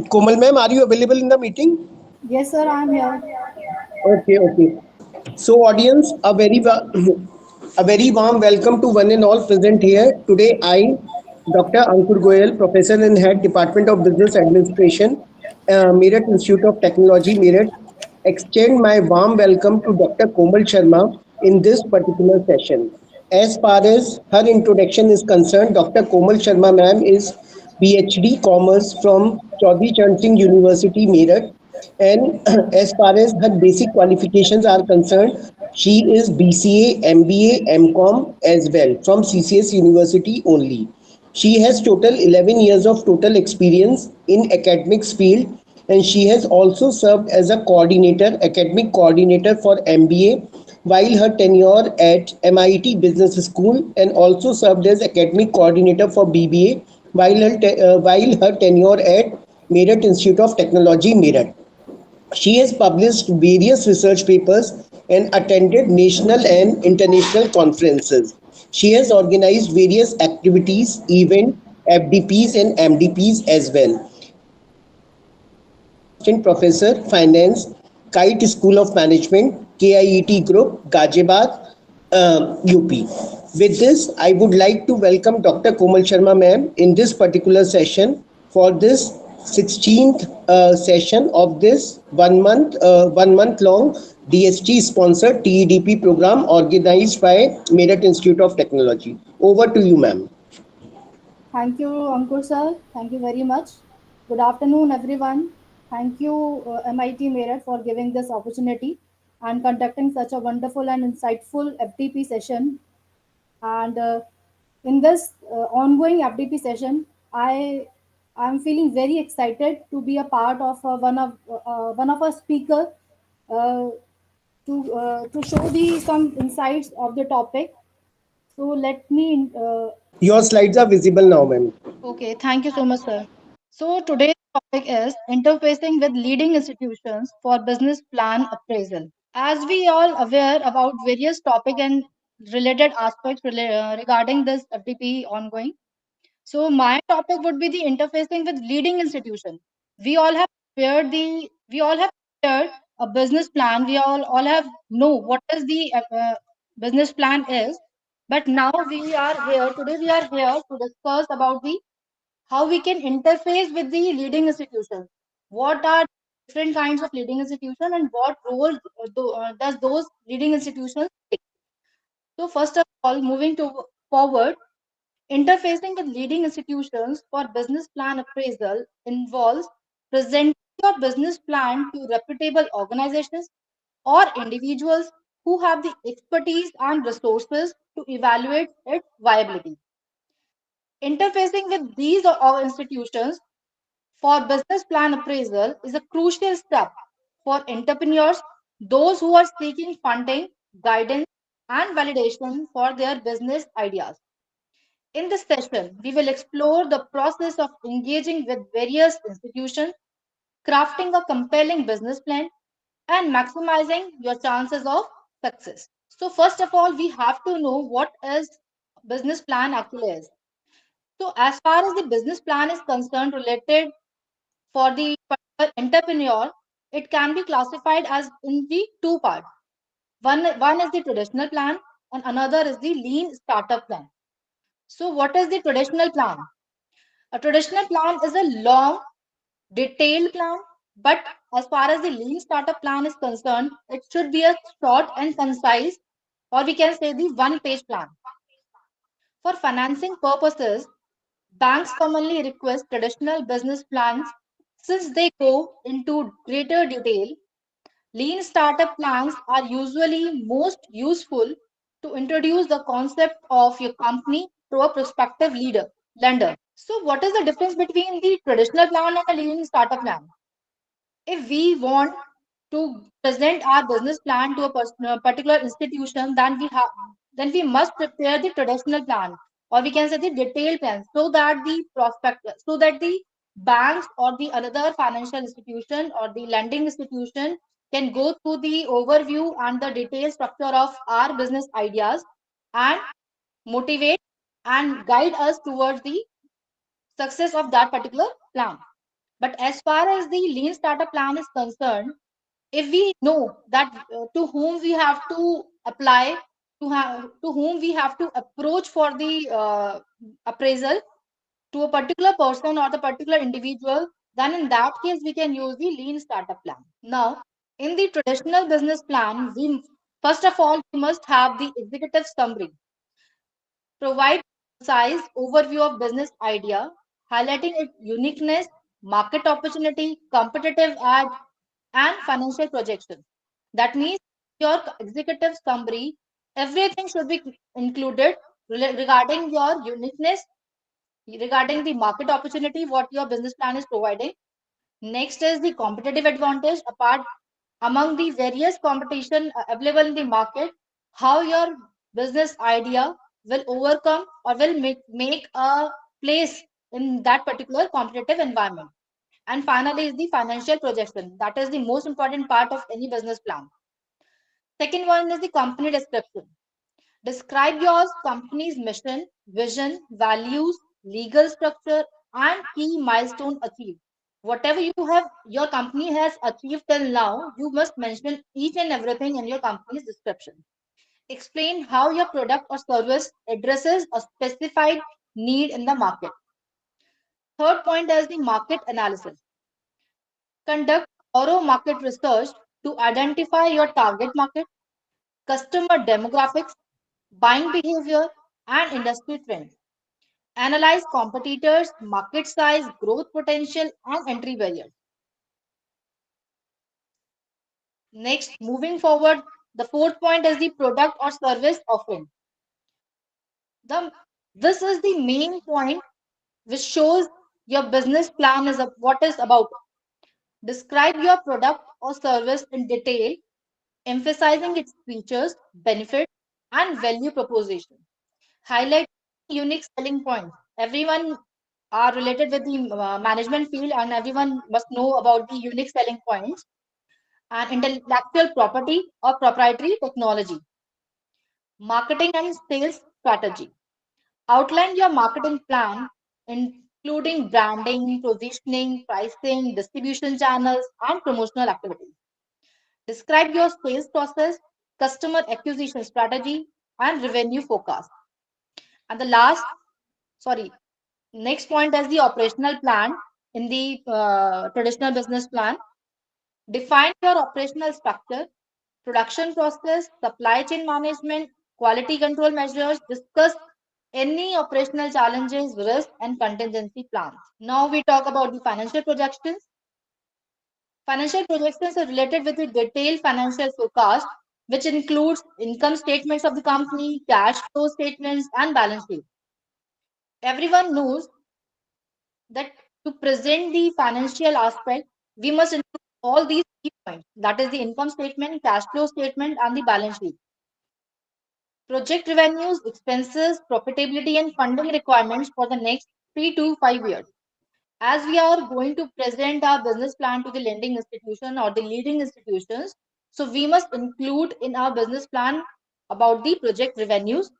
Komal ma'am, are you available in the meeting? Yes, sir, I'm here. Okay, okay. So, audience, a very warm welcome to one and all present here. Today, I, Dr. Ankur Goyal, Professor and Head Department of Business Administration, Meerut Institute of Technology, Meerut, extend my warm welcome to Dr. Komal Sharma in this particular session. As far as her introduction is concerned, Dr. Komal Sharma ma'am is PhD Commerce from Chaudhry Chand Singh University, Meerut, and as far as her basic qualifications are concerned, she is BCA, MBA, MCOM as well from CCS University only. She has total 11 years of total experience in academics field, and she has also served as a coordinator, academic coordinator for MBA while her tenure at MIT Business School, and also served as academic coordinator for BBA while her tenure at Meerut Institute of Technology, Meerut. She has published various research papers and attended national and international conferences. She has organized various activities, events, FDPs and MDPs as well. Assistant Professor, Finance, Kite School of Management, KIET Group, Ghaziabad, UP. With this, I would like to welcome Dr. Komal Sharma ma'am in this particular session for this 16th session of this 1 month long DST sponsored TEDP program organized by Meerut Institute of Technology. Over to you, ma'am. Thank you, Ankur sir. Thank you very much. Good afternoon, everyone. Thank you, MIT Meerut, for giving this opportunity and conducting such a wonderful and insightful FDP session. And in this ongoing FDP session, I'm feeling very excited to be a part of one of our speaker uh, to show the some insights of the topic. So let me Your slides are visible now, ma'am. Okay, thank you so much, sir. So today's topic is interfacing with leading institutions for business plan appraisal. As we all aware about various topic and related aspects regarding this FDP ongoing. So my topic would be the interfacing with leading institutions. We all have prepared a business plan. We all have know what is the business plan is. But now we are here today. We are here to discuss about the how we can interface with the leading institutions. What are different kinds of leading institutions and what role does those leading institutions take? So first of all, moving to forward, interfacing with leading institutions for business plan appraisal involves presenting your business plan to reputable organizations or individuals who have the expertise and resources to evaluate its viability. Interfacing with these institutions for business plan appraisal is a crucial step for entrepreneurs, those who are seeking funding, guidance, and validation for their business ideas. In this session, we will explore the process of engaging with various institutions, crafting a compelling business plan, and maximizing your chances of success. So, first of all, we have to know what is business plan actually is. So, as far as the business plan is concerned, related for the particular entrepreneur, it can be classified as in the two parts. One is the traditional plan and another is the lean startup plan. So what is the traditional plan? A traditional plan is a long, detailed plan, but as far as the lean startup plan is concerned, it should be a short and concise, or we can say the one-page plan. For financing purposes, banks commonly request traditional business plans since they go into greater detail. Lean startup plans are usually most useful to introduce the concept of your company to a prospective lender. So, what is the difference between the traditional plan and a lean startup plan? If we want to present our business plan to a particular institution, then we must prepare the traditional plan, or we can say the detailed plan, so that the banks or the another financial institution or the lending institution can go through the overview and the detailed structure of our business ideas and motivate and guide us towards the success of that particular plan. But as far as the lean startup plan is concerned, if we know that to whom we have to apply, to whom we have to approach for the appraisal, to a particular person or the particular individual, then in that case we can use the lean startup plan. Now, in the traditional business plan, we first of all we must have the executive summary, provide concise overview of business idea, highlighting its uniqueness, market opportunity, competitive edge, and financial projections. That means your executive summary, everything should be included regarding your uniqueness, regarding the market opportunity, what your business plan is providing. Next is the competitive advantage apart among the various competition available in the market, how your business idea will overcome or will make a place in that particular competitive environment. And finally is the financial projection. That is the most important part of any business plan. Second one is the company description. Describe your company's mission, vision, values, legal structure, and key milestone achieved. Whatever your company has achieved till now, you must mention each and everything in your company's description. Explain how your product or service addresses a specified need in the market. Third point is the market analysis. Conduct thorough market research to identify your target market, customer demographics, buying behavior, and industry trends. Analyze competitors, market size, growth potential, and entry barriers. Next, moving forward, the fourth point is the product or service offering. The, this is the main point which shows your business plan is what is about. Describe your product or service in detail, emphasizing its features, benefits, and value proposition. Highlight unique selling points. Everyone are related with the management field, and everyone must know about the unique selling points and intellectual property or proprietary technology. Marketing and sales strategy. Outline your marketing plan, including branding, positioning, pricing, distribution channels, and promotional activities. Describe your sales process, customer acquisition strategy, and revenue forecast. And the next point is the operational plan in the traditional business plan. Define your operational structure, production process, supply chain management, quality control measures. Discuss any operational challenges, risk, and contingency plans. Now we talk about the financial projections. Financial projections are related with the detailed financial forecast, which includes income statements of the company, cash flow statements, and balance sheet. Everyone knows that to present the financial aspect, we must include all these key points. That is the income statement, cash flow statement, and the balance sheet. Project revenues, expenses, profitability, and funding requirements for the next 3 to 5 years. As we are going to present our business plan to the lending institution or the leading institutions, so we must include in our business plan about the project revenues,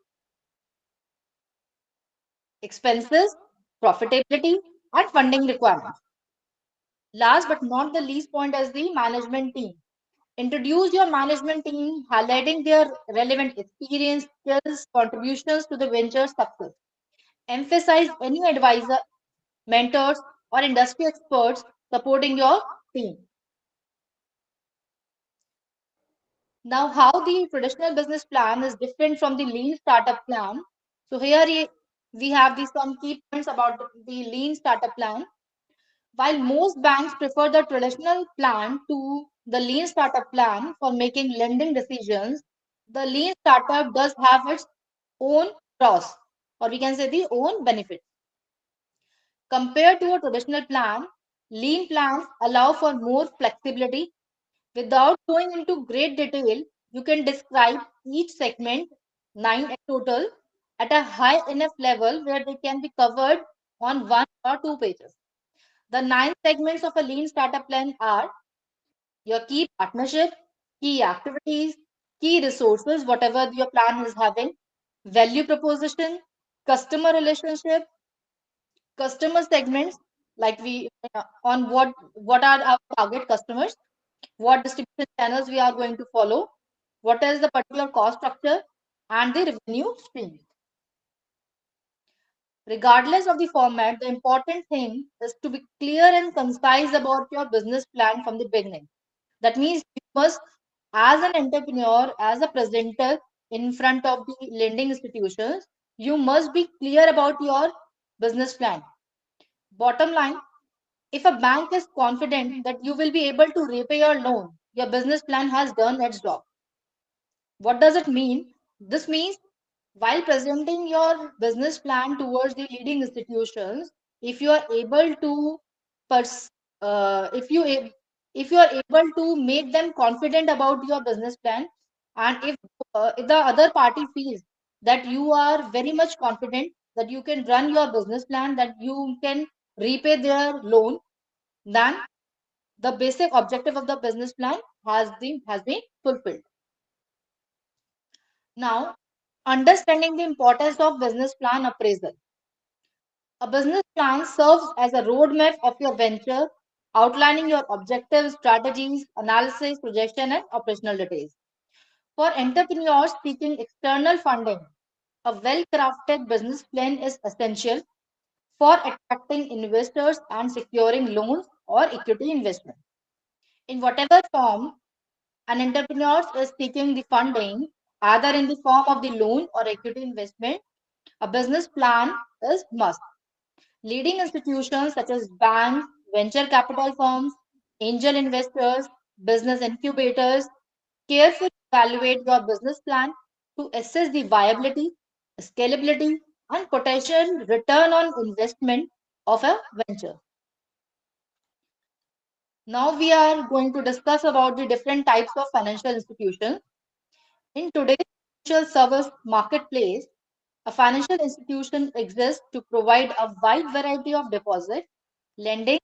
expenses, profitability, and funding requirements. Last but not the least point is the management team. Introduce your management team, highlighting their relevant experience, skills, contributions to the venture's success. Emphasize any advisor, mentors, or industry experts supporting your team. Now, how the traditional business plan is different from the lean startup plan. So here we have these some key points about the lean startup plan. While most banks prefer the traditional plan to the lean startup plan for making lending decisions, the lean startup does have its own pros, or we can say the own benefits. Compared to a traditional plan, lean plans allow for more flexibility. Without going into great detail, you can describe each segment, 9 in total, at a high enough level where they can be covered on 1 or 2 pages. The 9 segments of a lean startup plan are your key partnership, key activities, key resources, whatever your plan is having, value proposition, customer relationship, customer segments, like we on what are our target customers, what distribution channels we are going to follow, what is the particular cost structure, and the revenue stream. Regardless of the format, the important thing is to be clear and concise about your business plan from the beginning. That means you must, as an entrepreneur, as a presenter in front of the lending institutions, you must be clear about your business plan. Bottom line, if a bank is confident that you will be able to repay your loan, your business plan has done its job. What does it mean? This means while presenting your business plan towards the leading institutions, if you are able to pers- uh, if you a- if you are able to make them confident about your business plan, and if the other party feels that you are very much confident that you can run your business plan, that you can repay their loan, then the basic objective of the business plan has been fulfilled. Now, understanding the importance of business plan appraisal. A business plan serves as a roadmap of your venture, outlining your objectives, strategies, analysis, projection, and operational details. For entrepreneurs seeking external funding, a well crafted business plan is essential for attracting investors and securing loans or equity investment. In whatever form an entrepreneur is seeking the funding, either in the form of the loan or equity investment, a business plan is must. Leading institutions such as banks, venture capital firms, angel investors, business incubators carefully evaluate your business plan to assess the viability, scalability, and potential return on investment of a venture. Now we are going to discuss about the different types of financial institutions. In today's financial service marketplace, a financial institution exists to provide a wide variety of deposit, lending,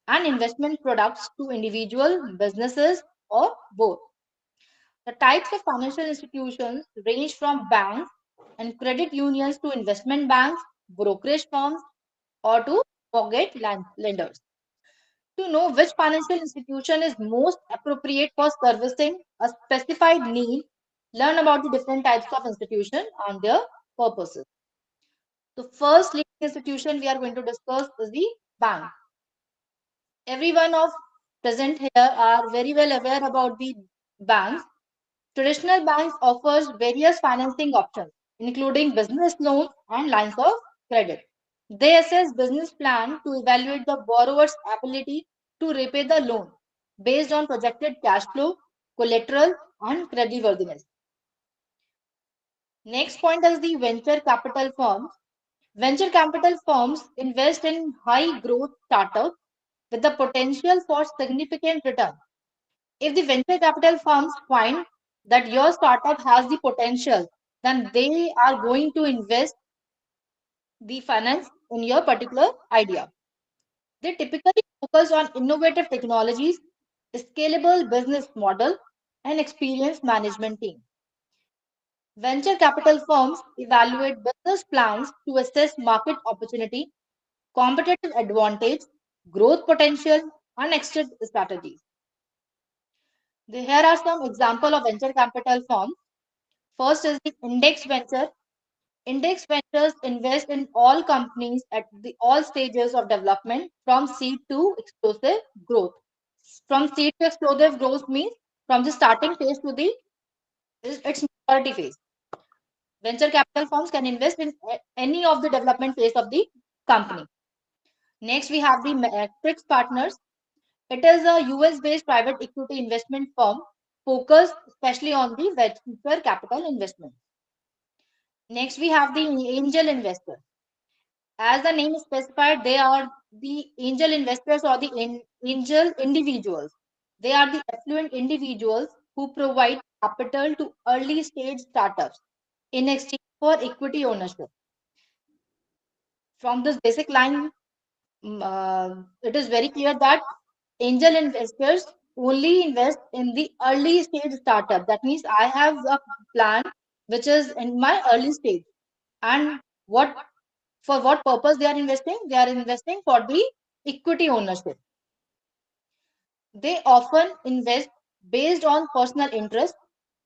and investment products to individual businesses or both. The types of financial institutions range from banks and credit unions to investment banks, brokerage firms, or to lenders. To know which financial institution is most appropriate for servicing a specified need, learn about the different types of institution and their purposes. The first leading institution we are going to discuss is the bank. Everyone of present here are very well aware about the banks. Traditional banks offers various financing options, including business loans and lines of credit. They assess business plan to evaluate the borrower's ability to repay the loan based on projected cash flow, collateral, and creditworthiness. Next point is the venture capital firms. Venture capital firms invest in high growth startups with the potential for significant return. If the venture capital firms find that your startup has the potential, then they are going to invest the finance in your particular idea. They typically focus on innovative technologies, scalable business model, and experienced management team. Venture capital firms evaluate business plans to assess market opportunity, competitive advantage, growth potential, and exit strategies. Here are some examples of venture capital firms. First is the index venture. Index ventures invest in all companies at the all stages of development from seed to explosive growth. From seed to explosive growth means from the starting phase to the its maturity phase. Venture capital firms can invest in any of the development phase of the company. Next, we have the Matrix Partners. It is a US-based private equity investment firm focused especially on the venture capital investment. Next, we have the angel investors. As the name specified, they are the angel investors or the angel individuals. They are the affluent individuals who provide capital to early stage startups in exchange for equity ownership. From this basic line, it is very clear that angel investors only invest in the early stage startup. That means I have a plan which is in my early stage. And what for what purpose they are investing? They are investing for the Equity ownership. They often invest based on personal interest,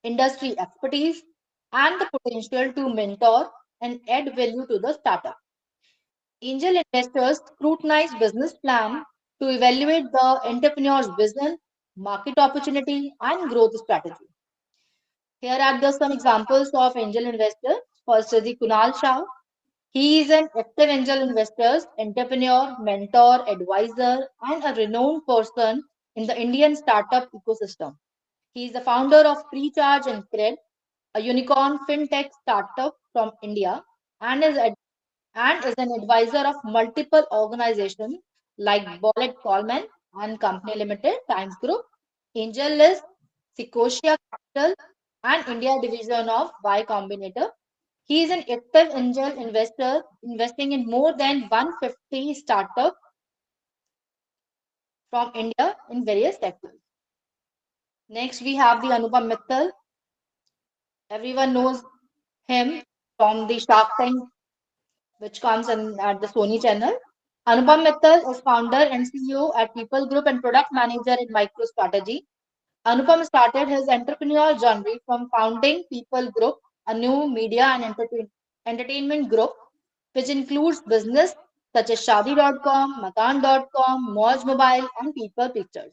industry expertise, and the potential to mentor and add value to the startup. Angel investors scrutinize business plan to evaluate the entrepreneur's vision, market opportunity, and growth strategy. Here are some examples of angel investors. First is the Kunal Shah. He is an active angel investor, entrepreneur, mentor, advisor, and a renowned person in the Indian startup ecosystem. He is the founder of Precharge and Cred, a unicorn fintech startup from India, and is an advisor of multiple organizations like Bollet Coleman and Company Limited, Times Group, Angel List, Sequoia Capital, and India division of Y Combinator. He is an active angel investor, investing in more than 150 startups from India in various sectors. Next, we have the Anupam Mittal. Everyone knows him from the Shark Tank, which comes in at the Sony channel. Anupam Mittal is founder and CEO at People Group and product manager in MicroStrategy. Anupam started his entrepreneurial journey from founding People Group, a new media and entertainment group, which includes business such as Shadi.com, Makan.com, Moj Mobile, and People Pictures.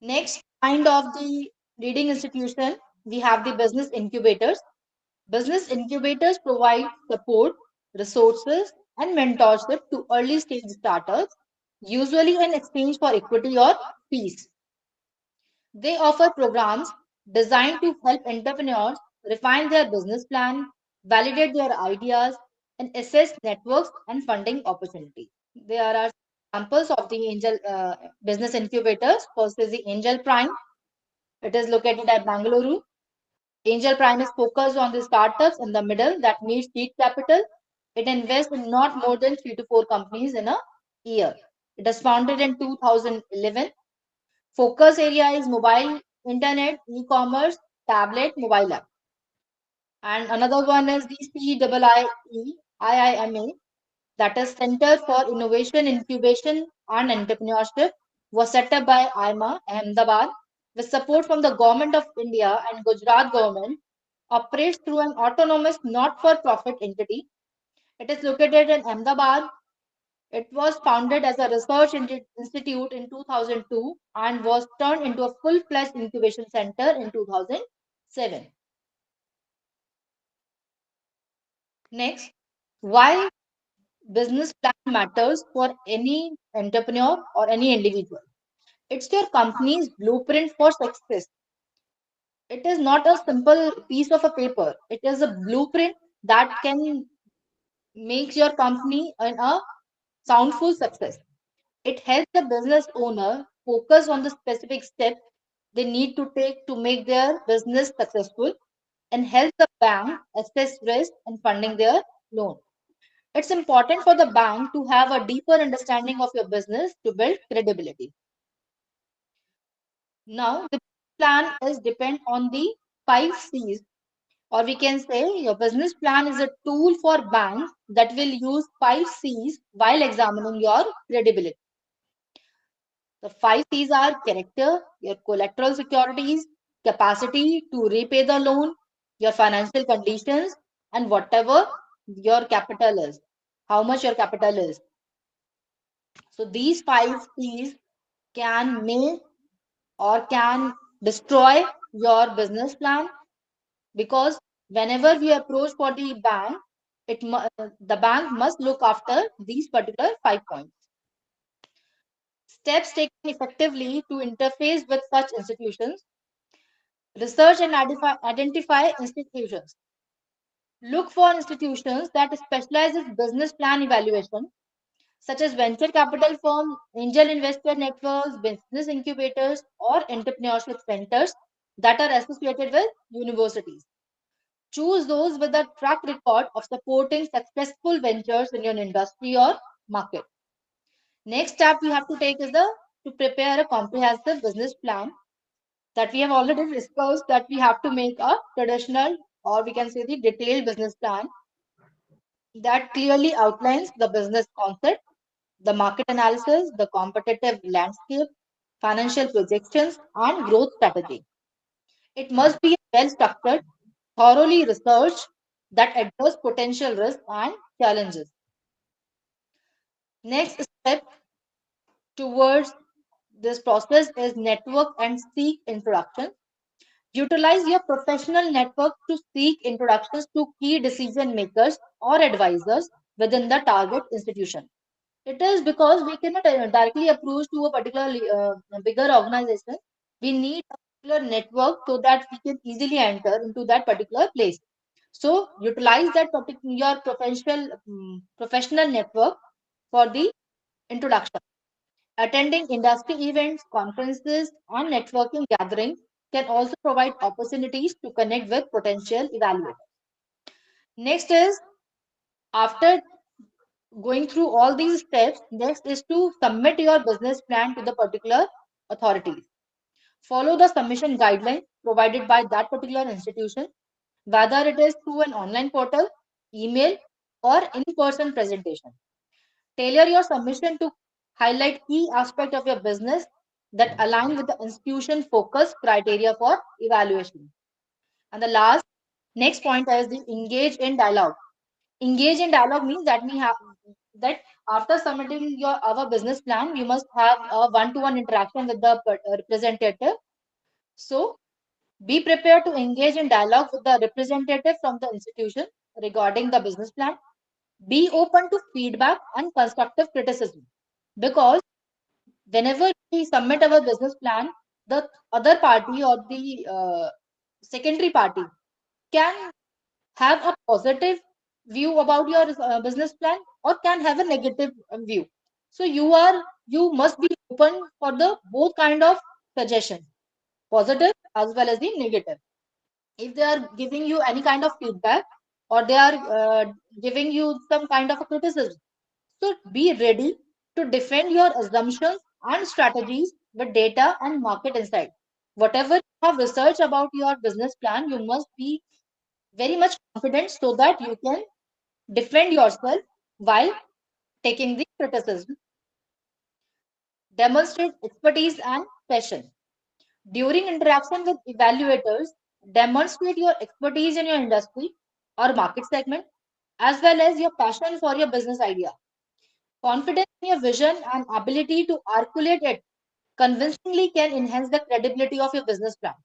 Next, kind of the leading institution, we have the business incubators. Business incubators provide support, resources, and mentorship to early stage startups, usually in exchange for equity or fees. They offer programs designed to help entrepreneurs refine their business plan, validate their ideas, and assess networks and funding opportunities. There are examples of the angel business incubators. First is the Angel Prime. It is located at Bangalore. Angel Prime is focused on the startups in the middle that need seed capital. It invests in not more than 3 to 4 companies in a year. It was founded in 2011. Focus area is mobile, internet, e-commerce, tablet, mobile app. And another one is the CIIE, that is Center for Innovation, Incubation and Entrepreneurship, was set up by IMA, Ahmedabad, with support from the Government of India and Gujarat government, operates through an autonomous not-for-profit entity. It is located in Ahmedabad. It was founded as a research institute in 2002 and was turned into a full-fledged incubation center in 2007. Next, why business plan matters for any entrepreneur or any individual. It's your company's blueprint for success. It is not a simple piece of a paper. It is a blueprint that can make your company a soundful success. It helps the business owner focus on the specific steps they need to take to make their business successful and help the bank assess risk and funding their loan. It's important for the bank to have a deeper understanding of your business to build credibility. Now, the plan is depend on the 5 C's, or we can say your business plan is a tool for banks that will use 5 C's while examining your credibility. The 5 C's are character, your collateral securities, capacity to repay the loan, your financial conditions, and whatever your capital is, how much your capital is. So these 5 C's can make or can destroy your business plan, because whenever we approach for the bank, the bank must look after these particular 5 points. Steps taken effectively to interface with such institutions. Research and identify institutions. Look for institutions that specialize in business plan evaluation, such as venture capital firms, angel investor networks, business incubators, or entrepreneurship centers that are associated with universities. Choose those with a track record of supporting successful ventures in your industry or market. Next step we have to take is to prepare a comprehensive business plan, that we have already discussed, that we have to make a traditional, or we can say the detailed business plan that clearly outlines the business concept, the market analysis, the competitive landscape, financial projections, and growth strategy. It must be well structured, thoroughly researched that address potential risks and challenges. Next step towards this process is network and seek introduction. Utilize your professional network to seek introductions to key decision makers or advisors within the target institution. It is because we cannot directly approach to a particular bigger organization. We need a particular network so that we can easily enter into that particular place. So utilize that your professional network for the introduction. Attending industry events, conferences, and networking gatherings can also provide opportunities to connect with potential evaluators. Next is, after going through all these steps, next is to submit your business plan to the particular authorities. Follow the submission guidelines provided by that particular institution, whether it is through an online portal, email, or in-person presentation. Tailor your submission to highlight key aspects of your business that align with the institution focus criteria for evaluation. And the last, next point is the engage in dialogue. Engage in dialogue means that we have that after submitting your our business plan, we must have a one-to-one interaction with the representative. So be prepared to engage in dialogue with the representative from the institution regarding the business plan. Be open to feedback and constructive criticism, because whenever we submit our business plan, the other party or the secondary party can have a positive view about your business plan or can have a negative view. So you must be open for the both kind of suggestion, positive as well as the negative. If they are giving you any kind of feedback or they are giving you some kind of a criticism, so be ready to defend your assumptions and strategies with data and market insight. Whatever you have researched about your business plan, you must be very much confident so that you can defend yourself while taking the criticism. Demonstrate expertise and passion. During interaction with evaluators, demonstrate your expertise in your industry or market segment, as well as your passion for your business idea. Confidence in your vision and ability to articulate it convincingly can enhance the credibility of your business plan.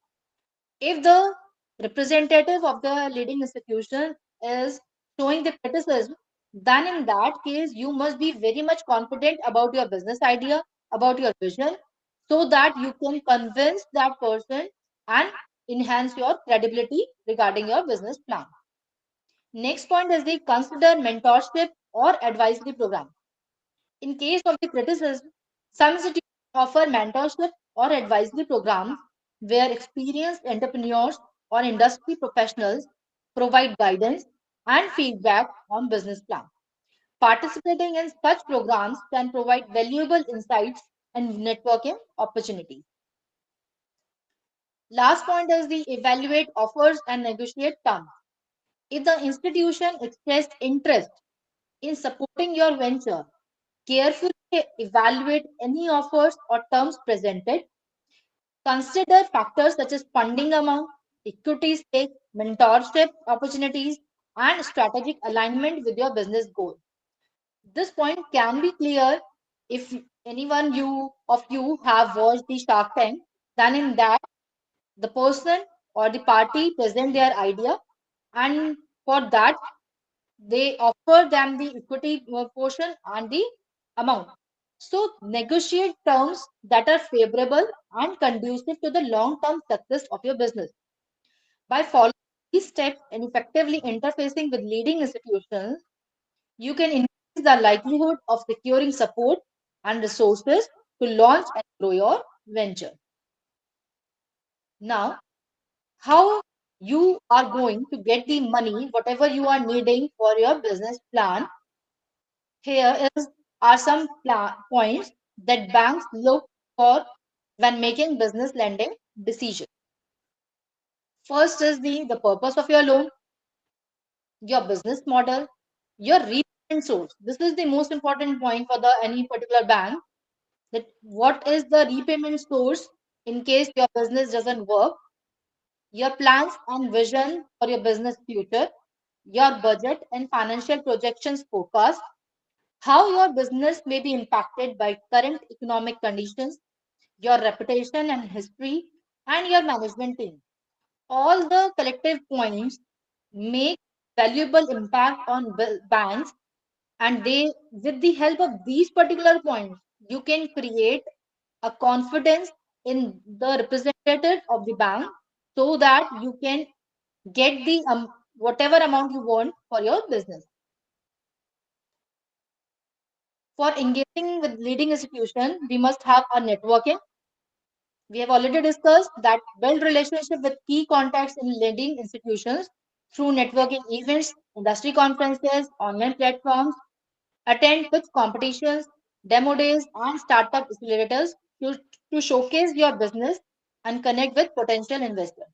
If the representative of the leading institution is showing the criticism, then in that case, you must be very much confident about your business idea, about your vision, so that you can convince that person and enhance your credibility regarding your business plan. Next point is the consider mentorship or advisory program. In case of the criticism, some institutions offer mentorship or advisory programs where experienced entrepreneurs or industry professionals provide guidance and feedback on business plans. Participating in such programs can provide valuable insights and networking opportunities. Last point is the evaluate offers and negotiate terms. If the institution expressed interest in supporting your venture, carefully evaluate any offers or terms presented. Consider factors such as funding amount, equity stake, mentorship opportunities, and strategic alignment with your business goal. This point can be clear if anyone of you have watched the Shark Tank. Then in that, the person or the party present their idea, and for that they offer them the equity portion and the amount. So negotiate terms that are favorable and conducive to the long-term success of your business. By following these steps and effectively interfacing with leading institutions, you can increase the likelihood of securing support and resources to launch and grow your venture. Now, how you are going to get the money, whatever you are needing for your business plan. Here are some points that banks look for when making business lending decisions. First is the purpose of your loan, your business model, your repayment source. This is the most important point for the any particular bank, that what is the repayment source in case your business doesn't work, your plans and vision for your business future, your budget and financial projections forecast, how your business may be impacted by current economic conditions, your reputation and history, and your management team. All the collective points make valuable impact on banks, and they, with the help of these particular points, you can create a confidence in the representative of the bank, so that you can get the whatever amount you want for your business. For engaging with leading institution, we must have a networking. We have already discussed that build relationship with key contacts in leading institutions through networking events, industry conferences, online platforms, attend pitch competitions, demo days, and startup accelerators to showcase your business and connect with potential investors.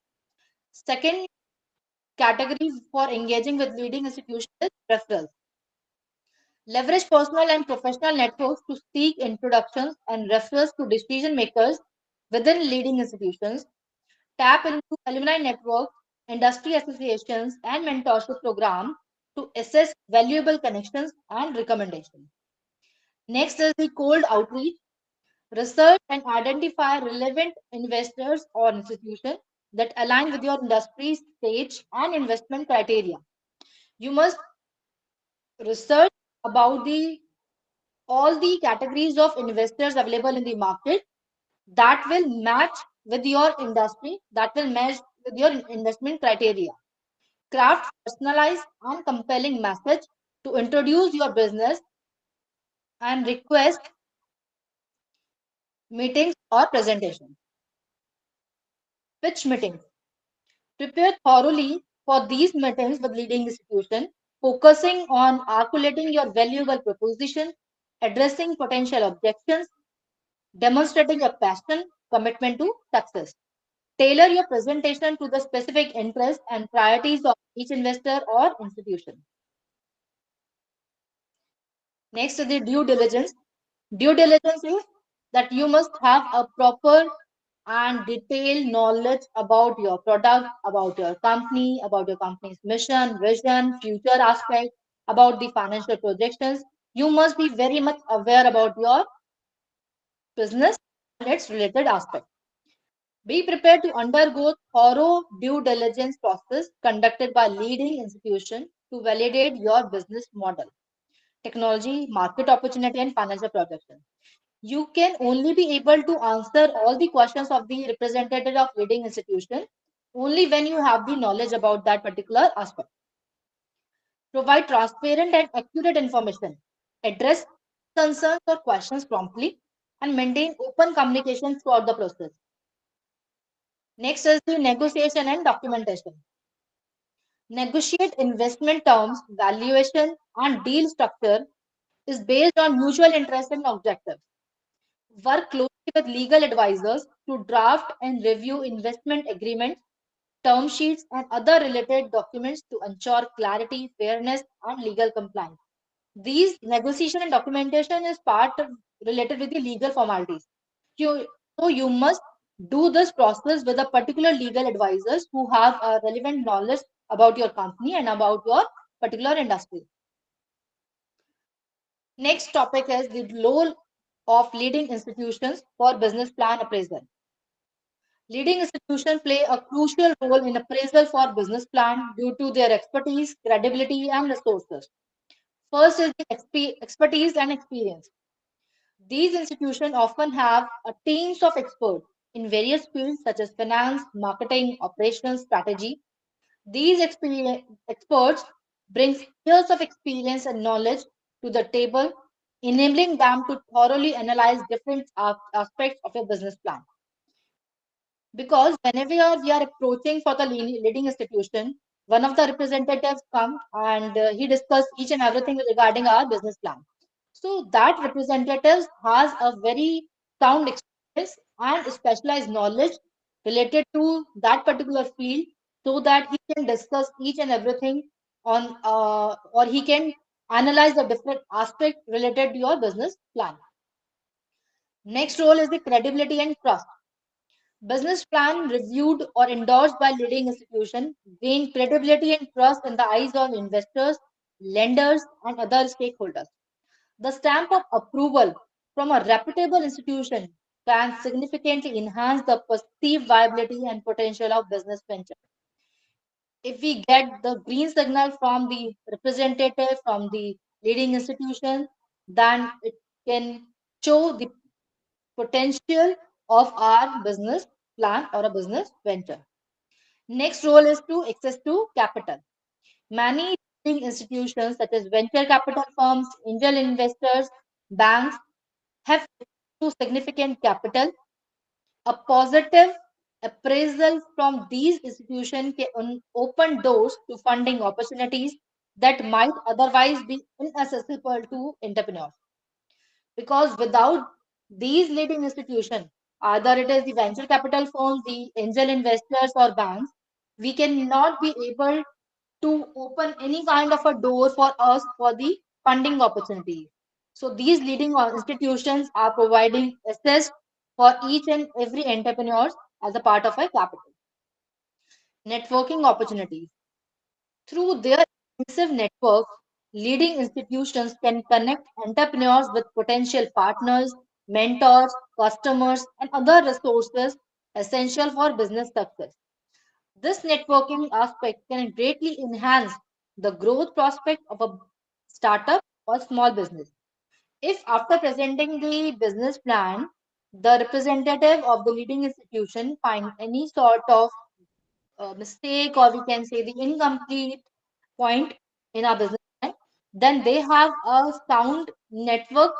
Second category for engaging with leading institutions is referrals. Leverage personal and professional networks to seek introductions and referrals to decision makers within leading institutions. Tap into alumni networks, industry associations, and mentorship programs to assess valuable connections and recommendations. Next is the cold outreach. Research and identify relevant investors or institutions that align with your industry stage and investment criteria. You must research about the all the categories of investors available in the market that will match with your industry, that will match with your investment criteria. Craft personalized and compelling message to introduce your business and request meetings or presentation. Pitch meetings. Prepare thoroughly for these meetings with leading institutions, focusing on articulating your valuable proposition, addressing potential objections, demonstrating your passion, commitment to success. Tailor your presentation to the specific interests and priorities of each investor or institution. Next is the due diligence. Due diligence is that you must have a proper and detailed knowledge about your product, about your company's mission, vision, future aspect, about the financial projections. You must be very much aware about your business and its related aspect. Be prepared to undergo thorough due diligence process conducted by leading institutions to validate your business model, technology, market opportunity, and financial projections. You can only be able to answer all the questions of the representative of leading institution only when you have the knowledge about that particular aspect. Provide transparent and accurate information. Address concerns or questions promptly and maintain open communication throughout the process. Next is the negotiation and documentation. Negotiate investment terms, valuation, and deal structure is based on mutual interest and objectives. Work closely with legal advisors to draft and review investment agreements, term sheets, and other related documents to ensure clarity, fairness, and legal compliance. These negotiation and documentation is part of, related with the legal formalities. So you must do this process with a particular legal advisors who have a relevant knowledge about your company and about your particular industry. Next topic is the role of leading institutions for business plan appraisal. Leading institutions play a crucial role in appraisal for business plan due to their expertise, credibility, and resources. First is the expertise and experience. These institutions often have a teams of experts in various fields such as finance, marketing, operations, strategy. These experts bring years of experience and knowledge to the table, enabling them to thoroughly analyze different aspects of your business plan. Because whenever we are approaching for the leading institution, one of the representatives come and he discuss each and everything regarding our business plan. So that representative has a very sound experience and specialized knowledge related to that particular field, so that he can discuss each and everything on or he can analyze the different aspects related to your business plan. Next role is the credibility and trust. Business plan reviewed or endorsed by leading institutions gain credibility and trust in the eyes of investors, lenders, and other stakeholders. The stamp of approval from a reputable institution can significantly enhance the perceived viability and potential of business venture. If we get the green signal from the representative from the leading institution, then it can show the potential of our business plan or a business venture. Next role is to access to capital. Many leading institutions such as venture capital firms, angel investors, banks have to significant capital. A positive appraisal from these institutions can open doors to funding opportunities that might otherwise be inaccessible to entrepreneurs. Because without these leading institutions, either it is the venture capital firms, the angel investors, or banks, we cannot be able to open any kind of a door for us for the funding opportunities. So these leading institutions are providing access for each and every entrepreneur as a part of a capital. Networking opportunities. Through their extensive networks, leading institutions can connect entrepreneurs with potential partners, mentors, customers, and other resources essential for business success. This networking aspect can greatly enhance the growth prospect of a startup or small business. If after presenting the business plan, the representative of the leading institution find any sort of mistake or we can say the incomplete point in our business plan, then they have a sound network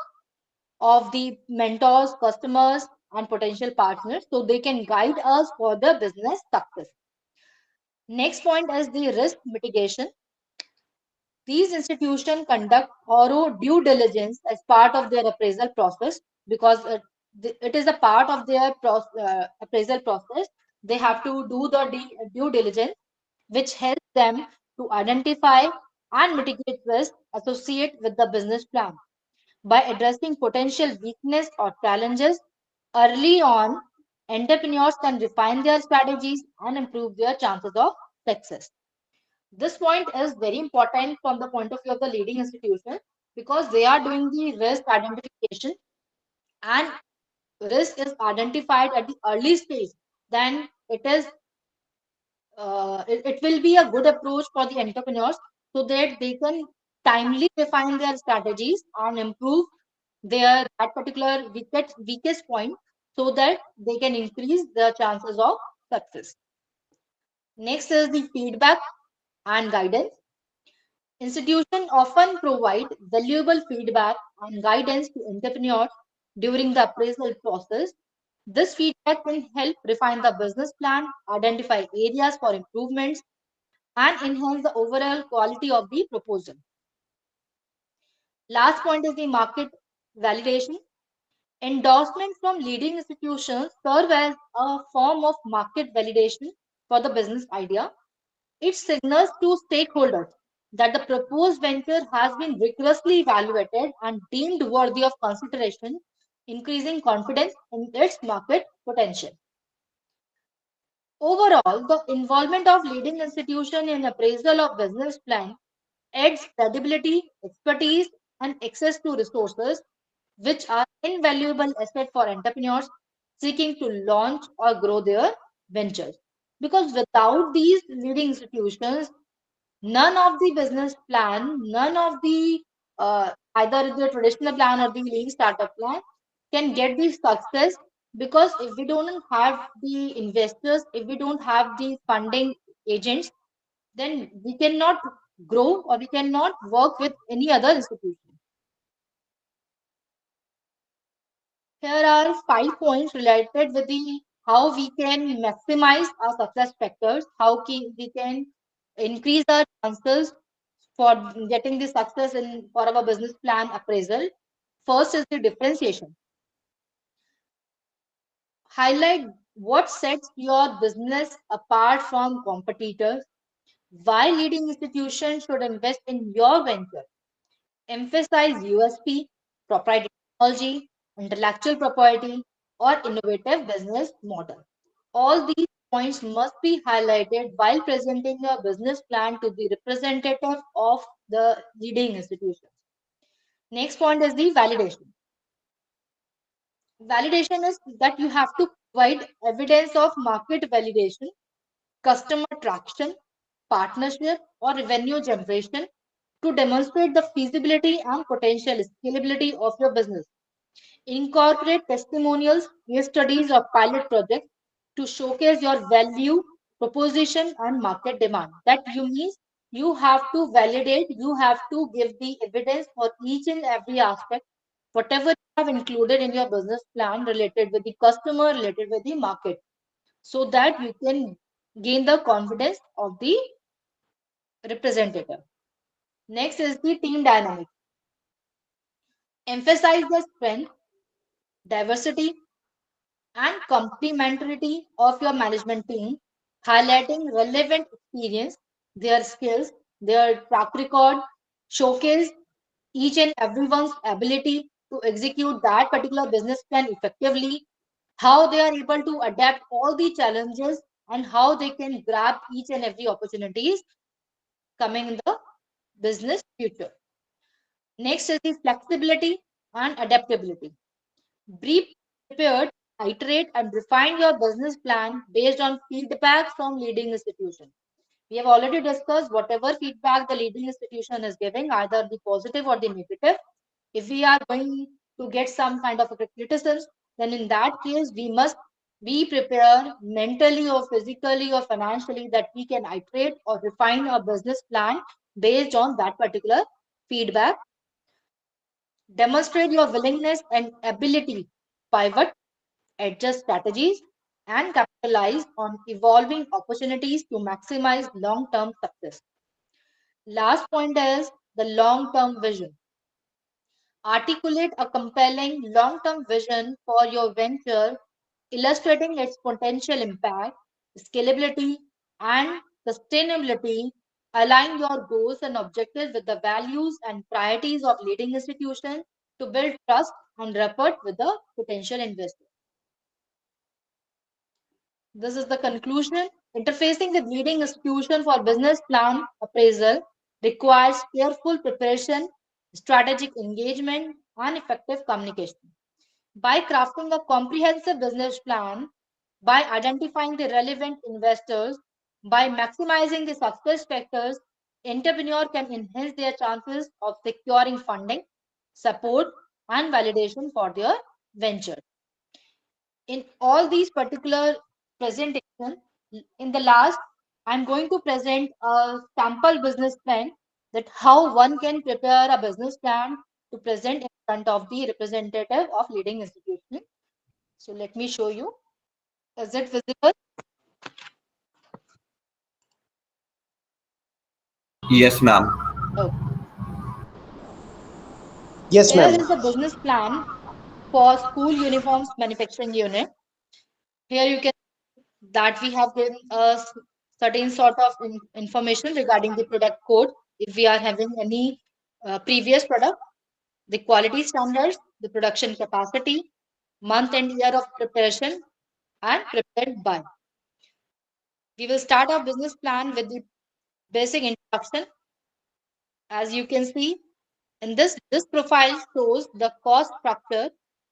of the mentors, customers, and potential partners so they can guide us for the business success. Next point is the risk mitigation. These institutions conduct thorough due diligence as part of their appraisal process because it is a part of their appraisal process. They have to do the due diligence, which helps them to identify and mitigate risk associated with the business plan. By addressing potential weakness or challenges early on, entrepreneurs can refine their strategies and improve their chances of success. This point is very important from the point of view of the leading institution because they are doing the risk identification and risk is identified at the early stage. Then it will be a good approach for the entrepreneurs so that they can timely define their strategies and improve their that particular weakest point so that they can increase their chances of success. Next is the feedback and guidance. Institutions often provide valuable feedback and guidance to entrepreneurs during the appraisal process. This feedback can help refine the business plan, identify areas for improvements, and enhance the overall quality of the proposal. Last point is the market validation. Endorsement from leading institutions serve as a form of market validation for the business idea. It signals to stakeholders that the proposed venture has been rigorously evaluated and deemed worthy of consideration, increasing confidence in its market potential. Overall, the involvement of leading institutions in appraisal of business plan adds credibility, expertise, and access to resources, which are invaluable assets for entrepreneurs seeking to launch or grow their ventures. Because without these leading institutions, none of the business plan, none of the either the traditional plan or the lean startup plan can get the success because if we don't have the investors, if we don't have the funding agents, then we cannot grow or we cannot work with any other institution. Here are 5 points related with the how we can maximize our success factors, we can increase our chances for getting the success in for our business plan appraisal. First is the differentiation. Highlight what sets your business apart from competitors. Why leading institutions should invest in your venture. Emphasize USP, proprietary technology, intellectual property, or innovative business model. All these points must be highlighted while presenting your business plan to the representative of the leading institutions. Next point is the validation. Validation is that you have to provide evidence of market validation, customer traction, partnership, or revenue generation to demonstrate the feasibility and potential scalability of your business. Incorporate testimonials, case studies, or pilot projects to showcase your value, proposition, and market demand. That you means you have to validate, you have to give the evidence for each and every aspect, whatever you have included in your business plan related with the customer, related with the market, so that you can gain the confidence of the representative. Next is the team dynamics. Emphasize the strength, diversity, and complementarity of your management team, highlighting relevant experience, their skills, their track record, showcase each and everyone's ability to execute that particular business plan effectively, how they are able to adapt all the challenges, and how they can grab each and every opportunities coming in the business future. Next is the flexibility and adaptability. Be prepared, iterate, and refine your business plan based on feedback from leading institutions. We have already discussed whatever feedback the leading institution is giving, either the positive or the negative. If we are going to get some kind of a criticism, then in that case, we must be prepared mentally or physically or financially that we can iterate or refine our business plan based on that particular feedback. Demonstrate your willingness and ability to pivot, adjust strategies, and capitalize on evolving opportunities to maximize long term success. Last point is the long term vision. Articulate a compelling long term vision for your venture, illustrating its potential impact, scalability, and sustainability. Align your goals and objectives with the values and priorities of leading institutions to build trust and rapport with the potential investors. This is the conclusion. Interfacing with leading institution for business plan appraisal requires careful preparation, strategic engagement, and effective communication. By crafting a comprehensive business plan, by identifying the relevant investors, by maximizing the success factors, entrepreneur can enhance their chances of securing funding, support, and validation for their venture. In all these particular presentation, in the last, I'm going to present a sample business plan, that how one can prepare a business plan to present in front of the representative of leading institution. So let me show you. Is it visible? Yes, ma'am. Okay. Yes, Here ma'am. is the business plan for school uniforms manufacturing unit. Here you can that we have given a certain sort of information regarding the product code. If we are having any previous product, the quality standards, the production capacity, month and year of preparation, and prepared by. We will start our business plan with the basic introduction. As you can see, in this profile shows the cost structure,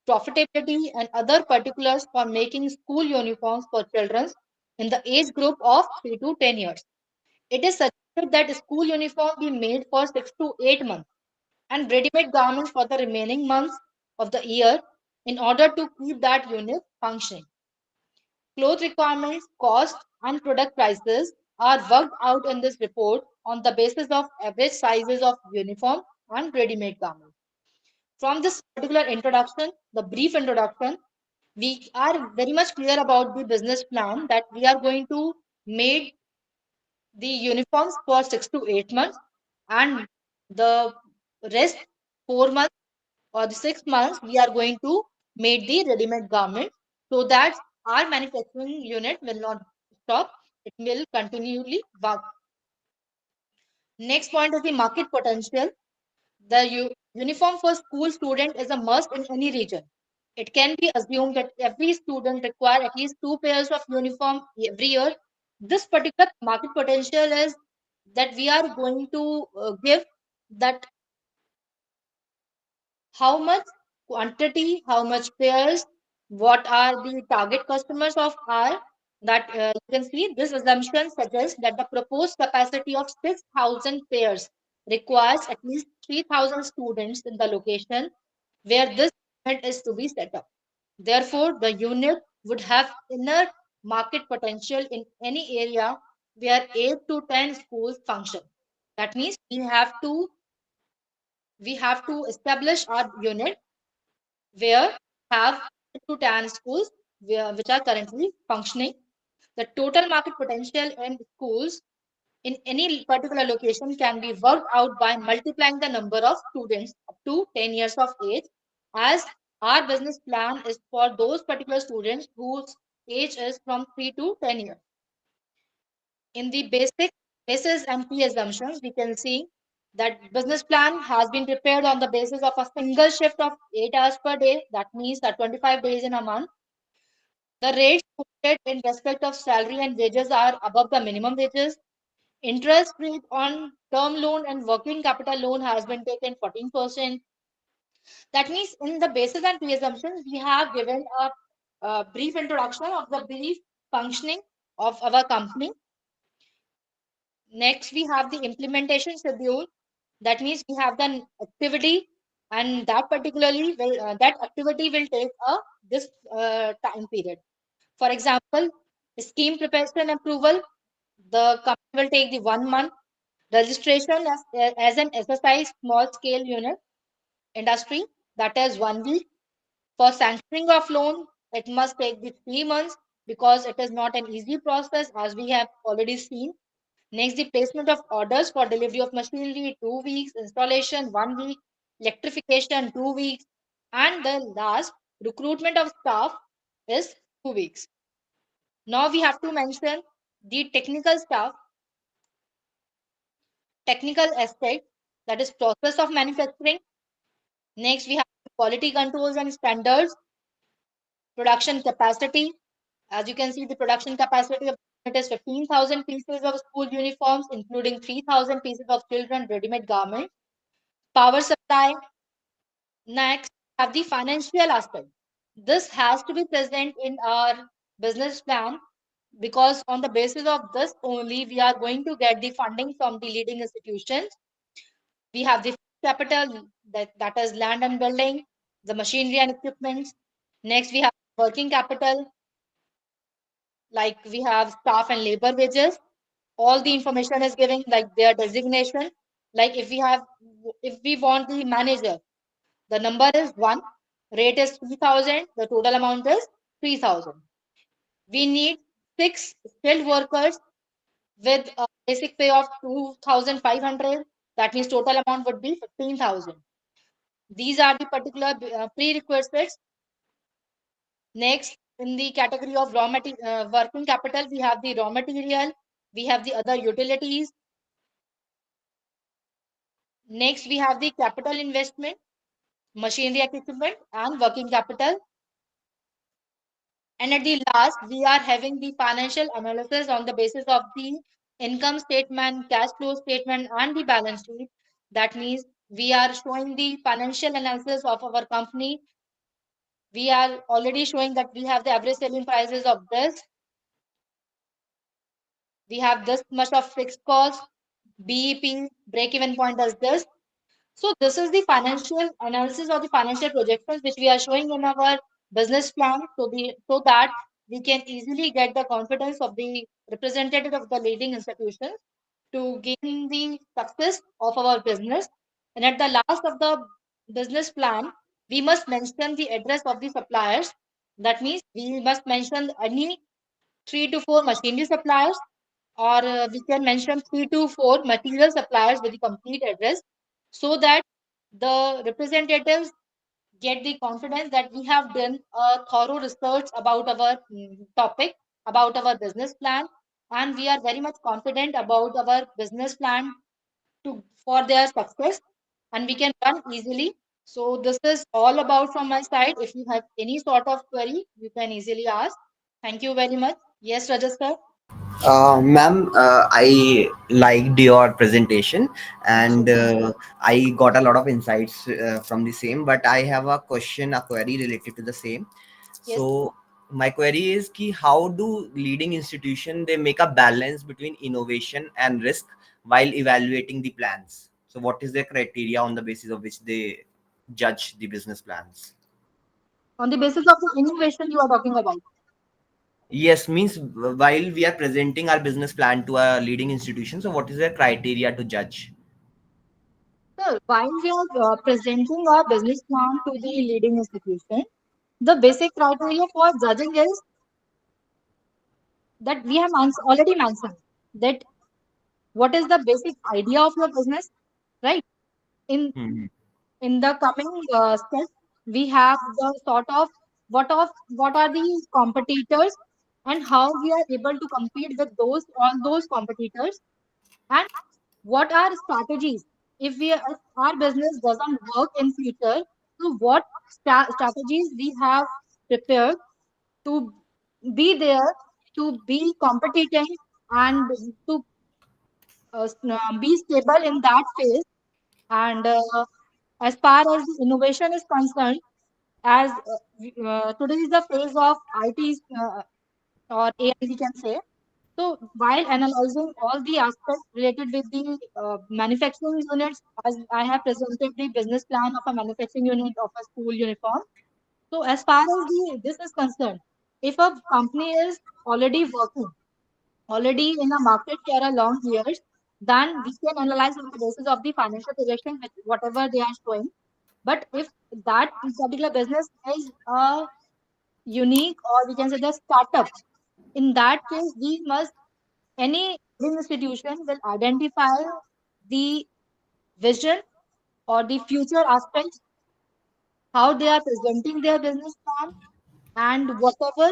profitability, and other particulars for making school uniforms for children in the age group of 3 to 10 years. It is suggested that school uniform be made for 6 to 8 months and ready-made garments for the remaining months of the year in order to keep that unit functioning. Cloth requirements, cost, and product prices are worked out in this report on the basis of average sizes of uniform and ready-made garments. From this particular introduction, the brief introduction, we are very much clear about the business plan that we are going to make the uniforms for 6 to 8 months, and the rest 4 months or the 6 months we are going to make the ready-made garment, so that our manufacturing unit will not stop, it will continually work. Next point is the market potential. The uniform for school student is a must in any region. It can be assumed that every student require at least two pairs of uniform every year. This particular market potential is that we are going to give that how much quantity, how much pairs, what are the target customers of R that you can see this assumption suggests that the proposed capacity of 6,000 pairs requires at least 3,000 students in the location where this unit is to be set up. Therefore, the unit would have inner market potential in any area where 8 to 10 schools function. That means we have to establish our unit where have 10 to 10 schools which are currently functioning. The total market potential in schools in any particular location can be worked out by multiplying the number of students up to 10 years of age, as our business plan is for those particular students whose age is from 3 to 10 years. In the basic basis and key assumptions, we can see that business plan has been prepared on the basis of a single shift of 8 hours per day. That means that 25 days in a month. The rates quoted in respect of salary and wages are above the minimum wages. Interest rate on term loan and working capital loan has been taken 14%. That means in the basis and pre-assumptions, we have given a brief introduction of the brief functioning of our company. Next, we have the implementation schedule. That means we have the activity, and that activity will take this time period. For example, scheme preparation approval, the company will take the 1 month. Registration as an SSI small scale unit industry, that is 1 week. For sanctioning of loan, it must take the 3 months because it is not an easy process as we have already seen. Next, the placement of orders for delivery of machinery, 2 weeks, installation, 1 week, electrification, 2 weeks, and the last, recruitment of staff is 2 weeks. Now we have to mention the technical staff, technical aspect, that is process of manufacturing. Next, we have quality controls and standards, production capacity. As you can see, the production capacity of it is 15,000 pieces of school uniforms, including 3,000 pieces of children ready-made garments. Power supply. Next, have the financial aspect. This has to be present in our business plan because on the basis of this only we are going to get the funding from the leading institutions. We have the capital that is land and building, the machinery and equipment. Next, we have working capital, like we have staff and labor wages. All the information is giving like their designation. Like if we want the manager, the number is 1, rate is 3,000, the total amount is 3,000. We need 6 skilled workers with a basic pay of 2,500. That means total amount would be 15,000. These are the particular prerequisites. Next, in the category of working capital, we have the raw material, we have the other utilities. Next, we have the capital investment, machinery equipment, and working capital. And at the last, we are having the financial analysis on the basis of the income statement, cash flow statement, and the balance sheet. That means we are showing the financial analysis of our company. We are already showing that we have the average selling prices of this. We have this much of fixed cost, BEP, break-even point as this. So this is the financial analysis or the financial projections which we are showing in our business plan so that we can easily get the confidence of the representative of the leading institutions to gain the success of our business. And at the last of the business plan, we must mention the address of the suppliers. That means we must mention any 3 to 4 machinery suppliers, or we can mention 3 to 4 material suppliers with the complete address so that the representatives get the confidence that we have done a thorough research about our topic, about our business plan, and we are very much confident about our business plan to for their success. and we can run easily. So this is all about from my side. If you have any sort of query, you can easily ask. Thank you very much. Yes, Rajasthan. Ma'am, I liked your presentation and I got a lot of insights from the same. But I have a question, a query related to the same. Yes. So my query is ki how do leading institution they make a balance between innovation and risk while evaluating the plans? So what is their criteria on the basis of which they judge the business plans? On the basis of the innovation you are talking about. Yes, means while we are presenting our business plan to a leading institution, so what is their criteria to judge? So while we are presenting our business plan to the leading institution, the basic criteria for judging is that we have already mentioned that what is the basic idea of your business, right? In Hmm. in the coming steps, we have the sort of what are the competitors and how we are able to compete with those all those competitors, and what are strategies if our business doesn't work in future, so what strategies we have prepared to be there, to be competent, and to be stable in that phase. And as far as the innovation is concerned, as today is the phase of IT or AI, we can say. So while analyzing all the aspects related with the manufacturing units, as I have presented the business plan of a manufacturing unit of a school uniform. So as far as this is concerned, if a company is already working, already in the market for a long years, then we can analyze on the basis of the financial projection with whatever they are showing. But if that particular business is a unique, or we can say the startup, in that case, we must any institution will identify the vision or the future aspects, how they are presenting their business plan, and whatever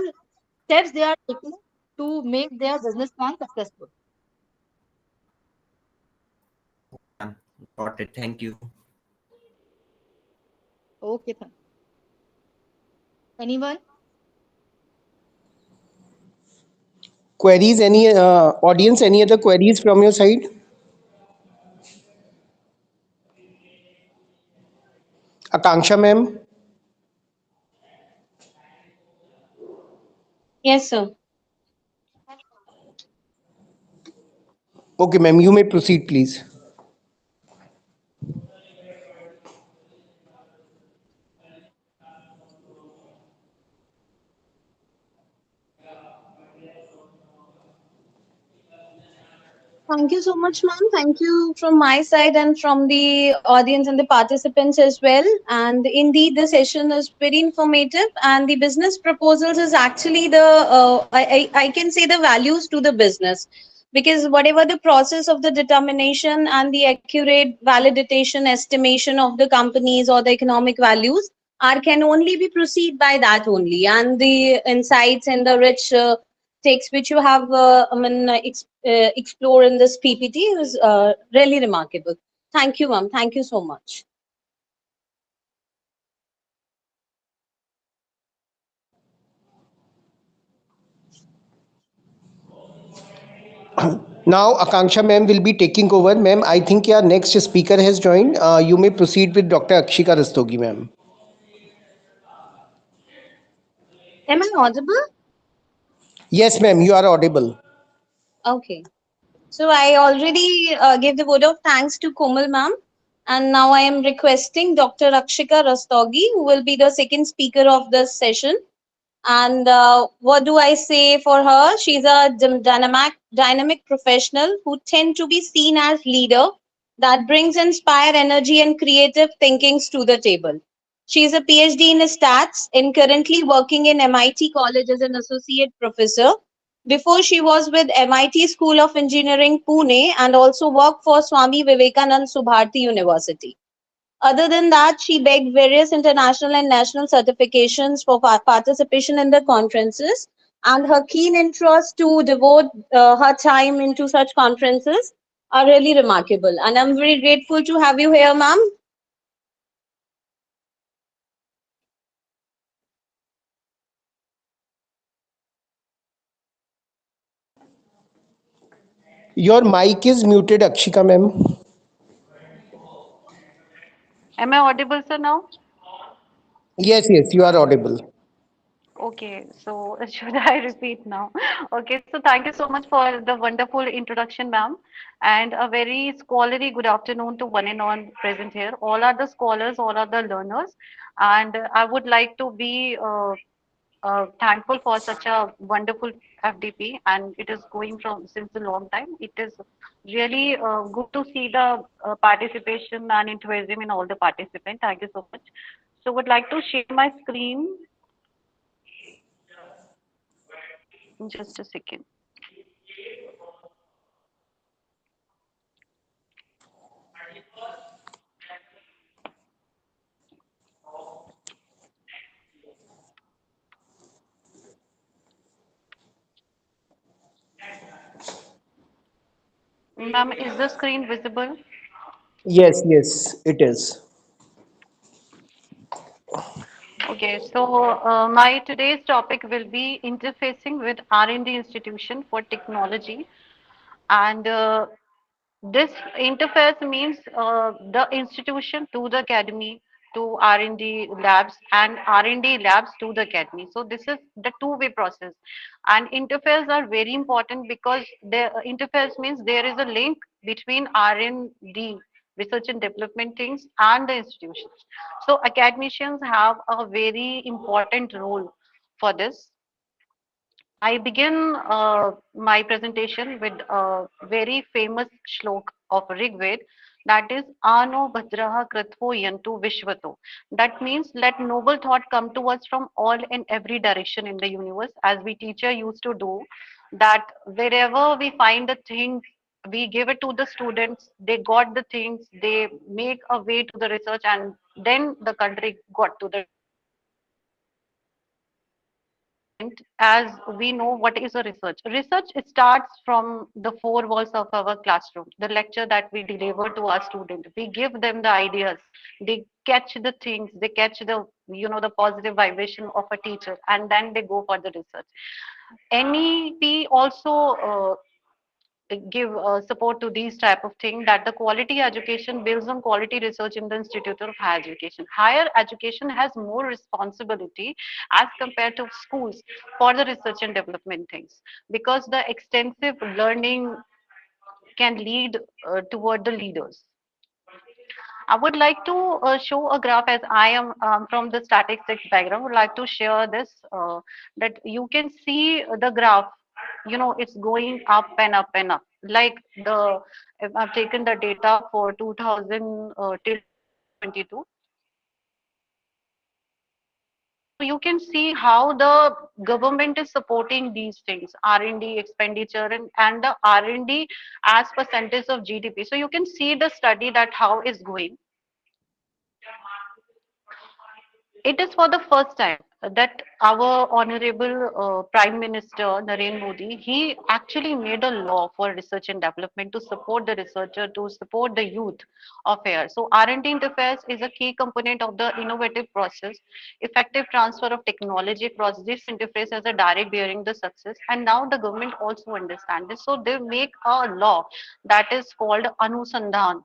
steps they are taking to make their business plan successful. Ma'am, got it. Thank you. Okay, anyone? Queries? Any audience? Any other queries from your side? Akanksha, ma'am. Yes, sir. Okay, ma'am. You may proceed, please. Thank you so much, ma'am. Thank you from my side and from the audience and the participants as well. And indeed, the session is very informative. And the business proposals is actually the, I can say, the values to the business. Because whatever the process of the determination and the accurate validation estimation of the companies or the economic values are can only be proceed by that only. And the insights and the rich takes which you have explore in this PPT is really remarkable. Thank you, ma'am. Thank you so much. Now, Akanksha ma'am will be taking over. Ma'am, I think your next speaker has joined. You may proceed with Dr. Akshika Rastogi, ma'am. Am I audible? Yes, ma'am, you are audible. Okay. So I already gave the word of thanks to Komal ma'am. And now I am requesting Dr. Akshika Rastogi, who will be the second speaker of this session. And what do I say for her? She's a dynamic professional who tend to be seen as leader that brings inspire energy and creative thinkings to the table. She's a PhD in stats and currently working in MIT College as an associate professor. Before she was with MIT School of Engineering Pune and also worked for Swami Vivekanand Subharti University. Other than that, she bagged various international and national certifications for participation in the conferences, and her keen interest to devote her time into such conferences are really remarkable. And I'm very grateful to have you here, ma'am. Your mic is muted, Akshika ma'am. Am I audible, sir, now? Yes, yes, you are audible. Okay, so should I repeat now? Okay, so thank you so much for the wonderful introduction, ma'am, and a very scholarly good afternoon to one and all present here. All are the scholars, all are the learners, and I would like to be thankful for such a wonderful FDP, and it is going from since a long time. It is really good to see the participation and enthusiasm in all the participants. Thank you so much. So, would like to share my screen. Just a second. Ma'am, is the screen visible? Yes, yes, it is. Okay, so my today's topic will be interfacing with R&D institution for technology, and this interface means the institution to the academy, to R&D labs, and R&D labs to the academy. So this is the two-way process, and interface are very important because the interface means there is a link between R&D, research and development things, and the institutions. So academicians have a very important role for this. I begin my presentation with a very famous shlok of Rig Ved, that is Ano Bhadraha Kritvo Yantu Vishvato. That means let noble thought come to us from all and every direction in the universe, as we teacher used to do, that wherever we find the things, we give it to the students, they got the things, they make a way to the research, and then the country got to the development. As we know what is a research starts from the four walls of our classroom, the lecture that we deliver to our student, we give them the ideas, they catch the things, they catch the the positive vibration of a teacher, and then they go for the research. NEP also give support to these type of thing, that the quality education builds on quality research in the institute of higher education. Higher education has more responsibility as compared to schools for the research and development things, because the extensive learning can lead toward the leaders. I would like to show a graph, as I am from the statistics background. Would like to share this, that you can see the graph. It's going up and up and up. Like the if I've taken the data for 2000 till 2022. So you can see how the government is supporting these things, R&D expenditure, and the R&D as percentage of GDP. So you can see the study that how is going. It is for the first time that our honorable Prime Minister Narendra Modi, he actually made a law for research and development to support the researcher, to support the youth of here. So R&D interface is a key component of the innovative process. Effective transfer of technology across this interface has a direct bearing the success. And now the government also understand this. So they make a law that is called Anusandhan.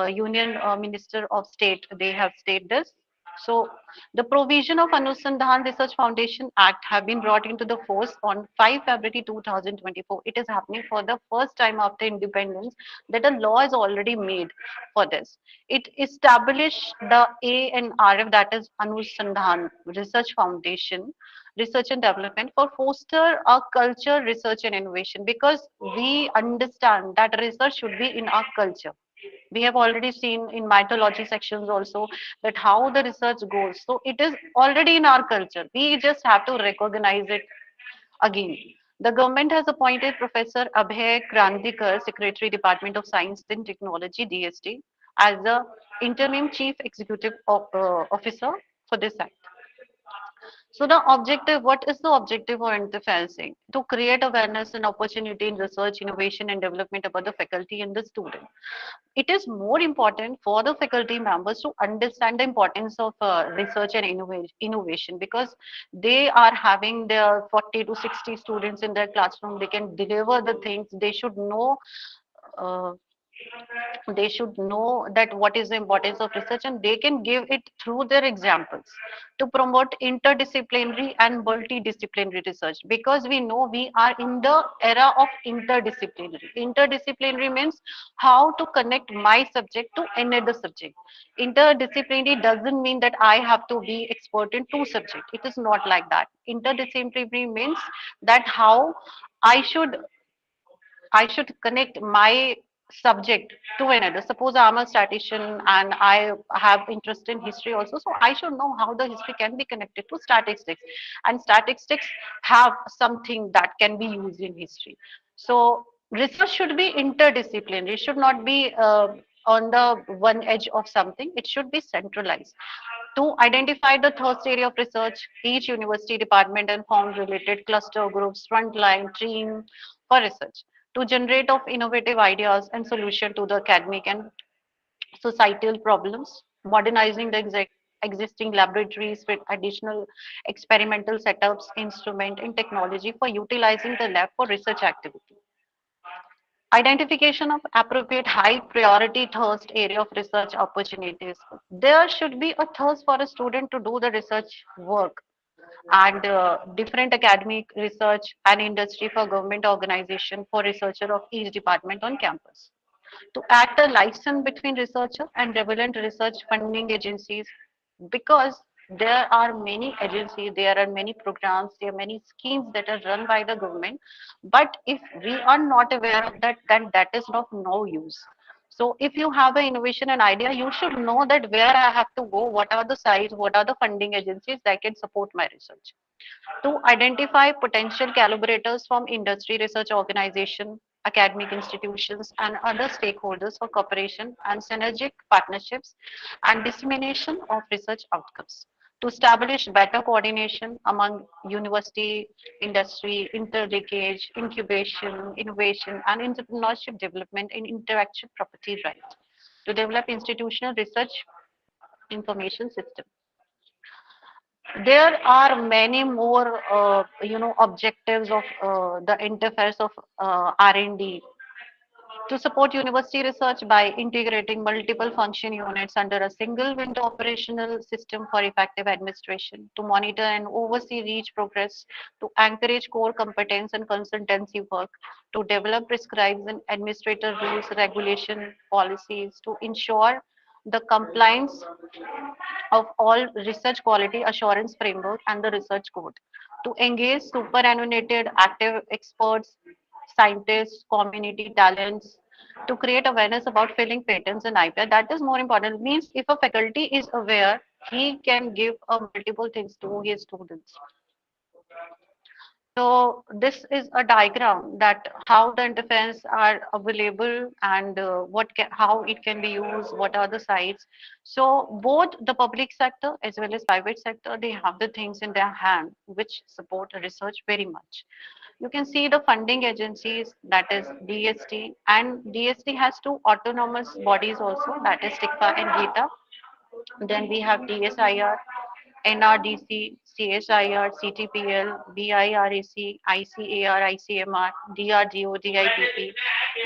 Union Minister of State, they have stated this. So the provision of Anusandhan Research Foundation Act have been brought into the force on 5 February 2024. It is happening for the first time after independence, that a law is already made for this. It established the ANRF, that is Anusandhan Research Foundation, research and development, for foster a culture, research and innovation, because we understand that research should be in our culture. We have already seen in mythology sections also that how the research goes. So it is already in our culture. We just have to recognize it again. The government has appointed Professor Abhay Krandikar, Secretary, Department of Science and Technology, DST, as the interim chief executive officer for this act. So the objective, what is the objective of interfacing? To create awareness and opportunity in research, innovation and development about the faculty and the student. It is more important for the faculty members to understand the importance of research and innovation, because they are having their 40 to 60 students in their classroom. They can deliver the things. Uh, they should know that what is the importance of research, and they can give it through their examples to promote interdisciplinary and multidisciplinary research, because we know we are in the era of interdisciplinary means how to connect my subject to another subject. Interdisciplinary doesn't mean that I have to be expert in two subjects. It is not like that. Interdisciplinary means that how i should I should connect my subject to another. Suppose I'm a statistician and I have interest in history also, so I should know how the history can be connected to statistics, and statistics have something that can be used in history. So research should be interdisciplinary. It should not be on the one edge of something. It should be centralized. To identify the thirst area of research, each university department and form related cluster groups, frontline team for research to generate of innovative ideas and solution to the academic and societal problems, modernizing the existing laboratories with additional experimental setups, instrument and technology for utilizing the lab for research activity. Identification of appropriate high priority thirst area of research opportunities. There should be a thirst for a student to do the research work, and different academic research and industry for government organization for researcher of each department on campus. To act a liaison between researcher and relevant research funding agencies, because there are many agencies, there are many programs, there are many schemes that are run by the government, but if we are not aware of that, then that is of no use. So if you have an innovation and idea, you should know that where I have to go, what are the sites, what are the funding agencies that can support my research. To identify potential collaborators from industry research organization, academic institutions, and other stakeholders for cooperation and synergic partnerships and dissemination of research outcomes. To establish better coordination among university, industry, interlinkage, incubation, innovation, and entrepreneurship development in intellectual property rights. To develop institutional research information system. There are many more objectives of the interface of R&D to support university research by integrating multiple function units under a single window operational system for effective administration, to monitor and oversee reach progress, to encourage core competence and consultancy work, to develop prescribes and administrator rules, regulation policies, to ensure the compliance of all research quality assurance framework and the research code, to engage superannuated active experts, scientists, community talents, to create awareness about filing patents and IP. That is more important. It means if a faculty is aware, he can give multiple things to his students. So this is a diagram that how the interface are available, and how it can be used, what are the sites. So both the public sector as well as private sector, they have the things in their hand which support research very much. You can see the funding agencies, that is DST, and DST has two autonomous bodies also, that is TICFA and GITA. Then we have DSIR, NRDC, CSIR, CTPL, BIRAC, ICAR, ICMR, DRDO, DIPP,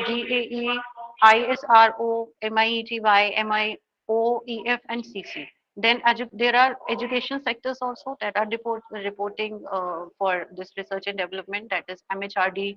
GAE, ISRO, MIETY, MIOEF, and CC. Then there are education sectors also that are reporting for this research and development, that is MHRD,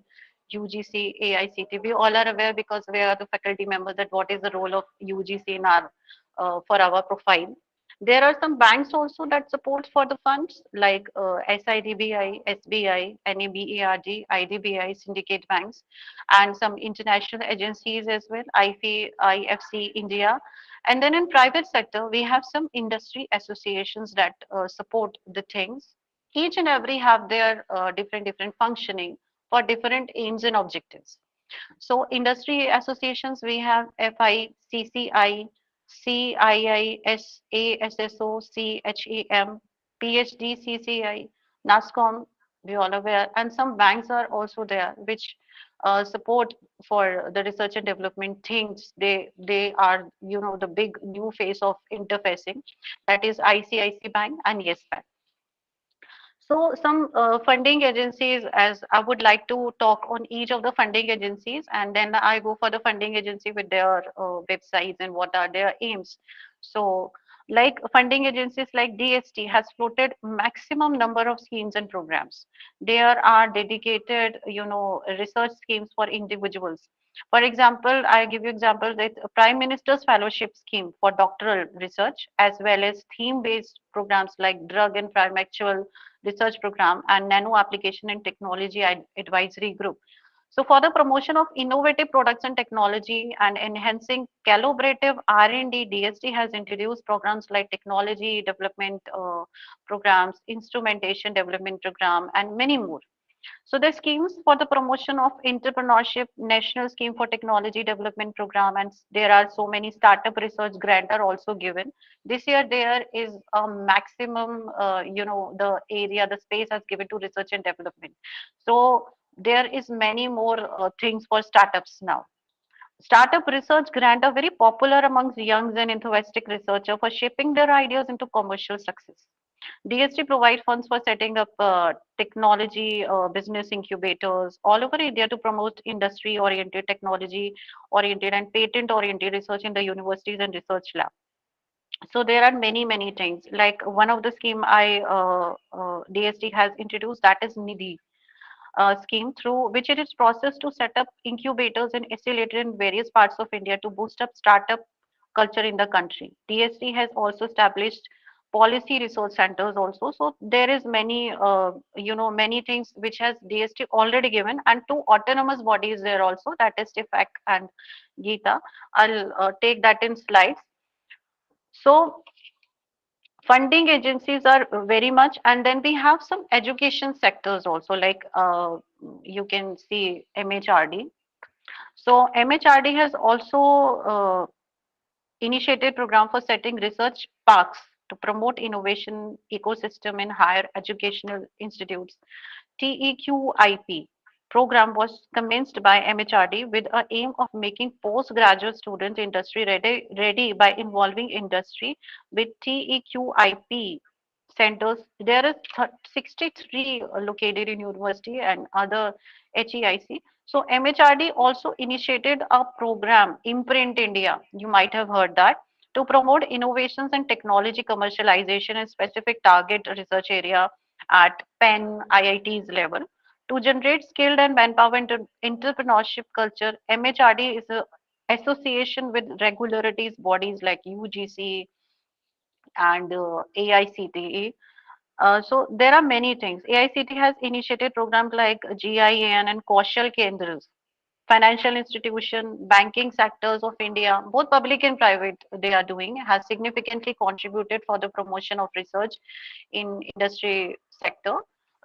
UGC, AICT. We all are aware because we are the faculty members that what is the role of UGC in our for our profile. There are some banks also that support for the funds like SIDBI, SBI, NABARD, IDBI, syndicate banks, and some international agencies as well, IFC India. And then in private sector, we have some industry associations that support the things. Each and every have their different functioning for different aims and objectives. So industry associations, we have FICCI, CII, SASSO, CHEM. PhD, CCI, NASCOM, we all aware, and some banks are also there which support for the research and development things. They are, you know, the big new face of interfacing, that is ICIC Bank and Yes Bank. So some funding agencies, as I would like to talk on each of the funding agencies, and then I go for the funding agency with their websites and what are their aims. So like funding agencies like DST has floated maximum number of schemes and programs. There are dedicated, you know, research schemes for individuals. For example, I give you example that Prime Minister's Fellowship Scheme for doctoral research, as well as theme-based programs like drug and pharmaceutical research program and nano application and technology advisory group. So for the promotion of innovative products and technology and enhancing collaborative R&D, DST has introduced programs like technology development programs, instrumentation development program, and many more. So the schemes for the promotion of entrepreneurship, national scheme for technology development program, and there are so many startup research grant are also given. This year there is a maximum, you know, the area, the space has given to research and development. So there is many more things for startups now. Startup research grant are very popular amongst young and enthusiastic researchers for shaping their ideas into commercial success. DST provide funds for setting up technology business incubators all over India to promote industry-oriented, technology-oriented, and patent-oriented research in the universities and research lab. So there are many things. Like one of the scheme DST has introduced, that is Nidhi scheme, through which it is processed to set up incubators and accelerators in various parts of India to boost up startup culture in the country. DST has also established policy resource centers also. So there is many, you know, many things which has DST already given, and two autonomous bodies there also, that is TIFAC and Geeta. I'll take that in slides. So funding agencies are very much, and then we have some education sectors also, like you can see MHRD. So MHRD has also initiated program for setting research parks to promote innovation ecosystem in higher educational institutes. TEQIP program was commenced by MHRD with a aim of making postgraduate students industry ready by involving industry with TEQIP centers. There is 63 located in university and other HEIC. So MHRD also initiated a program, Imprint India. You might have heard that, to promote innovations and technology commercialization in specific target research area at Penn IIT's level. To generate skilled and manpower entrepreneurship culture, MHRD is a association with regularities bodies like UGC and AICTE. So there are many things. AICTE has initiated programs like GIAN and Kaushal Kendras. Financial institution, banking sectors of India, both public and private, they are doing, has significantly contributed for the promotion of research in industry sector,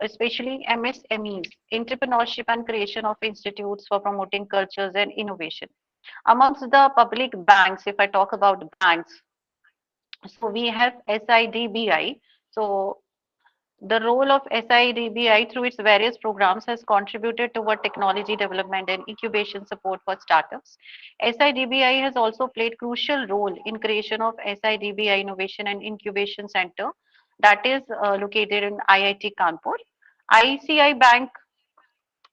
especially MSMEs, entrepreneurship and creation of institutes for promoting cultures and innovation. Amongst the public banks, if I talk about banks, so we have SIDBI. So the role of SIDBI through its various programs has contributed toward technology development and incubation support for startups. SIDBI has also played crucial role in creation of SIDBI Innovation and Incubation Center, that is located in IIT Kanpur. ICI Bank,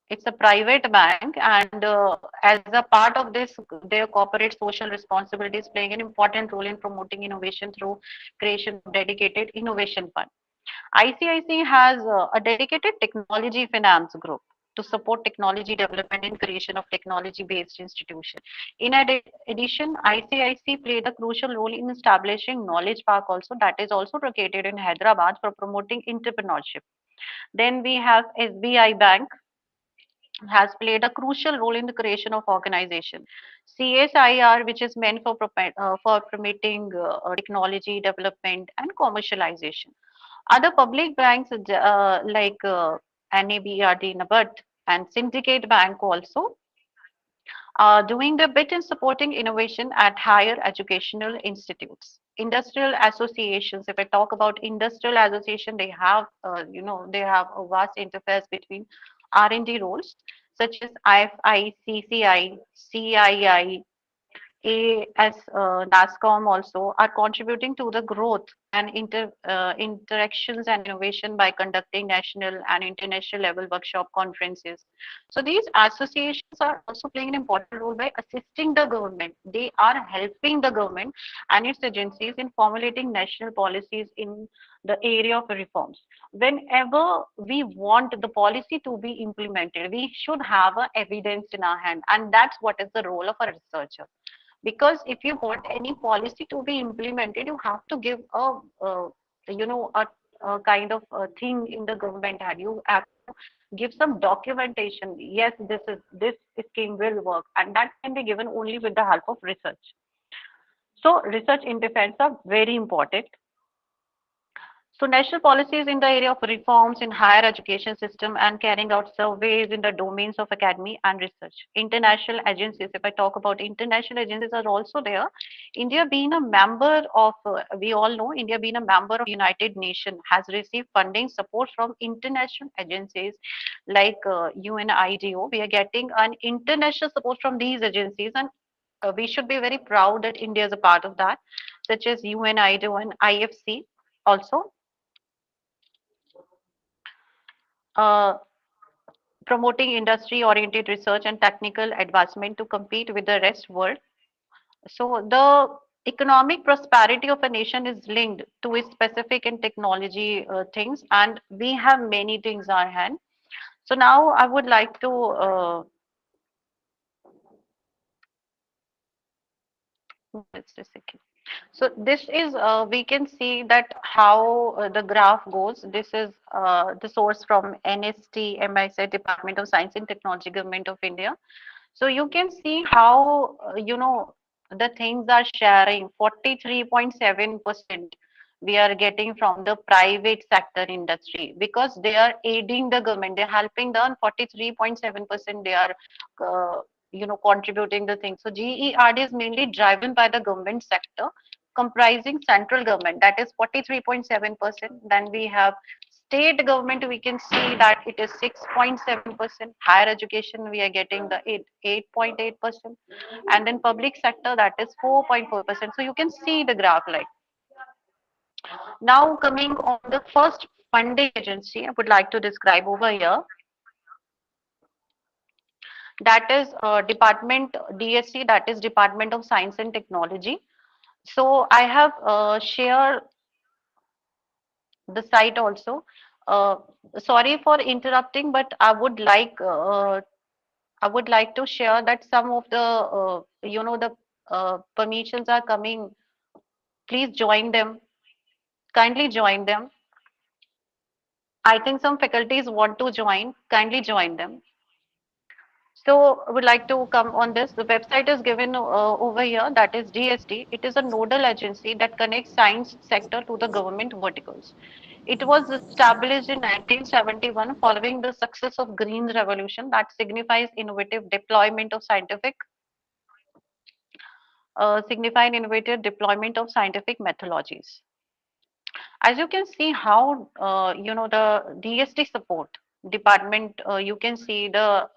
it's a private bank, and as a part of this, their corporate social responsibility is playing an important role in promoting innovation through creation of dedicated innovation fund. ICIC has a dedicated technology finance group to support technology development and creation of technology-based institution. In addition, ICIC played a crucial role in establishing Knowledge Park also, that is also located in Hyderabad, for promoting entrepreneurship. Then we have SBI Bank has played a crucial role in the creation of organization. CSIR, which is meant for promoting technology development and commercialization. Other public banks like NABRD, NABARD, and Syndicate Bank also are doing their bit in supporting innovation at higher educational institutes. industrial associations. If I talk about industrial association, they have, they have a vast interface between R&D roles such as IFI, CCI, CII, as NASCOM also are contributing to the growth and interactions and innovation by conducting national and international level workshop conferences. So these associations are also playing an important role by assisting the government. They are helping the government and its agencies in formulating national policies in the area of reforms. Whenever we want the policy to be implemented, we should have a evidence in our hand, and that's what is the role of a researcher. Because if you want any policy to be implemented, you have to give a kind of a thing in the government hand. You have to give some documentation. Yes, this scheme will work, and that can be given only with the help of research. So research interference are very important. So national policies in the area of reforms in higher education system and carrying out surveys in the domains of academy and research. International agencies, if I talk about international agencies are also there. India being a member of, we all know, India being a member of United Nations has received funding support from international agencies like UNIDO. We are getting an international support from these agencies, and we should be very proud that India is a part of that, such as UNIDO and IFC also. uh, Promoting industry oriented research and technical advancement to compete with the rest world. So the economic prosperity of a nation is linked to its specific and technology things, and we have many things in our hand. So now I would like to just a second. So this is, we can see that how the graph goes. This is the source from NST, MIC, Department of Science and Technology, Government of India. So you can see how, the things are sharing 43.7% we are getting from the private sector industry, because they are aiding the government, they're helping them. 43.7% they are, uh, contributing the thing. So GERD is mainly driven by the government sector, comprising central government, that is 43.7%. Then we have state government, we can see that it is 6.7%. Higher education, we are getting the 8.8%. And then public sector, that is 4.4%. So you can see the graph like. Now coming on the first funding agency, I would like to describe over here. That is Department DSC, that is Department of Science and Technology. So I have shared the site also. Uh, Sorry for interrupting, but I would like to share that some of the the permissions are coming. Please join them. Kindly join them. I think some faculties want to join. Kindly join them. So I would like to come on this. The website is given over here, that is DST. It is a nodal agency that connects science sector to the government verticals. It was established in 1971 following the success of Green Revolution, that signifies innovative deployment of scientific methodologies. As you can see how, the DST support department, you can see the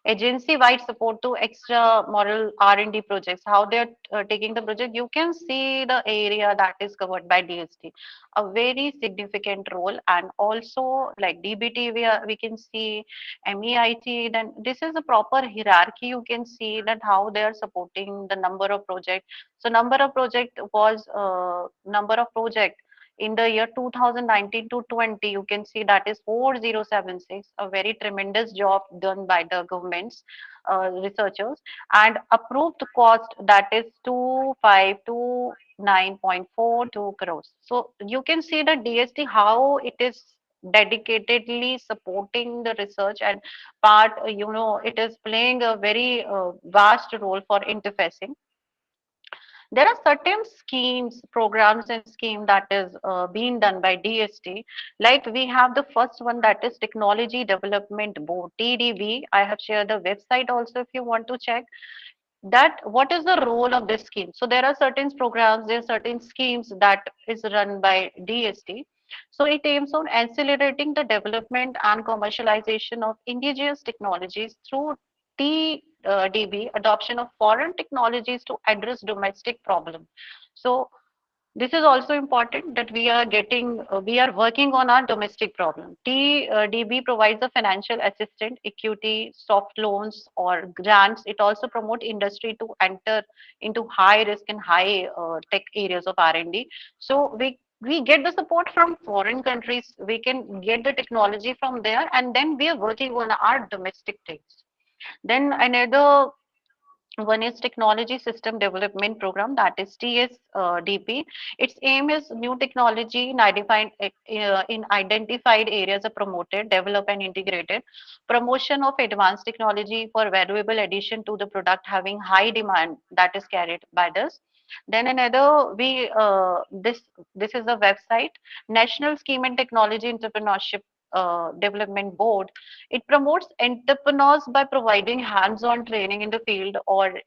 agency wide support to extra moral R&D projects, how they're taking the project. You can see the area that is covered by DST, a very significant role. And also like DBT, we can see MEIT. Then this is a proper hierarchy. You can see that how they are supporting the number of project. So number of project in the year 2019 to 20, you can see that is 4076, a very tremendous job done by the government's researchers. And approved cost, that is 2529.42 crores. So you can see the DST how it is dedicatedly supporting the research, and part, it is playing a very vast role for interfacing. There are certain schemes, programs and scheme that is being done by DST. Like we have the first one, that is Technology Development Board, TDB. I have shared the website also if you want to check. that what is the role of this scheme. So there are certain programs, there are certain schemes that is run by DST. So it aims on accelerating the development and commercialization of indigenous technologies through TDB, adoption of foreign technologies to address domestic problem. So this is also important that we are working on our domestic problem. TDB provides a financial assistance, equity, soft loans, or grants. It also promotes industry to enter into high risk and high tech areas of R&D. So we get the support from foreign countries. We can get the technology from there, and then we are working on our domestic things. Then another one is Technology System Development Program, that is TSDP. Its aim is new technology in identified areas are promoted, developed, and integrated. Promotion of advanced technology for valuable addition to the product having high demand that is carried by this. Then another we this is a website, National Scheme and Technology Entrepreneurship Development Board. It promotes entrepreneurs by providing hands-on training in the field or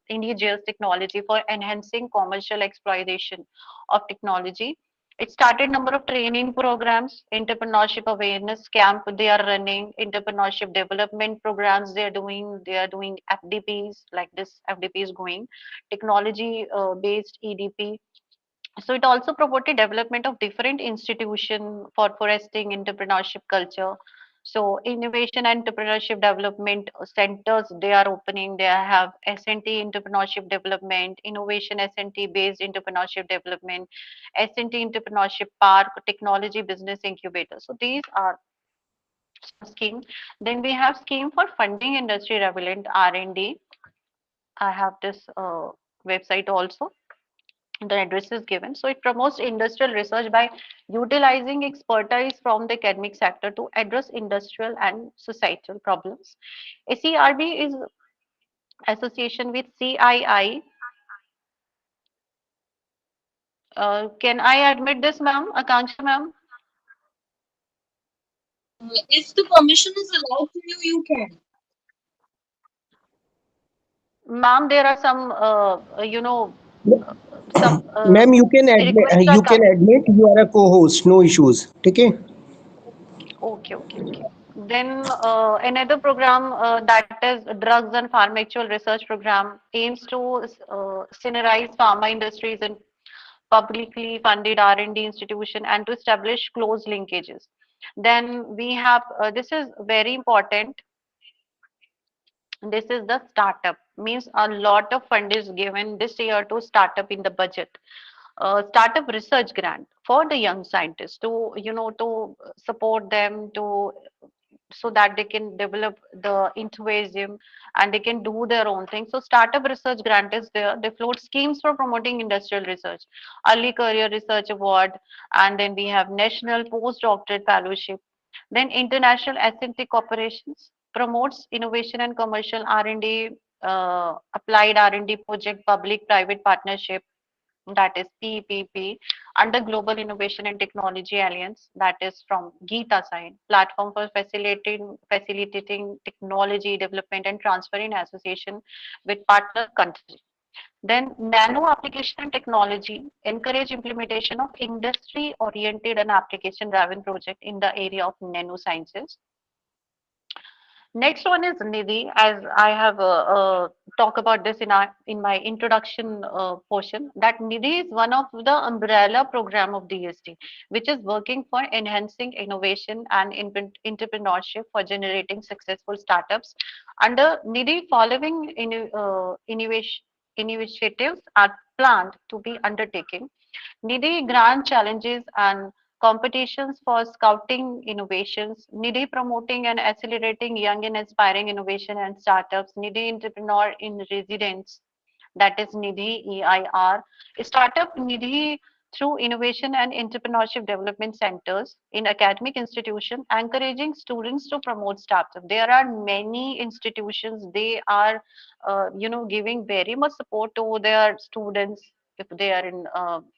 indigenous technology for enhancing commercial exploitation of technology. It started number of training programs, entrepreneurship awareness camp they are running, entrepreneurship development programs they are doing. They are doing FDPs like this. FDP is going technology based EDP. So it also promoted development of different institution for foresting entrepreneurship culture. So innovation and entrepreneurship development centers they are opening. They have S&T entrepreneurship development, innovation S&T based entrepreneurship development, S&T entrepreneurship park, technology business incubator. So these are some scheme. Then we have scheme for funding industry relevant R&D. I have this website also, the address is given. So it promotes industrial research by utilizing expertise from the academic sector to address industrial and societal problems. ACRB is association with CII. Can I admit this, ma'am? Akanksha, ma'am? If the permission is allowed to you, you can. Ma'am, there are some, some ma'am requests are you can coming. admit you are a co-host, no issues. ठीक है? Okay, okay, okay. Then another program that is Drugs and Pharmaceutical Research Program aims to synergize pharma industries and publicly funded R&D institution and to establish close linkages. Then we have this is very important. This is the startup, means a lot of fund is given this year to startup in the budget. Startup research grant for the young scientists to to support them to so that they can develop the enthusiasm and they can do their own thing. So startup research grant is there. They float schemes for promoting industrial research, early career research award, and then we have national postdoctorate fellowship. Then international S&T corporations promotes innovation and commercial R&D, applied R&D project, public-private partnership, that is PPP, under Global Innovation and Technology Alliance, that is from Geeta side, platform for facilitating technology development and transfer in association with partner countries. Then nano application and technology encourage implementation of industry oriented and application driven project in the area of nanosciences. Next one is Nidhi, as I have talk about this in my introduction portion. That Nidhi is one of the umbrella program of DST, which is working for enhancing innovation and entrepreneurship for generating successful startups. Under Nidhi, following initiatives are planned to be undertaken. Nidhi grant challenges and competitions for scouting innovations, Nidhi promoting and accelerating young and aspiring innovation and startups, Nidhi entrepreneur in residence, that is Nidhi EIR, startup Nidhi through innovation and entrepreneurship development centers in academic institutions, encouraging students to promote startups. There are many institutions, they are, giving very much support to their students. If they are in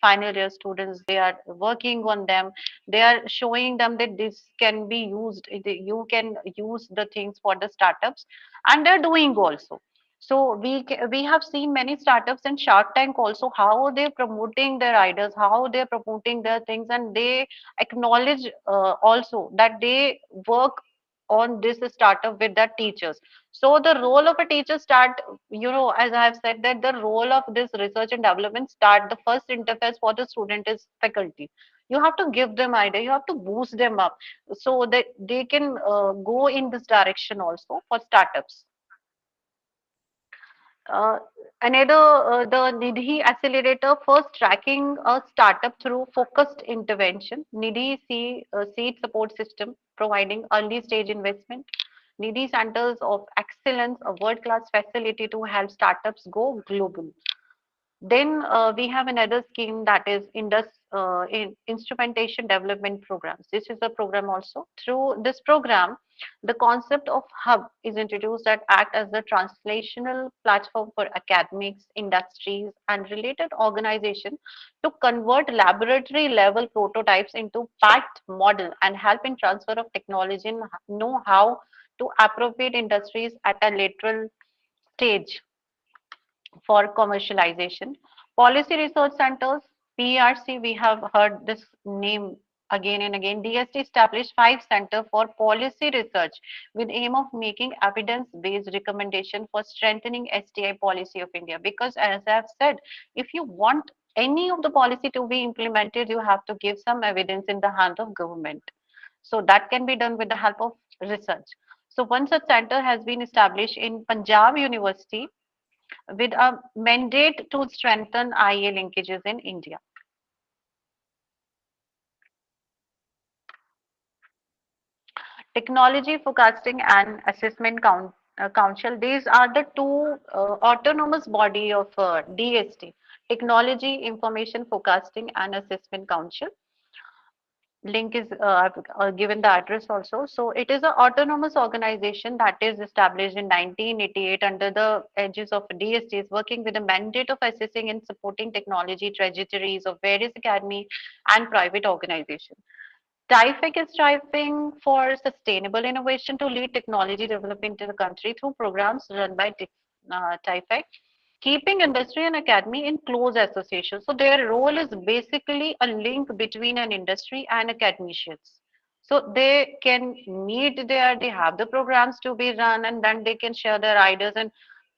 final year students, they are working on them. They are showing them that this can be used. You can use the things for the startups, and they're doing also. So we have seen many startups in Shark Tank also, how they're promoting their ideas, how they're promoting their things, and they acknowledge also that they work on this startup with their teachers. So the role of a teacher start, as I have said, that the role of this research and development start, the first interface for the student is faculty. You have to give them idea, you have to boost them up so that they can go in this direction also for startups. Uh, the Nidhi Accelerator first tracking a startup through focused intervention. Nidhi Seed Support System providing early stage investment. Nidhi Centers of Excellence, a world class facility to help startups go global. Then we have another scheme that is Instrumentation Development Programs. This is a program also. Through this program, the concept of hub is introduced that act as the translational platform for academics, industries, and related organizations to convert laboratory level prototypes into packed model and help in transfer of technology and know how to appropriate industries at a lateral stage for commercialization. Policy Research Centers, PRC, we have heard this name again and again. DST established 5 center for policy research with aim of making evidence-based recommendation for strengthening STI policy of India. Because as I have said, if you want any of the policy to be implemented, you have to give some evidence in the hand of government. So that can be done with the help of research. So one such center has been established in Punjab University with a mandate to strengthen IA linkages in India. Technology Forecasting and Assessment Council. These are the two autonomous body of DST, Technology Information Forecasting and Assessment Council. Link is I've given the address also. So it is an autonomous organization that is established in 1988 under the edges of DSTs, working with a mandate of assessing and supporting technology trajectories of various academy and private organizations. TIFEC is striving for sustainable innovation to lead technology development in the country through programs run by TIFEC, keeping industry and academy in close association. So their role is basically a link between an industry and academicians. So they can meet there, they have the programs to be run, and then they can share their ideas, and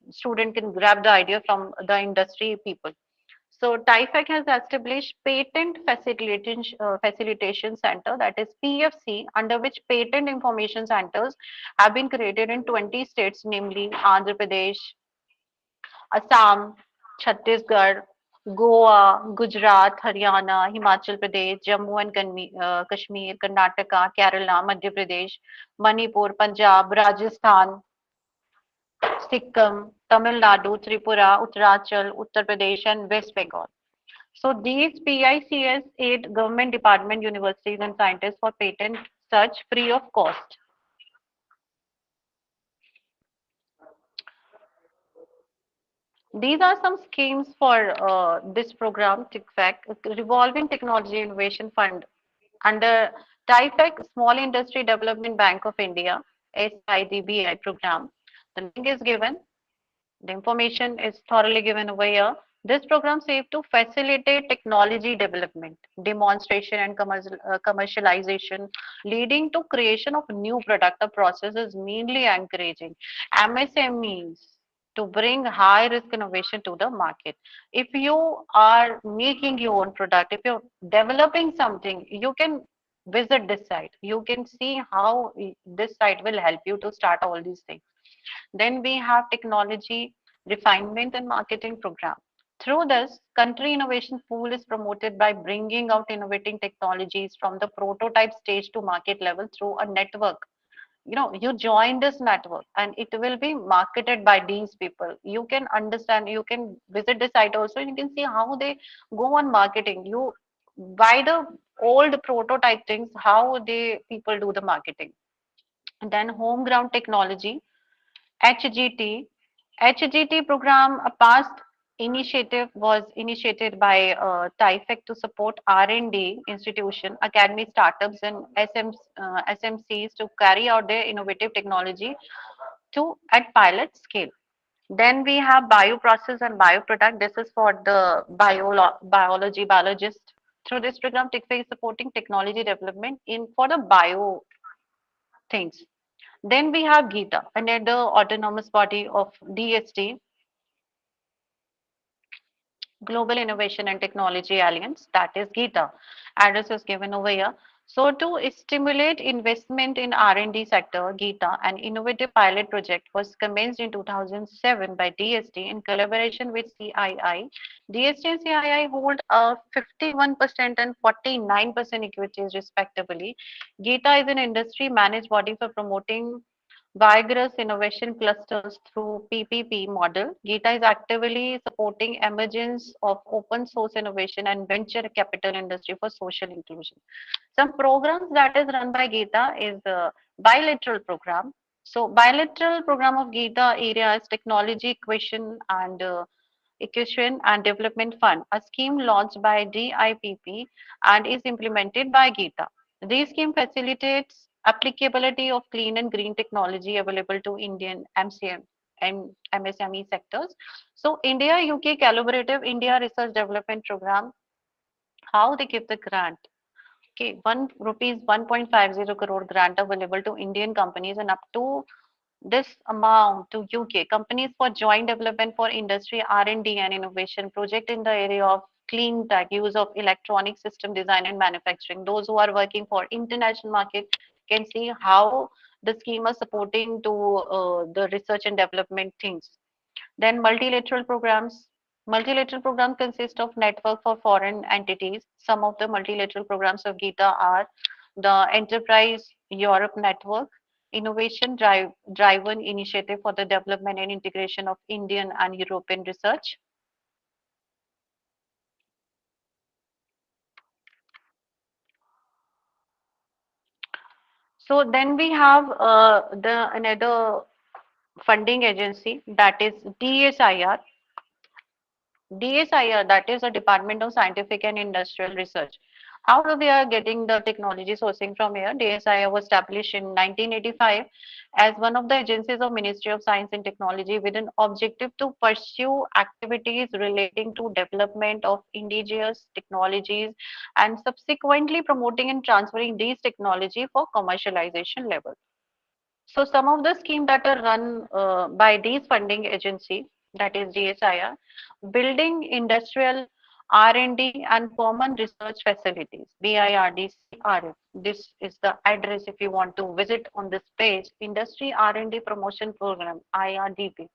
student can grab the idea from the industry people. So TIFAC has established Patent Facilitation Center, that is PFC, under which patent information centers have been created in 20 states, namely Andhra Pradesh, Assam, Chhattisgarh, Goa, Gujarat, Haryana, Himachal Pradesh, Jammu and Kashmir, Karnataka, Kerala, Madhya Pradesh, Manipur, Punjab, Rajasthan, Sikkim, Tamil Nadu, Tripura, Uttarachal, Uttar Pradesh, and West Bengal. So these PICS aid government department, universities, and scientists for patent search free of cost. These are some schemes for this program, TICFAC, Revolving Technology Innovation Fund under TIFAC Small Industry Development Bank of India, SIDBI program. The link is given. The information is thoroughly given over here. This program aims to facilitate technology development, demonstration, and commercialization, leading to creation of new product or processes, mainly encouraging MSMEs to bring high risk innovation to the market. If you are making your own product, if you're developing something, you can visit this site. You can see how this site will help you to start all these things. Then we have technology refinement and marketing program. Through this, country innovation pool is promoted by bringing out innovating technologies from the prototype stage to market level through a network. You join this network and it will be marketed by these people. You can understand, you can visit the site also, you can see how they go on marketing. You by the old prototype things, how they people do the marketing. And then home ground technology, HGT. HGT program, a past initiative, was initiated by TIFEC to support R&D institution, academy startups, and SMCs to carry out their innovative technology to at pilot scale. Then we have bioprocess and bioproduct. This is for the biology biologist. Through this program, TICFA is supporting technology development in for the bio things. Then we have Gita, another autonomous body of DST, Global Innovation and Technology Alliance, that is GITA. Address is given over here. So to stimulate investment in R&D sector, GITA, an innovative pilot project was commenced in 2007 by DST in collaboration with CII. DST and CII hold a 51% and 49% equities respectively. GITA is an industry managed body for promoting vigorous innovation clusters through PPP model. Gita is actively supporting emergence of open source innovation and venture capital industry for social inclusion. Some programs that is run by Gita is the bilateral program. So bilateral program of Gita area is technology equation and development fund, a scheme launched by DIPP and is implemented by Gita. This scheme facilitates applicability of clean and green technology available to Indian MCM and MSME sectors. So India UK Collaborative India Research Development Program, how they give the grant. Okay, one rupees 1.50 crore grant available to Indian companies and up to this amount to UK companies for joint development for industry R&D and innovation project in the area of clean tech, use of electronic system design and manufacturing. Those who are working for international market can see how the scheme is supporting to the research and development things. Then multilateral programs. Multilateral programs consist of network for foreign entities. Some of the multilateral programs of GITA are the Enterprise Europe Network, Innovation Driven Initiative for the Development and Integration of Indian and European Research. So then we have the another funding agency, that is DSIR. DSIR, that is a Department of Scientific and Industrial Research. How do we are getting the technology sourcing from here? DSIR was established in 1985 as one of the agencies of Ministry of Science and Technology with an objective to pursue activities relating to development of indigenous technologies and subsequently promoting and transferring these technology for commercialization level. So some of the schemes that are run by these funding agency, that is DSIR, building industrial R&D and common research facilities, BIRDCRF. This is the address if you want to visit on this page, Industry R&D Promotion Program, IRDP.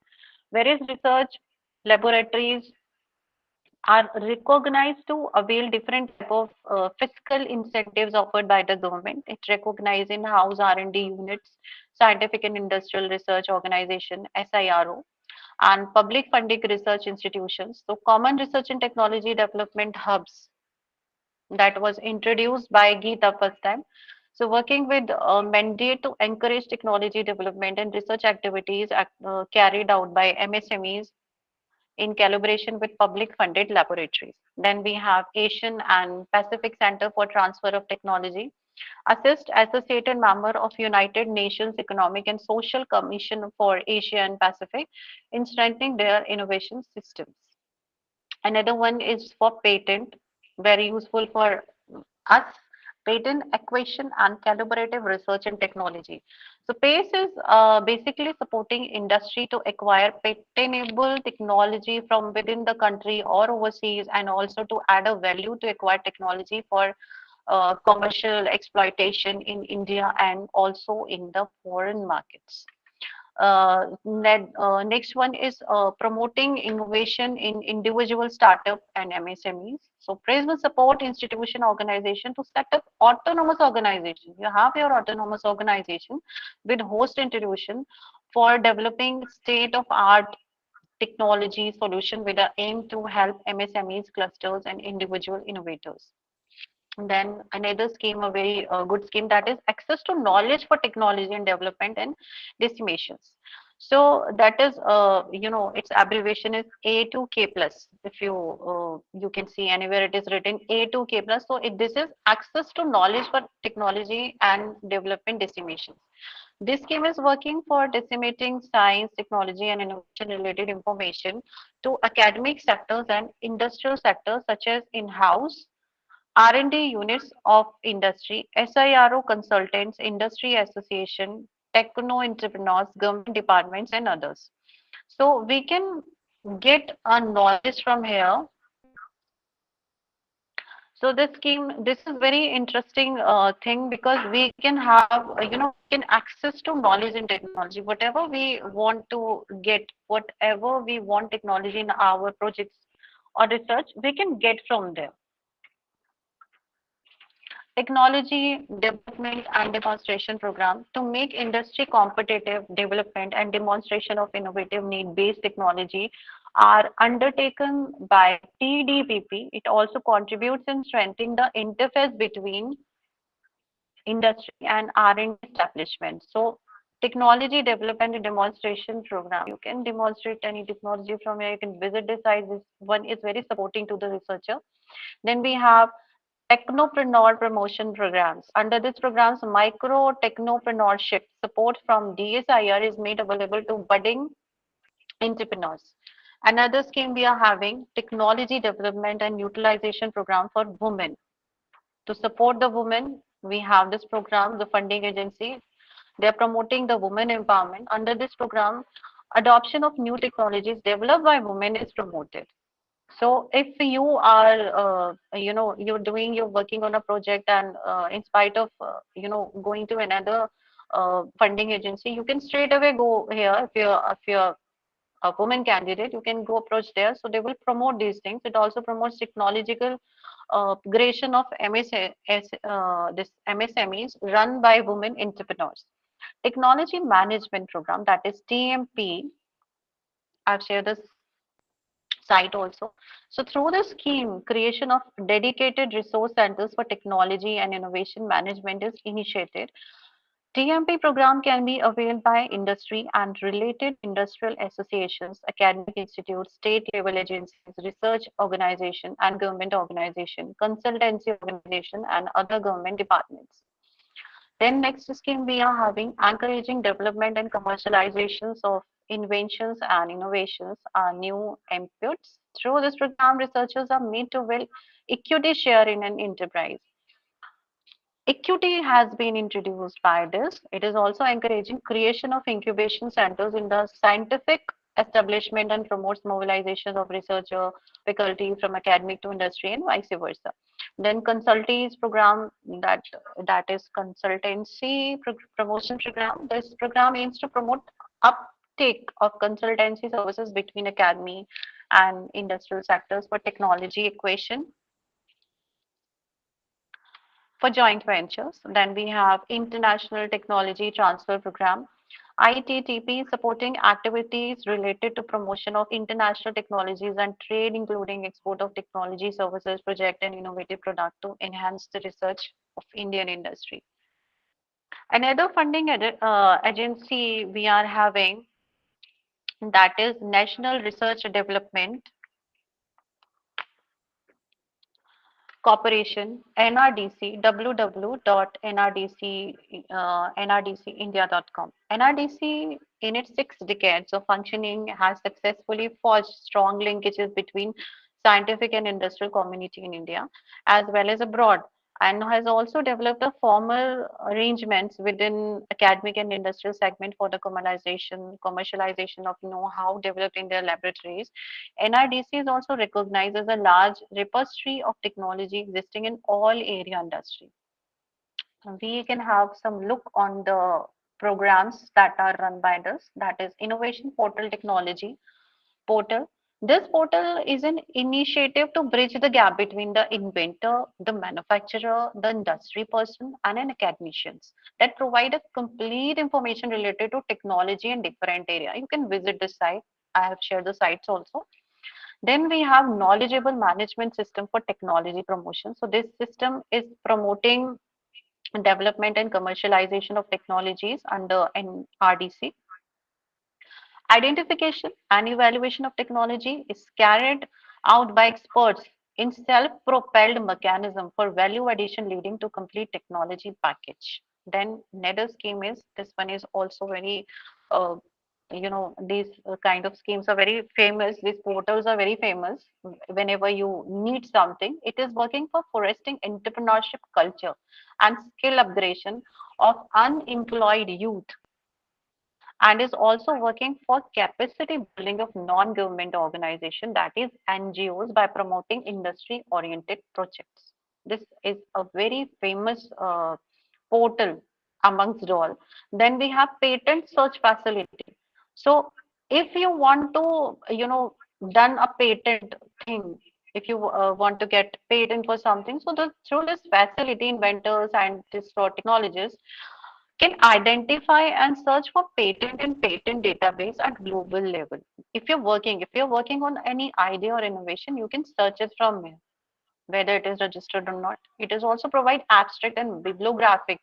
Various research laboratories are recognized to avail different type of fiscal incentives offered by the government. It recognizes in-house R&D units, scientific and industrial research organization, SIRO, and public funding research institutions. So common research and technology development hubs that was introduced by Geeta first time. So working with a mandate to encourage technology development and research activities carried out by MSMEs in collaboration with public funded laboratories. Then we have Asian and Pacific Center for Transfer of Technology, assist associated member of United Nations Economic and Social Commission for Asia and Pacific in strengthening their innovation systems. Another one is for patent, very useful for us, patent acquisition and collaborative research and technology. So PACE is basically supporting industry to acquire patentable technology from within the country or overseas, and also to add a value to acquire technology for commercial exploitation in India and also in the foreign markets. Next one is promoting innovation in individual startup and MSMEs. So praise will support institution organization to set up autonomous organization. You have your autonomous organization with host institution for developing state of art technology solution with the aim to help MSMEs clusters and individual innovators. Then another scheme, a very good scheme, that is access to knowledge for technology and development and disseminations. So that is, its abbreviation is A2K plus. If you can see anywhere it is written A2K plus. So this is access to knowledge for technology and development dissemination. This scheme is working for disseminating science, technology, and innovation related information to academic sectors and industrial sectors such as in-house R&D units of industry, SIRO consultants, industry association, techno entrepreneurs, government departments, and others. So we can get a knowledge from here. So this is very interesting thing because we can have, we can access to knowledge in technology. Whatever we want to get, whatever we want technology in our projects or research, we can get from there. Technology development and demonstration program to make industry competitive. Development and demonstration of innovative need-based technology are undertaken by TDPP. It also contributes in strengthening the interface between industry and R&D establishment. So technology development and demonstration program, you can demonstrate any technology from here, you can visit the site. This one is very supporting to the researcher. Then we have Technopreneur promotion programs. Under these programs, micro technopreneurship support from DSIR is made available to budding entrepreneurs. Another scheme we are having technology development and utilization program for women. To support the women, we have this program, the funding agency. They are promoting the women empowerment. Under this program, adoption of new technologies developed by women is promoted. So if you are, you're working on a project and in spite of, going to another funding agency, you can straight away go here. If you're a woman candidate, you can go approach there. So they will promote these things. It also promotes technological creation of this MSMEs run by women entrepreneurs. Technology Management Program, that is TMP. I've shared this site also. So through the scheme, creation of dedicated resource centers for technology and innovation management is initiated. TMP program can be availed by industry and related industrial associations, academic institutes, state level agencies, research organization and government organization, consultancy organization and other government departments. Then next scheme we are having encouraging development and commercializations of inventions and innovations are new inputs. Through this program, researchers are made to build equity share in an enterprise. Equity has been introduced by this. It is also encouraging creation of incubation centers in the scientific establishment and promotes mobilization of researcher faculty from academic to industry and vice versa. Then consultees program, that is consultancy promotion program. This program aims to promote uptake of consultancy services between academy and industrial sectors for technology equation for joint ventures. Then we have International Technology Transfer Program, ITTP, supporting activities related to promotion of international technologies and trade, including export of technology services, project and innovative product to enhance the research of Indian industry. Another funding agency we are having, that is National Research Development Corporation, NRDC, www.nrdcindia.com. NRDC, in its 6 decades of functioning, has successfully forged strong linkages between scientific and industrial community in India, as well as abroad, and has also developed a formal arrangements within academic and industrial segment for the commercialization of know-how developed in their laboratories. NIDC is also recognized as a large repository of technology existing in all area industry. We can have some look on the programs that are run by this. That is Innovation Portal Technology Portal. This portal is an initiative to bridge the gap between the inventor, the manufacturer, the industry person, and an academicians that provide a complete information related to technology in different area. You can visit this site. I have shared the sites also. Then we have knowledgeable management system for technology promotion. So this system is promoting development and commercialization of technologies under NRDC. Identification and evaluation of technology is carried out by experts in self-propelled mechanism for value addition leading to complete technology package. Then another scheme is, this one is also very, uh, these kind of schemes are very famous. These portals are very famous. Whenever you need something, it is working for foresting entrepreneurship culture and skill upgradation of unemployed youth, and is also working for capacity building of non-government organization, that is NGOs, by promoting industry oriented projects. This is a very famous portal amongst all. Then we have patent search facility. So if you want to, done a patent thing, if you want to get patent for something, so through this facility, inventors, scientists or technologists can identify and search for patent in patent database at global level. If you're working on any idea or innovation, you can search it from here, whether it is registered or not. It is also provide abstract and bibliographic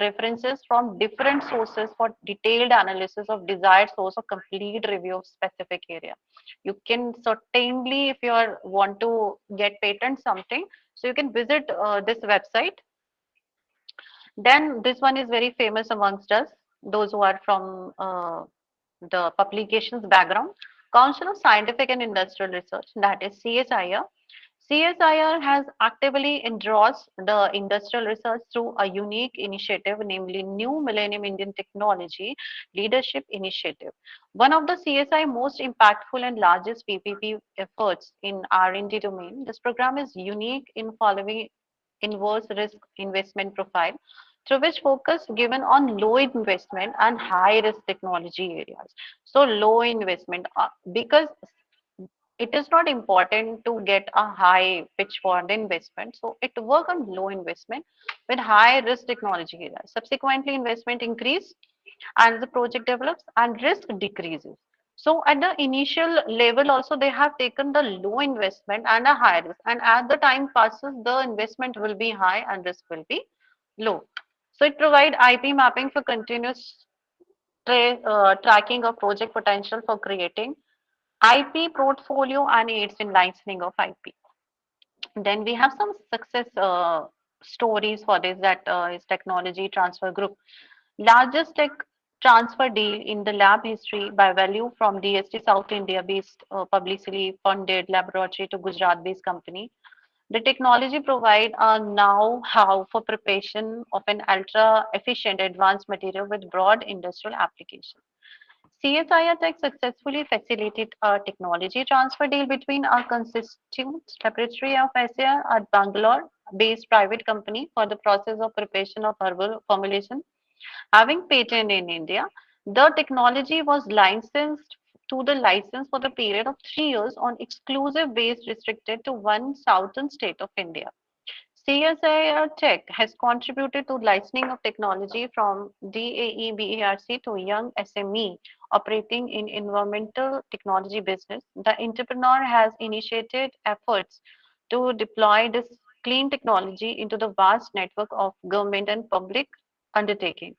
references from different sources for detailed analysis of desired source or complete review of specific area. You can certainly, if you are want to get patent something, so you can visit this website. Then this one is very famous amongst us, those who are from the publications background. Council of Scientific and Industrial Research, that is CSIR. CSIR has actively endorsed the industrial research through a unique initiative, namely New Millennium Indian Technology Leadership Initiative. One of the CSI most impactful and largest PPP efforts in R&D domain. This program is unique in following inverse risk investment profile, through which focus given on low investment and high risk technology areas. So low investment, because it is not important to get a high pitch for the investment. So it work on low investment with high risk technology areas. Subsequently, investment increase and the project develops and risk decreases. So at the initial level also they have taken the low investment and a high risk, and as the time passes the investment will be high and risk will be low. So it provide IP mapping for continuous tracking of project potential for creating IP portfolio and aids in licensing of IP. Then we have some success stories for this, that is Technology Transfer Group. Largest tech transfer deal in the lab history by value from DST South India based publicly funded laboratory to Gujarat based company. The technology provide a know-how for preparation of an ultra efficient advanced material with broad industrial application. CSIR Tech successfully facilitated a technology transfer deal between a constituent laboratory of SAR at Bangalore-based private company for the process of preparation of herbal formulation. Having patent in India, the technology was licensed to the license for the period of 3 years on exclusive base restricted to one southern state of India. CSIR Tech has contributed to licensing of technology from DAEBARC to young SME operating in environmental technology business. The entrepreneur has initiated efforts to deploy this clean technology into the vast network of government and public undertaking.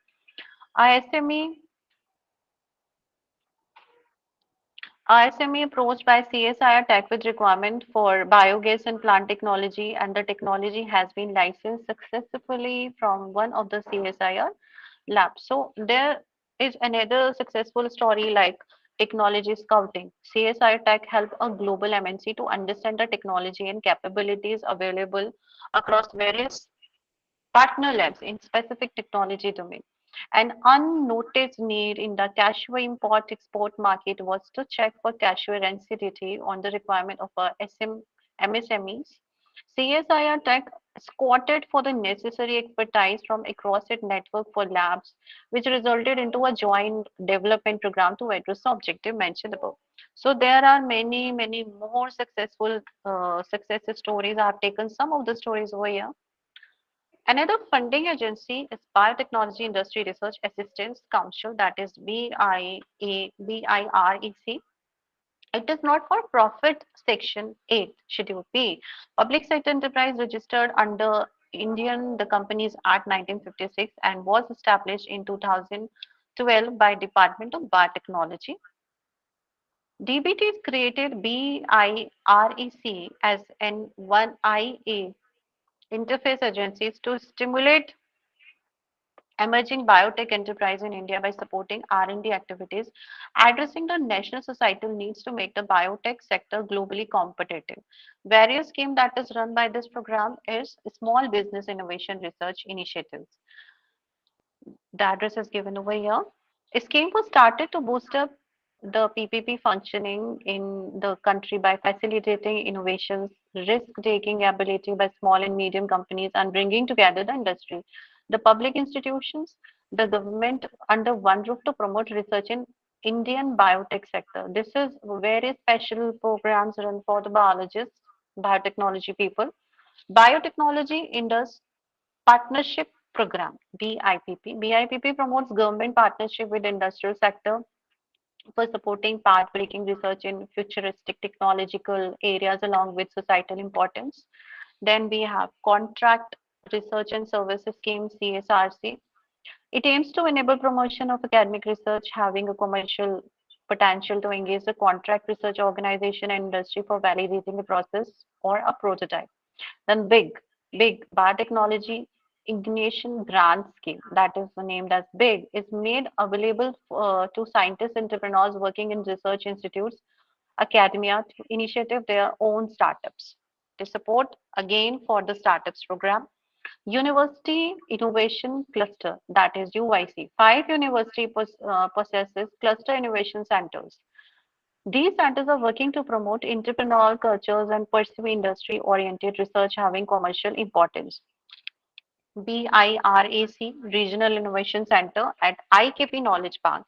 ISME ISME approached by CSIR Tech with requirement for biogas and plant technology, and the technology has been licensed successfully from one of the CSIR labs. So there is another successful story like technology scouting. CSIR Tech helped a global MNC to understand the technology and capabilities available across various partner labs in specific technology domain. An unnoticed need in the cashew import-export market was to check for cashew sensitivity on the requirement of MSMEs. CSIR Tech squatted for the necessary expertise from across its network for labs, which resulted into a joint development program to address the objective mentioned above. So there are many, many more successful success stories. I have taken some of the stories over here. Another funding agency is Biotechnology Industry Research Assistance Council, that is BIREC. It is not for profit Section 8, Schedule B. Public sector enterprise registered under Indian the Companies Act 1956 and was established in 2012 by Department of Biotechnology. DBT is created BIREC as an one IA interface agencies to stimulate emerging biotech enterprise in India by supporting R&D activities, addressing the national societal needs to make the biotech sector globally competitive. Various scheme that is run by this program is Small Business Innovation Research Initiatives. The address is given over here. A scheme was started to boost up the PPP functioning in the country by facilitating innovations, risk-taking ability by small and medium companies, and bringing together the industry, the public institutions, the government under one roof to promote research in Indian biotech sector. This is very special programs run for the biologists, biotechnology people. Biotechnology Indus Partnership Program, BIPP. BIPP promotes government partnership with industrial sector for supporting path-breaking research in futuristic technological areas along with societal importance. Then we have Contract Research and Services Scheme, CSRC. It aims to enable promotion of academic research having a commercial potential to engage the contract research organization and industry for validating a process or a prototype. Then big biotechnology ignition grant scheme, that is named as big, is made available to scientists entrepreneurs working in research institutes academia to initiative their own startups. To support again for the startups program, University Innovation Cluster, that is UIC. Five university possesses cluster innovation centers. These centers are working to promote entrepreneurial cultures and pursue industry-oriented research having commercial importance. BIRAC Regional Innovation Center at IKP Knowledge Park.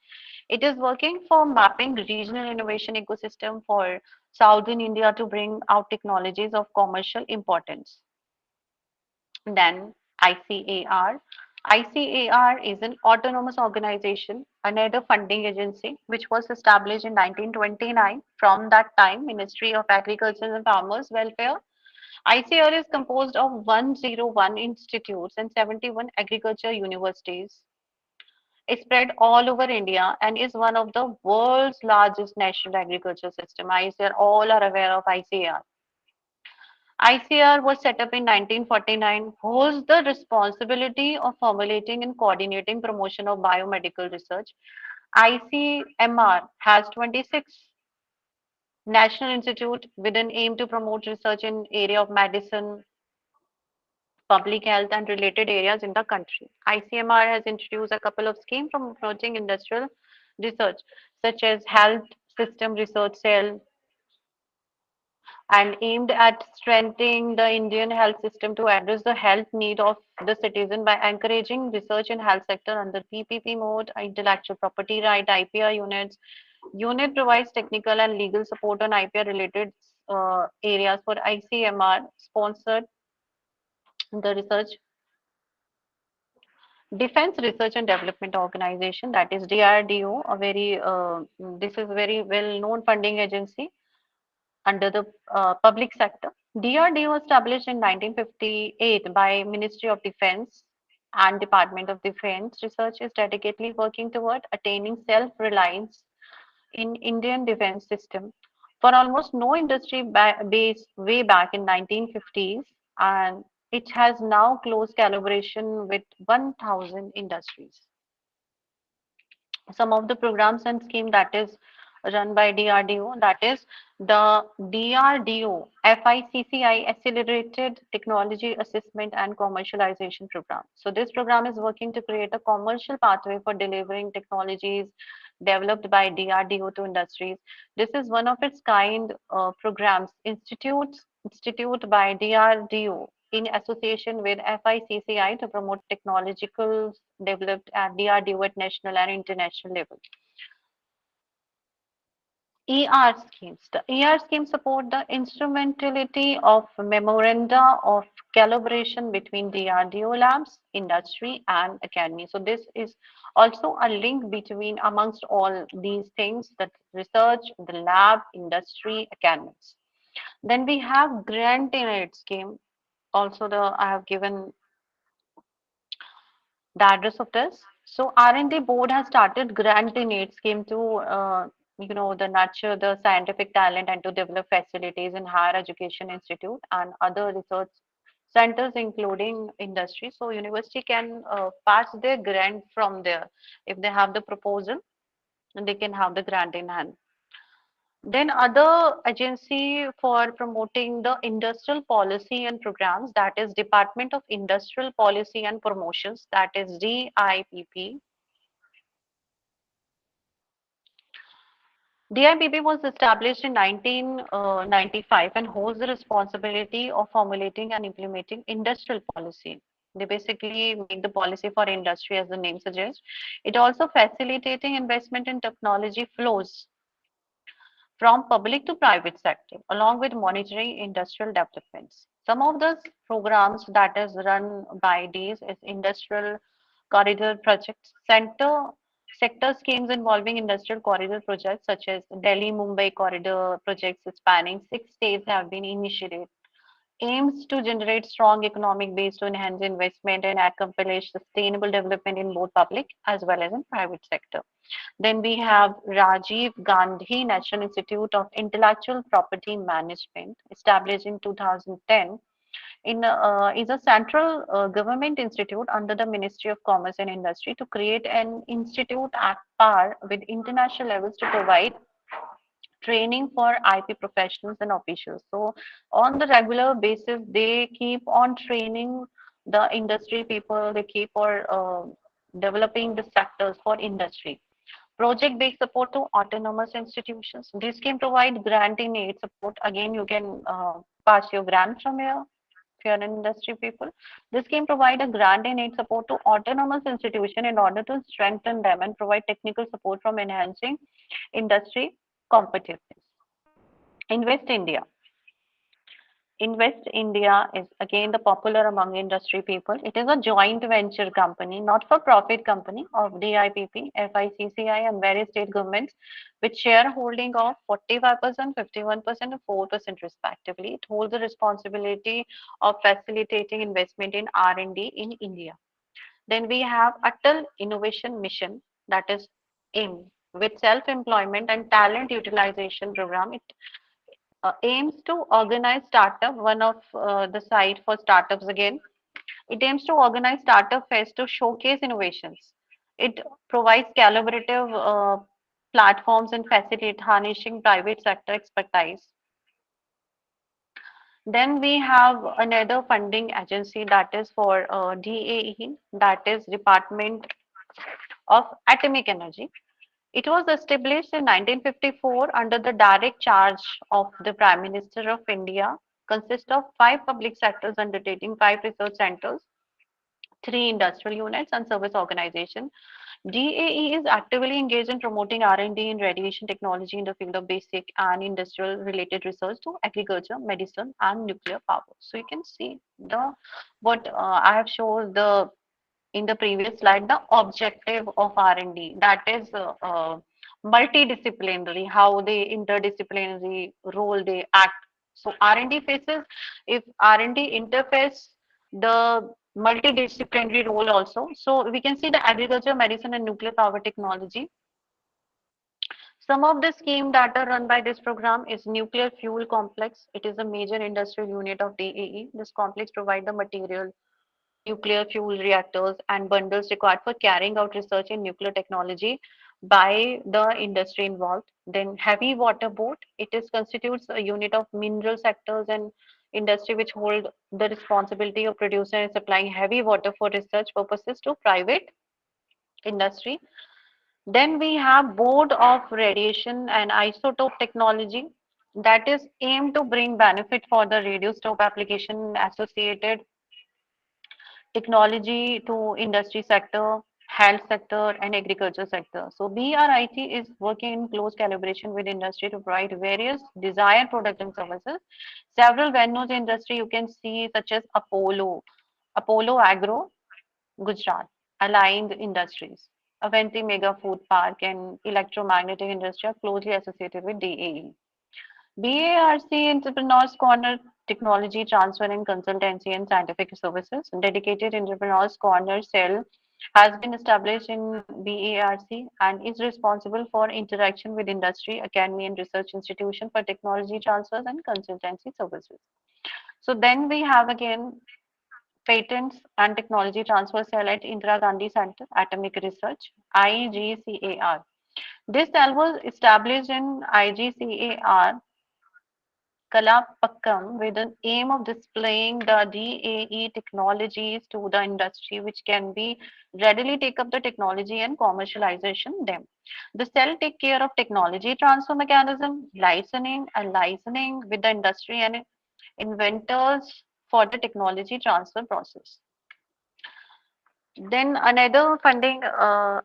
It is working for mapping regional innovation ecosystem for Southern India to bring out technologies of commercial importance. Then ICAR. ICAR is an autonomous organization, another funding agency, which was established in 1929. From that time, Ministry of Agriculture and Farmers Welfare. ICAR is composed of 101 institutes and 71 agriculture universities. It's spread all over India and is one of the world's largest national agriculture system. ICAR, all are aware of ICAR. ICR was set up in 1949, holds the responsibility of formulating and coordinating promotion of biomedical research. ICMR has 26 national institute with an aim to promote research in area of medicine, public health and related areas in the country. ICMR has introduced a couple of schemes from promoting industrial research such as health system research cell, and aimed at strengthening the Indian health system to address the health need of the citizen by encouraging research in health sector under PPP mode, intellectual property right, IPR units. Unit provides technical and legal support on IPR related areas for ICMR sponsored the research Defense Research and Development Organization, that is DRDO, a very this is very well known funding agency under the public sector. DRDO was established in 1958 by Ministry of Defense and Department of Defense. Research is dedicatedly working toward attaining self-reliance in Indian defense system. For almost no industry base way back in 1950s, and it has now close collaboration with 1,000 industries. Some of the programs and scheme that is run by DRDO, that is the DRDO FICCI Accelerated Technology Assessment and Commercialization Program. So this program is working to create a commercial pathway for delivering technologies developed by DRDO to industries. This is one of its kind programs institute by DRDO in association with FICCI to promote technological developed at DRDO at national and international level. ER schemes. The ER schemes support the instrumentality of memoranda of collaboration between DRDO labs, industry, and academy. So this is also a link between amongst all these things, that research, the lab, industry, academics. Then we have grant in aid scheme. Also, I have given the address of this. So R&D board has started grant in aid scheme to the nurture the scientific talent and to develop facilities in higher education institute and other research centers including industry. So university can pass their grant from there. If they have the proposal, and they can have the grant in hand. Then other agency for promoting the industrial policy and programs, that is Department of Industrial Policy and Promotions, that is DIPP. DIPP was established in 1995 and holds the responsibility of formulating and implementing industrial policy. They basically make the policy for industry as the name suggests. It also facilitating investment in technology flows from public to private sector, along with monitoring industrial developments. Some of the programs that is run by these is industrial corridor projects, sector schemes involving industrial corridor projects such as Delhi Mumbai corridor projects spanning 6 states have been initiated. Aims to generate strong economic base to enhance investment and accomplish sustainable development in both public as well as in private sector. Then we have Rajiv Gandhi National Institute of Intellectual Property Management, established in 2010, is a central government institute under the Ministry of Commerce and Industry to create an institute at par with international levels to provide training for IP professionals and officials. So on the regular basis, they keep on training the industry people, they keep on developing the sectors for industry. Project-based support to autonomous institutions. This can provide grant in aid support. Again, you can pass your grant from here if you're an industry people. This can provide a grant in aid support to autonomous institution in order to strengthen them and provide technical support from enhancing industry competitiveness. Invest India. Invest India is again the popular among industry people. It is a joint venture company, not for profit company of DIPP, FICCI and various state governments with shareholding of 45%, 51% and 4% respectively. It holds the responsibility of facilitating investment in R&D in India. Then we have Atal Innovation Mission, that is AIM, with self-employment and talent utilization program. It aims to organize startup, one of the site for startups again. It aims to organize startup fairs to showcase innovations. It provides collaborative platforms and facilitate harnessing private sector expertise. Then we have another funding agency that is for DAE, that is Department of Atomic Energy. It was established in 1954 under the direct charge of the Prime Minister of India, consists of 5 public sectors undertaking 5 research centers, 3 industrial units and service organization. DAE is actively engaged in promoting R&D in radiation technology in the field of basic and industrial related research to agriculture, medicine and nuclear power. So you can see the what I have shown the in the previous slide the objective of R&D, that is multidisciplinary, how they interdisciplinary role they act. So R&D faces, if R&D interface the multidisciplinary role also. So we can see the agriculture, medicine and nuclear power technology. Some of the schemes that are run by this program is nuclear fuel complex. It is a major industrial unit of DAE. This complex provide the material, nuclear fuel reactors and bundles required for carrying out research in nuclear technology by the industry involved. Then heavy water board, it is constitutes a unit of mineral sectors and industry which hold the responsibility of producing and supplying heavy water for research purposes to private industry. Then we have board of radiation and isotope technology, that is aimed to bring benefit for the radioisotope application associated technology to industry sector, health sector, and agriculture sector. So BRIT is working in close collaboration with industry to provide various desired products and services. Several venues in industry you can see such as Apollo Agro, Gujarat, Aligned Industries, Avanti Mega Food Park, and electromagnetic industry are closely associated with DAE. BARC Entrepreneurs Corner Technology Transfer and Consultancy and Scientific Services, dedicated Entrepreneurs Corner cell has been established in BARC and is responsible for interaction with industry, academy, and research institution for technology transfers and consultancy services. So then we have again Patents and Technology Transfer Cell at Indira Gandhi Center, Atomic Research, IGCAR. This cell was established in IGCAR Kalapakkam with an aim of displaying the DAE technologies to the industry, which can be readily take up the technology and commercialization them. The cell take care of technology transfer mechanism, licensing with the industry and inventors for the technology transfer process. Then another funding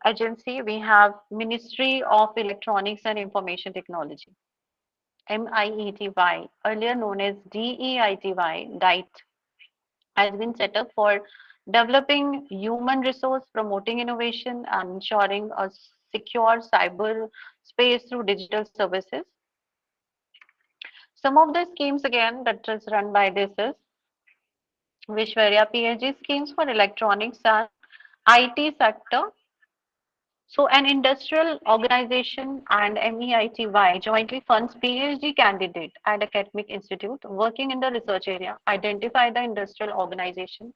agency, we have Ministry of Electronics and Information Technology. MIETY, earlier known as DEITY, has been set up for developing human resource, promoting innovation, and ensuring a secure cyber space through digital services. Some of the schemes again that is run by this is Vishwarya PhD schemes for electronics and IT sector. So, an industrial organization and MEITY jointly funds PhD candidate and academic institute working in the research area. Identify the industrial organization.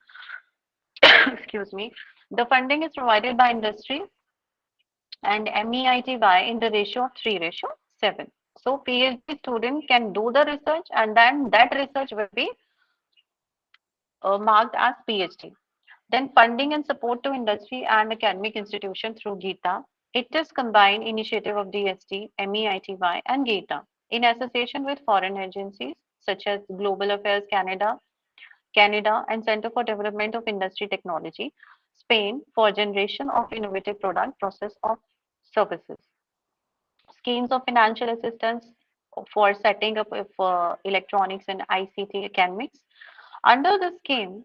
Excuse me. The funding is provided by industry and MEITY in the ratio of 3:7. So, PhD student can do the research and then that research will be marked as PhD. Then funding and support to industry and academic institution through GITA. It is combined initiative of DST, MEITY and GITA in association with foreign agencies such as Global Affairs Canada and Center for Development of Industry Technology, Spain for generation of innovative product process of services. Schemes of financial assistance for setting up of electronics and ICT academics. Under the scheme,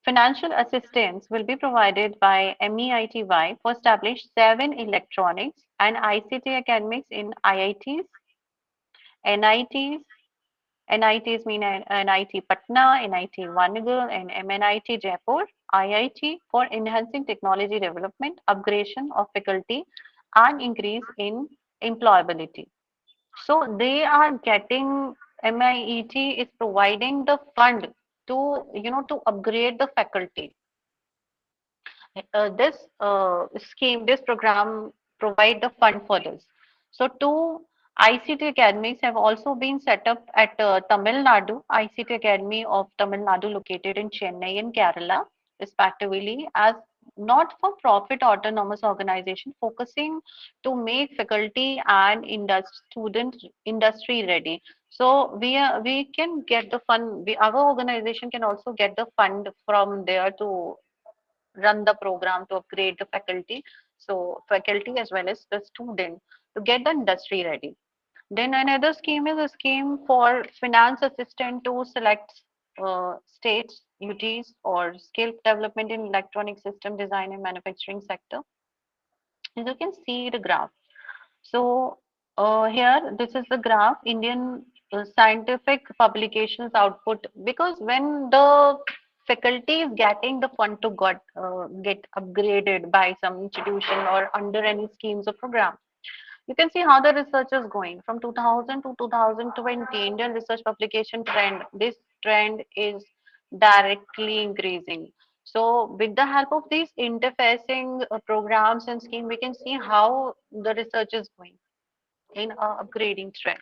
financial assistance will be provided by MEITY for establish 7 electronics and ICT academics in IITs, NITs, NITs mean NIT Patna, NIT Vanagar, and MNIT Jaipur, IIT for enhancing technology development, upgradation of faculty, and increase in employability. So they are getting MIET is providing the fund to to upgrade the faculty. This program provide the fund for this. So two ICT academies have also been set up at Tamil Nadu, ICT Academy of Tamil Nadu located in Chennai and Kerala, respectively, as not-for-profit autonomous organization focusing to make faculty and student industry ready. So we can get the fund. Our organization can also get the fund from there to run the program to upgrade the faculty. So faculty as well as the student to get the industry ready. Then another scheme is a scheme for finance assistant to select states, UTs or skill development in electronic system design and manufacturing sector. As you can see the graph. So here, this is the graph, Indian scientific publications output, because when the faculty is getting the fund to get upgraded by some institution or under any schemes or program, you can see how the research is going from 2000 to 2020. Indian research publication trend, this trend is directly increasing. So with the help of these interfacing programs and scheme, we can see how the research is going in upgrading trend.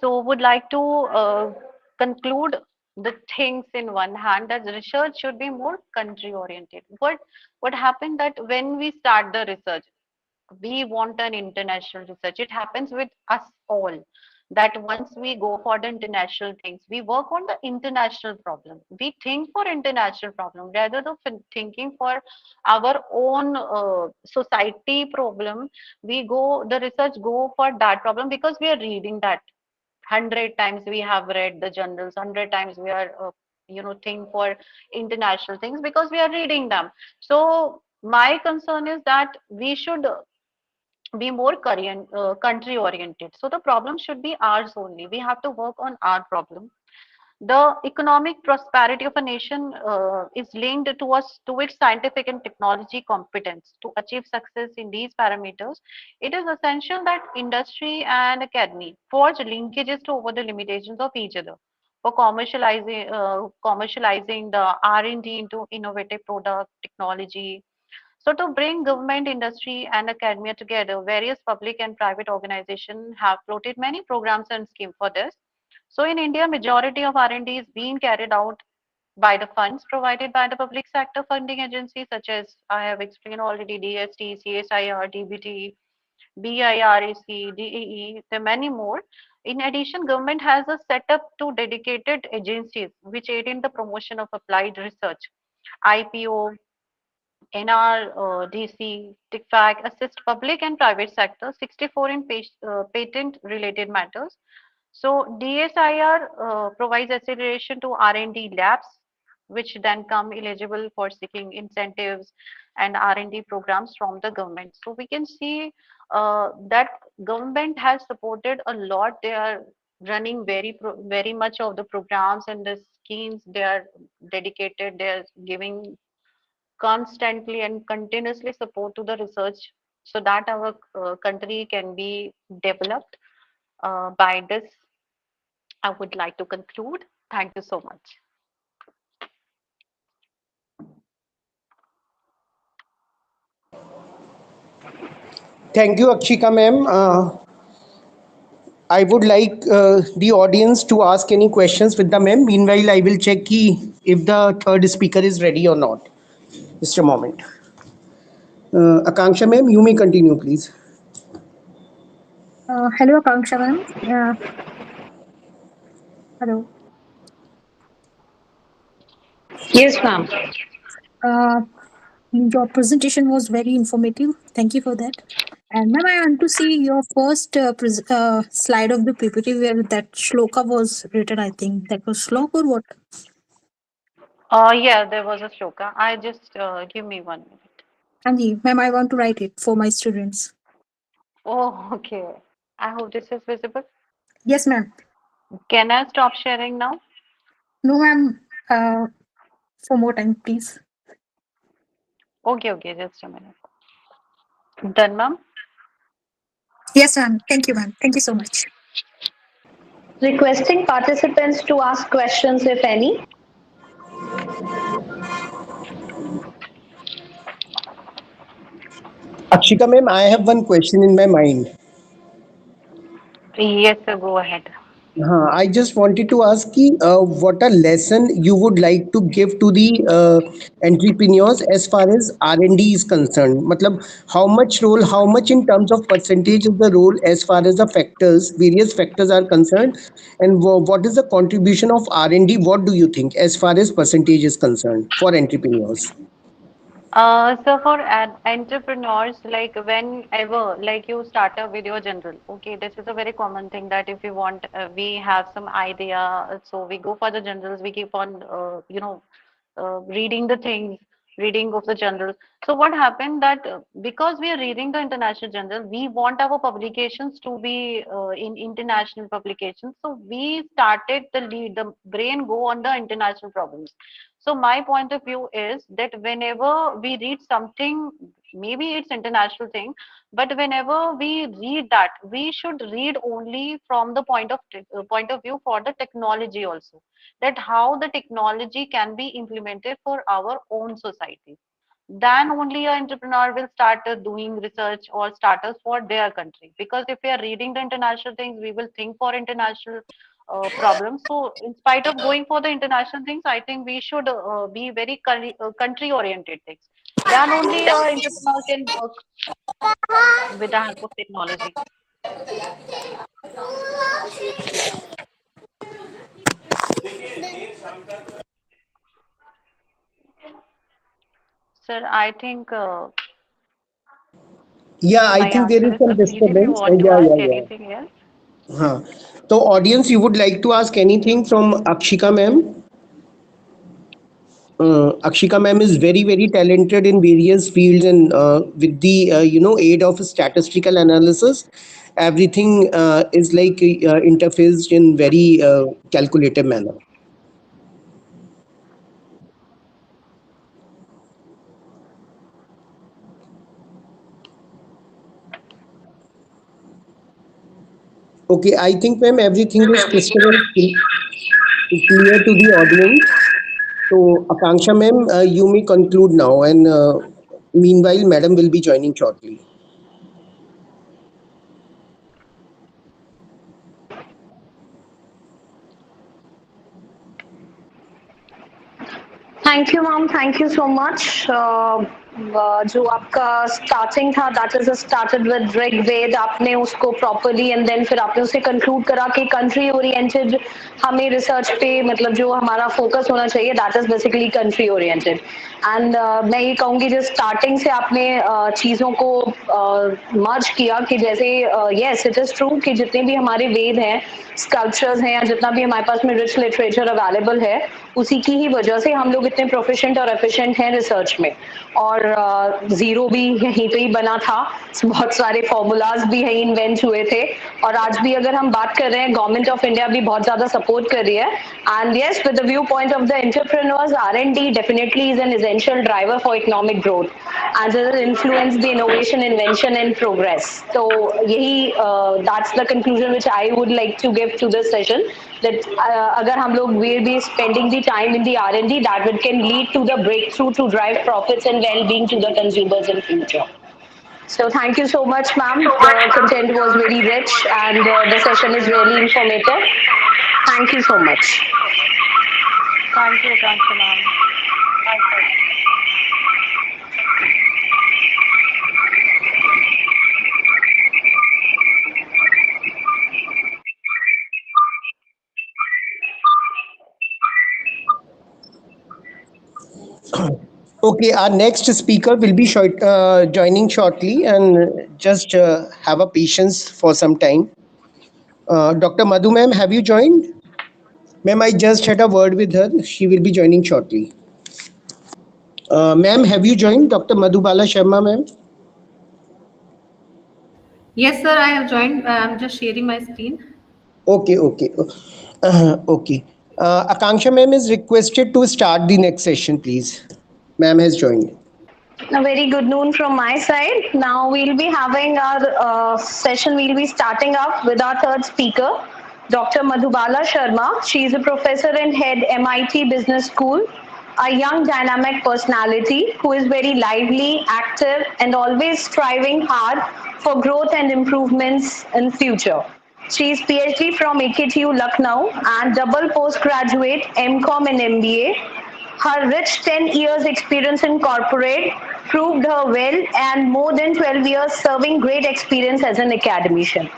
So would like to conclude the things in one hand that research should be more country oriented. What happened that when we start the research, we want an international research. It happens with us all that once we go for the international things, we work on the international problem. We think for international problem rather than thinking for our own society problem. We go the research go for that problem because we are reading that 100 times we have read the journals, 100 times we are think for international things because we are reading them. So my concern is that we should be more country oriented. So the problem should be ours only. We have to work on our problem. The economic prosperity of a nation is linked to its scientific and technology competence. To achieve success in these parameters, it is essential that industry and academy forge linkages to over the limitations of each other. For commercializing the R&D into innovative product technology. So to bring government, industry, and academia together, various public and private organizations have floated many programs and schemes for this. So in India, majority of R&D is being carried out by the funds provided by the public sector funding agencies such as I have explained already, DST, CSIR, DBT, BIRAC, DEE, there are many more. In addition, government has a setup to dedicated agencies which aid in the promotion of applied research. IPO, NRDC, TICFAC assist public and private sector, 64 in patent related matters. So DSIR provides acceleration to R&D labs, which then come eligible for seeking incentives and R&D programs from the government. So we can see that government has supported a lot. They are running very much of the programs and the schemes. They are dedicated. They are giving constantly and continuously support to the research so that our country can be developed. By this, I would like to conclude. Thank you so much. Thank you, Akshika ma'am. I would like the audience to ask any questions with the ma'am. Meanwhile, I will check if the third speaker is ready or not. Just a moment. Akanksha ma'am, you may continue, please. Hello, Akanksha ma'am. Hello. Yes, ma'am. Uh, your presentation was very informative. Thank you for that. And ma'am, I want to see your first slide of the PPT where that shloka was written. I think that was slok or what? Yeah, there was a shloka. I just give me 1 minute. Anji, ma'am, I want to write it for my students. Oh, okay. I hope this is visible. Yes, ma'am. Can I stop sharing now? No, ma'am. For more time, please. Okay, okay, just a minute. Done, ma'am? Yes, ma'am. Thank you, ma'am. Thank you so much. Requesting participants to ask questions, if any. Akshika ma'am, I have one question in my mind. Yes, sir, go ahead. I just wanted to ask you, what a lesson you would like to give to the entrepreneurs as far as R&D is concerned. Matlab, how much role, how much in terms of percentage is the role as far as the factors, various factors are concerned, and what is the contribution of R&D? What do you think as far as percentage is concerned for entrepreneurs? So for entrepreneurs, like whenever, like you start up with your general, okay, this is a very common thing that if we want, we have some idea, so we go for the generals, we keep on, reading the things, reading of the general. So what happened that because we are reading the international journal, we want our publications to be in international publications. So we started the brain go on the international problems. So my point of view is that whenever we read something, maybe it's international thing, but whenever we read that, we should read only from the point of view for the technology also, that how the technology can be implemented for our own society. Then only an entrepreneur will start doing research or starters for their country. Because if we are reading the international things, we will think for international problems. So, in spite of going for the international things, I think we should be very country oriented things. Then only an entrepreneur can work with the help of technology. Sir, I think Yeah, I my think there answer is is some complete. If you disturbance. want to Yeah, ask yeah, yeah. anything else. Huh. So, audience, you would like to ask anything from Akshika ma'am? Akshika ma'am is very, very talented in various fields, and with the aid of statistical analysis, everything is like interfaced in very calculative manner. Okay, I think, ma'am, everything is crystal clear to the audience. So, Akanksha, ma'am, you may conclude now, and meanwhile, madam will be joining shortly. Thank you ma'am thank you so much जो आपका starting था that is started with Rigveda आपने उसको properly and then फिर आपने उसे conclude करा कि कंट्री ओरिएंटेड हमें रिसर्च पे मतलब जो हमारा फोकस होना चाहिए that is basically country oriented and मैं ये कहूँगी जो स्टार्टिंग से आपने चीज़ों को मर्ज किया कि जैसे यस इट इज़ ट्रू कि जितने भी हमारे वेद हैं स्कल्पचर्स हैं या जितना भी हमारे पास में रिच लिटरेचर अवेलेबल है उसी की ही वजह से हम लोग इतने प्रोफिशिएंट और एफिशिएंट हैं रिसर्च में और जीरो भी यहीं पे ही बना था बहुत सारे फॉर्मूलाज भी यहीं इन्वेंट हुए थे और आज भी अगर हम बात कर रहे हैं गवर्नमेंट ऑफ इंडिया भी बहुत ज्यादा सपोर्ट कर रही है and yes with the view point of the entrepreneurs R&D definitely is an essential driver for economic growth and it influence the innovation invention and progress तो यही that's the conclusion which I would like to give to this session that agar hum log will be spending the time in the R&D that would can lead to the breakthrough to drive profits and well-being to the consumers in future. So thank you so much ma'am, the content was very rich and the session is really informative. Thank you so much. Thank you, Kansha ma'am. Okay, our next speaker will be joining shortly, and just have a patience for some time. Dr. Madhu, ma'am, have you joined? Ma'am, I just had a word with her. She will be joining shortly. Ma'am, have you joined? Dr. Madhubala Sharma, ma'am? Yes, sir, I have joined. I'm just sharing my screen. Okay, okay. Okay. Akanksha, ma'am, is requested to start the next session, please. Ma'am has joined. A very good noon from my side. Now we'll be having our session. We'll be starting up with our third speaker, Dr. Madhubala Sharma. She is a professor and head MIT Business School, a young dynamic personality who is very lively, active, and always striving hard for growth and improvements in future. She is PhD from AKTU Lucknow and double postgraduate MCom and MBA. Her rich 10 years experience in corporate proved her well and more than 12 years serving great experience as an academician.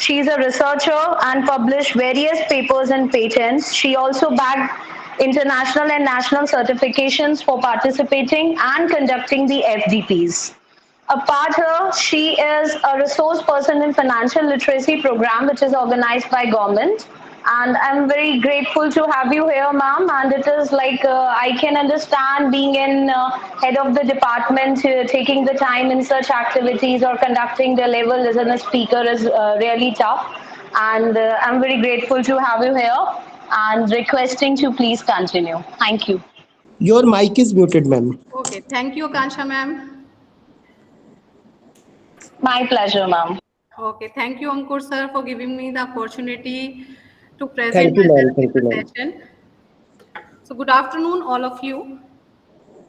She is a researcher and published various papers and patents. She also bagged international and national certifications for participating and conducting the FDPs. Apart her, she is a resource person in financial literacy program which is organized by government. And I'm very grateful to have you here, ma'am. And it is like I can understand being in head of the department, taking the time in such activities or conducting the level as a speaker is really tough. And I'm very grateful to have you here and requesting to please continue. Thank you. Your mic is muted, ma'am. Okay, thank you, Kansha ma'am. My pleasure, ma'am. Okay, thank you, Ankur sir, for giving me the opportunity to present Thank you, ma'am. myself in Thank you, the ma'am. session. So, good afternoon, all of you.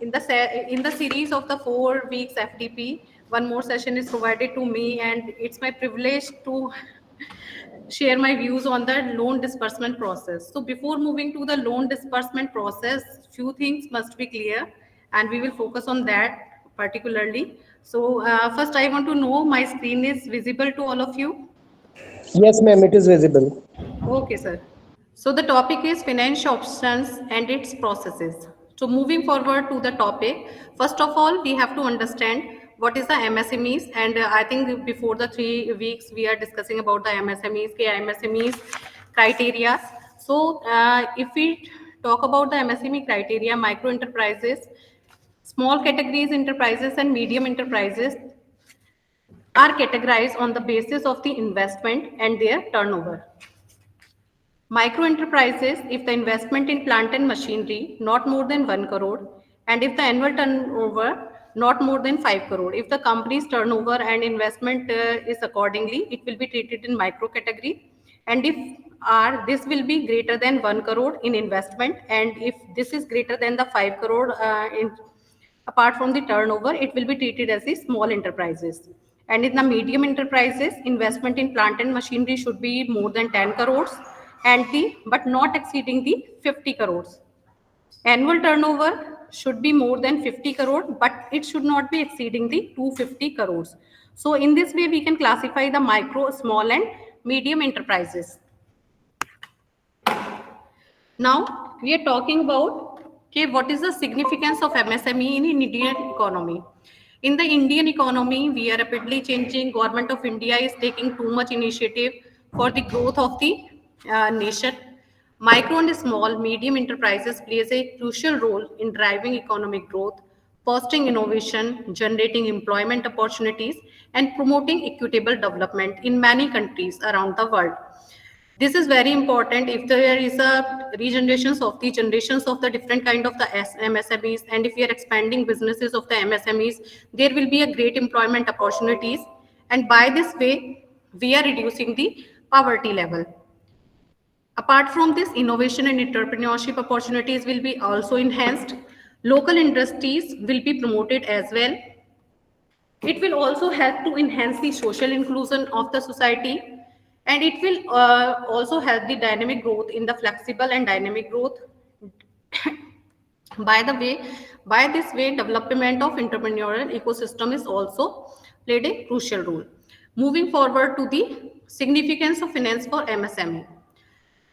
In the series of the 4 weeks FDP, one more session is provided to me, and it's my privilege to share my views on the loan disbursement process. So before moving to the loan disbursement process, few things must be clear, and we will focus on that particularly. So first I want to know my screen is visible to all of you. Yes, ma'am, it is visible. Okay, sir. So the topic is financial options and its processes. So moving forward to the topic, first of all, we have to understand what is the MSMEs, and I think before the 3 weeks we are discussing about the MSMEs criteria. So if we talk about the MSME criteria, micro enterprises, small categories enterprises and medium enterprises are categorized on the basis of the investment and their turnover. Micro enterprises, if the investment in plant and machinery not more than 1 crore, and if the annual turnover not more than 5 crore. If the company's turnover and investment is accordingly, it will be treated in micro category. And if this will be greater than 1 crore in investment, and if this is greater than the 5 crore apart from the turnover, it will be treated as the small enterprises. And in the medium enterprises, investment in plant and machinery should be more than 10 crores, and the but not exceeding the 50 crores. Annual turnover should be more than 50 crore, but it should not be exceeding the 250 crores. So in this way, we can classify the micro, small and medium enterprises. Now we are talking about, okay, what is the significance of MSME in Indian economy? In the Indian economy, we are rapidly changing. Government of India is taking too much initiative for the growth of the nation. Micro and small, medium enterprises plays a crucial role in driving economic growth, fostering innovation, generating employment opportunities, and promoting equitable development in many countries around the world. This is very important. If there is a regenerations of the generations of the different kind of the MSMEs, and if we are expanding businesses of the MSMEs, there will be a great employment opportunities, and by this way we are reducing the poverty level. Apart from this, innovation and entrepreneurship opportunities will be also enhanced. Local industries will be promoted as well. It will also help to enhance the social inclusion of the society, and it will also help the dynamic growth in the flexible and dynamic growth. By the way, by this way, development of entrepreneurial ecosystem is also played a crucial role. Moving forward to the significance of finance for MSME.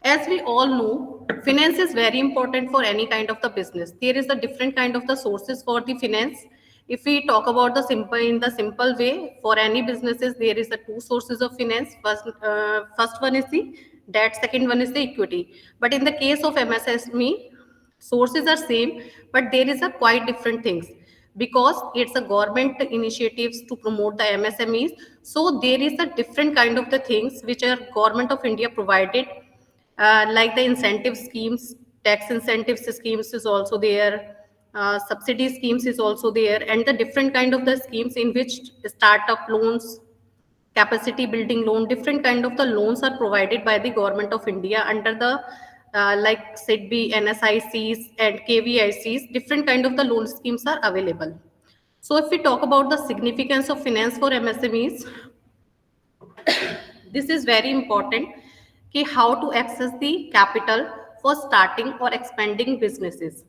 As we all know, finance is very important for any kind of the business. There is a different kind of the sources for the finance. If we talk about the simple in the simple way, for any businesses there is a two sources of finance. First one is the debt, second one is the equity. But in the case of MSME, sources are same, but there is a quite different things, because it's a government initiatives to promote the MSMEs. So there is a different kind of the things which are government of India provided, like the incentive schemes, tax incentives schemes is also there, subsidy schemes is also there, and the different kind of the schemes in which startup loans, capacity building loan, different kind of the loans are provided by the government of India under the like SIDBI, NSICs and KVICs. Different kind of the loan schemes are available. So if we talk about the significance of finance for MSMEs, this is very important, कि how to access the capital for starting or expanding businesses,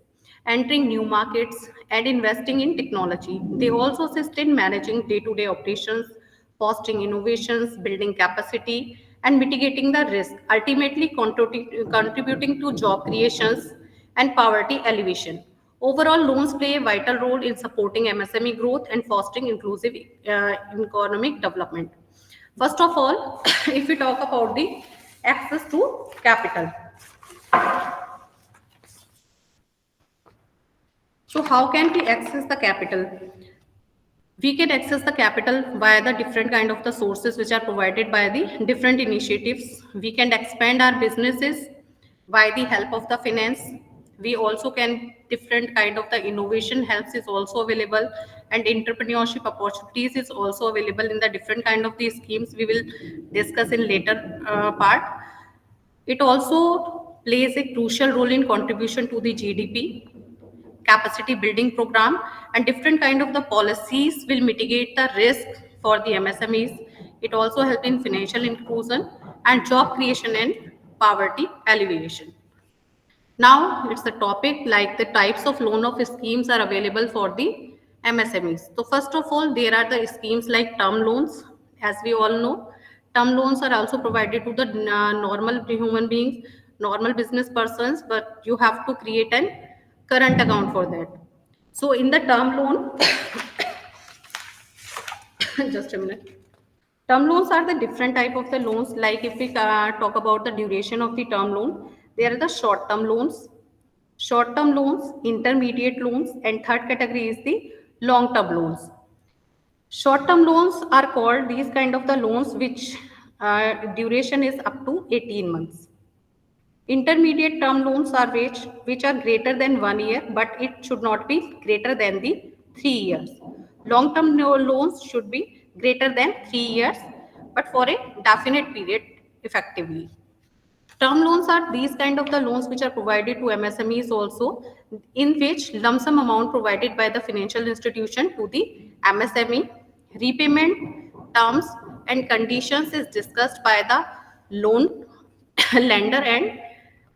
entering new markets, and investing in technology. They also assist in managing day-to-day operations, fostering innovations, building capacity, and mitigating the risk, ultimately contributing to job creations and poverty alleviation. Overall, loans play a vital role in supporting MSME growth and fostering inclusive economic development. First of all, if we talk about the access to capital. So how can we access the capital? We can access the capital via the different kind of the sources which are provided by the different initiatives. We can expand our businesses by the help of the finance. We also can different kind of the innovation helps is also available, and entrepreneurship opportunities is also available in the different kind of these schemes we will discuss in later part. It also plays a crucial role in contribution to the GDP, capacity building program, and different kind of the policies will mitigate the risk for the MSMEs. It also helps in financial inclusion and job creation and poverty alleviation. Now it's the topic like the types of loan of schemes are available for the MSMEs. So first of all, there are the schemes like term loans. As we all know, term loans are also provided to the normal human beings, normal business persons, but you have to create an current account for that. So in the term loan, just a minute. Term loans are the different type of the loans. Like if we talk about the duration of the term loan, there are the short term loans, intermediate loans, and third category is the long term loans. Short term loans are called these kind of the loans which duration is up to 18 months. Intermediate term loans are which are greater than 1 year, but it should not be greater than the 3 years. Long-term loans should be greater than 3 years, but for a definite period effectively. Term loans are these kind of the loans which are provided to MSMEs also, in which lump sum amount provided by the financial institution to the MSME. Repayment terms and conditions is discussed by the loan lender and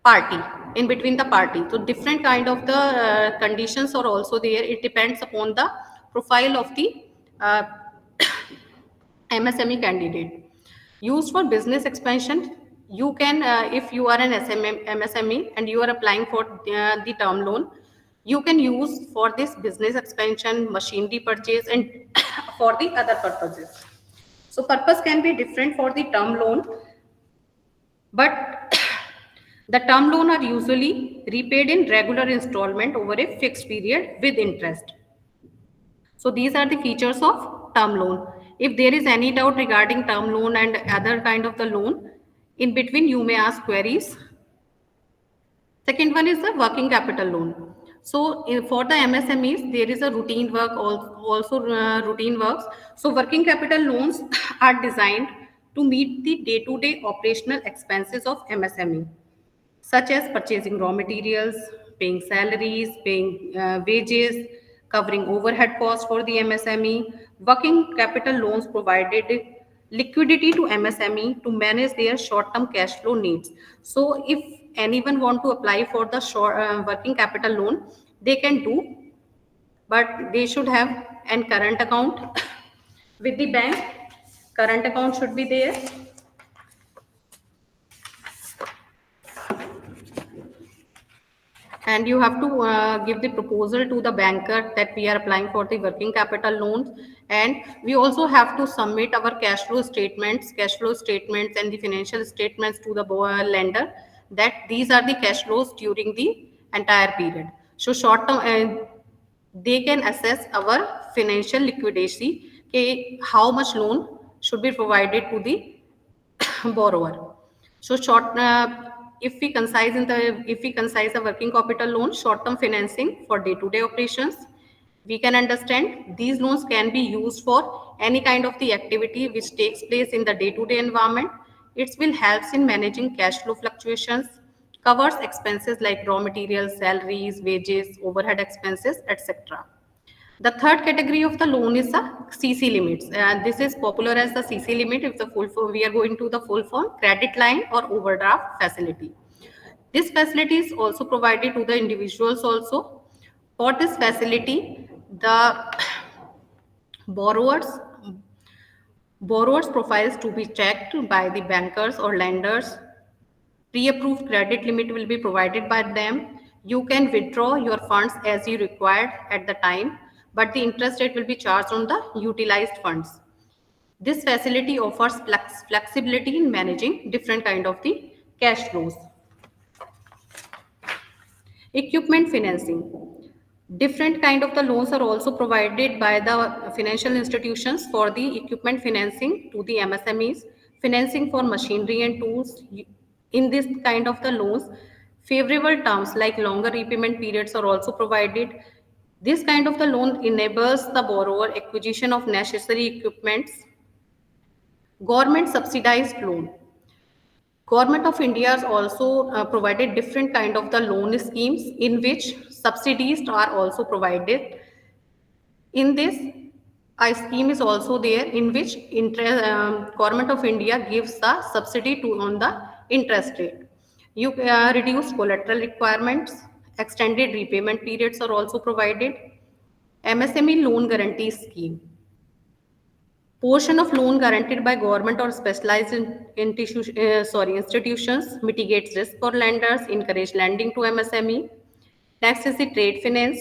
party, in between the party. So different kind of the conditions are also there. It depends upon the profile of the uh, MSME candidate. Used for business expansion, you can, if you are an MSME and you are applying for the term loan, you can use for this business expansion, machinery purchase, and for the other purposes. So purpose can be different for the term loan, but the term loan are usually repaid in regular installment over a fixed period with interest. So these are the features of term loan. If there is any doubt regarding term loan and other kind of the loan, in between you may ask queries. Second one is the working capital loan. So for the MSMEs, there is a routine work, also routine works. So working capital loans are designed to meet the day-to-day operational expenses of MSME, such as purchasing raw materials, paying salaries, paying wages, covering overhead costs for the MSME. Working capital loans provided liquidity to MSME to manage their short-term cash flow needs. So if anyone want to apply for the short working capital loan, they can do, but they should have an current account with the bank. Current account should be there, and you have to give the proposal to the banker that we are applying for the working capital loans. And we also have to submit our cash flow statements and the financial statements to the lender, that these are the cash flows during the entire period. So short term, they can assess our financial liquidity, okay, how much loan should be provided to the borrower. So if we concise the working capital loan, short-term financing for day-to-day operations, we can understand these loans can be used for any kind of the activity which takes place in the day-to-day environment. It will helps in managing cash flow fluctuations, covers expenses like raw materials, salaries, wages, overhead expenses, etc. The third category of the loan is the CC limits. This is popular as the CC limit. If the full form, we are going to the full form, credit line or overdraft facility. This facility is also provided to the individuals also. For this facility, the borrowers borrowers profiles to be checked by the bankers or lenders. Pre-approved credit limit will be provided by them. You can withdraw your funds as you required at the time, but the interest rate will be charged on the utilized funds. This facility offers flexibility in managing different kind of the cash flows. Equipment financing. Different kind of the loans are also provided by the financial institutions for the equipment financing to the MSMEs, financing for machinery and tools. In this kind of the loans, favorable terms like longer repayment periods are also provided. This kind of the loan enables the borrower acquisition of necessary equipments. Government subsidized loan. Government of India has also provided different kind of the loan schemes in which subsidies are also provided. In this, a scheme is also there in which Government of India gives the subsidy to on the interest rate. You reduce collateral requirements, extended repayment periods are also provided. MSME loan guarantee scheme. Portion of loan guaranteed by government or specialized institutions mitigates risk for lenders, encourage lending to MSME. Next is the trade finance,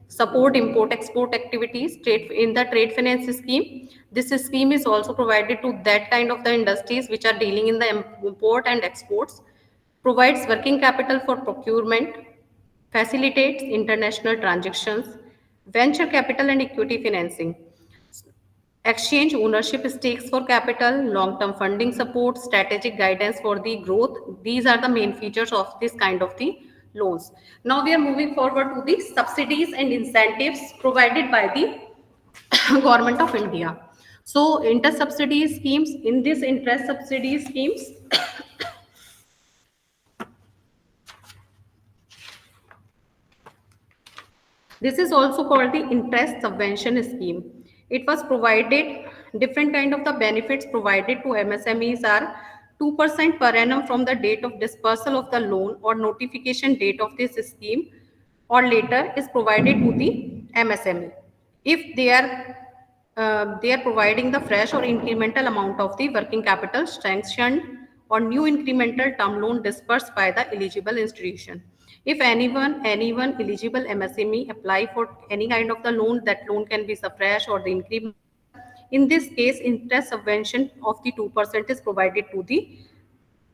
support import-export activities. In the trade finance scheme, this scheme is also provided to that kind of the industries which are dealing in the import and exports, provides working capital for procurement, facilitates international transactions, venture capital and equity financing. Exchange ownership stakes for capital, long-term funding support, strategic guidance for the growth. These are the main features of this kind of the loans. Now we are moving forward to the subsidies and incentives provided by the government of India. So interest subsidy schemes, in this interest subsidy schemes, this is also called the interest subvention scheme. It was provided, different kind of the benefits provided to MSMEs are 2% per annum from the date of dispersal of the loan or notification date of this scheme or later is provided to the MSME. If they are providing the fresh or incremental amount of the working capital sanctioned or new incremental term loan dispersed by the eligible institution. If anyone eligible MSME apply for any kind of the loan, that loan can be the fresh or the incremental. In this case, interest subvention of the 2% is provided to the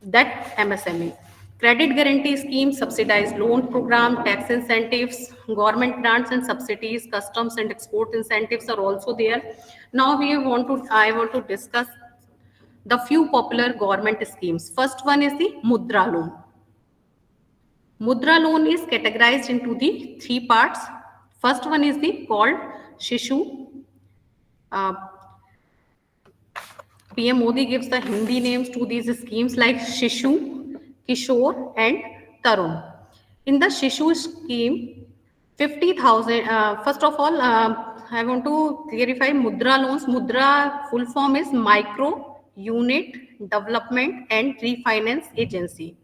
that MSME. Credit guarantee scheme, subsidized loan program, tax incentives, government grants and subsidies, customs and export incentives are also there. Now I want to discuss the few popular government schemes. First one is the Mudra loan. Mudra loan is categorized into the three parts. First one is the called Shishu. Uh, PM Modi gives the Hindi names to these schemes like Shishu, Kishore, and Tarun. In the Shishu scheme, 50,000. First of all, I want to clarify Mudra loans. Mudra full form is Micro Unit Development and Refinance Agency.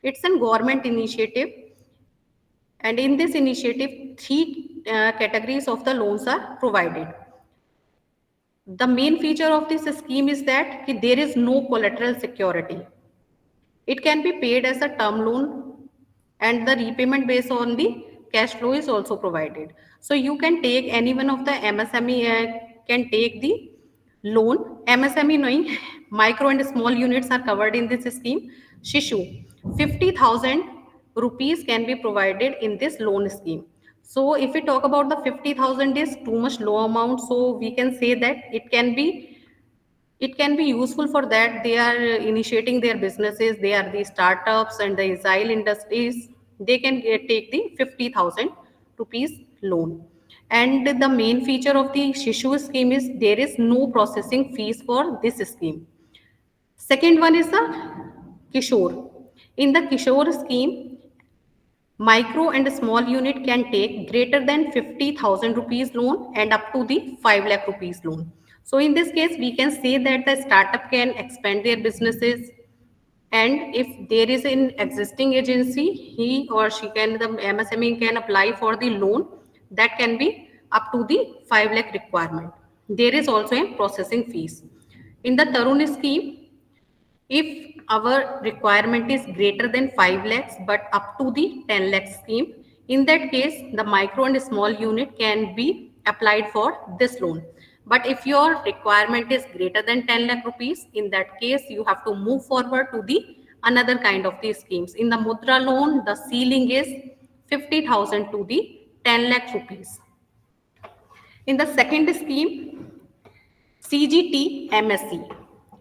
It's a government initiative, and in this initiative, three categories of the loans are provided. The main feature of this scheme is that there is no collateral security. It can be paid as a term loan and the repayment based on the cash flow is also provided. So you can take any one of the MSME can take the loan. MSME knowing micro and small units are covered in this scheme. Shishu, 50,000 rupees can be provided in this loan scheme. So if we talk about the 50,000 is too much low amount, so we can say that it can be useful for that they are initiating their businesses, they are the startups and the agile industries, they can take the 50,000 rupees loan. And the main feature of the Shishu scheme is there is no processing fees for this scheme. Second one is the Kishore. In the Kishore scheme, micro and small unit can take greater than 50,000 rupees loan and up to the 5 lakh rupees loan. So in this case, we can say that the startup can expand their businesses, and if there is an existing agency, he or she can, the MSME can apply for the loan that can be up to the 5 lakh requirement. There is also a processing fees. In the Tarun scheme, if our requirement is greater than 5 lakhs but up to the 10 lakh scheme, in that case the micro and small unit can be applied for this loan. But if your requirement is greater than 10 lakh rupees, in that case you have to move forward to the another kind of these schemes. In the Mudra loan, the ceiling is 50,000 to the 10 lakh rupees. In the second scheme, CGT MSC.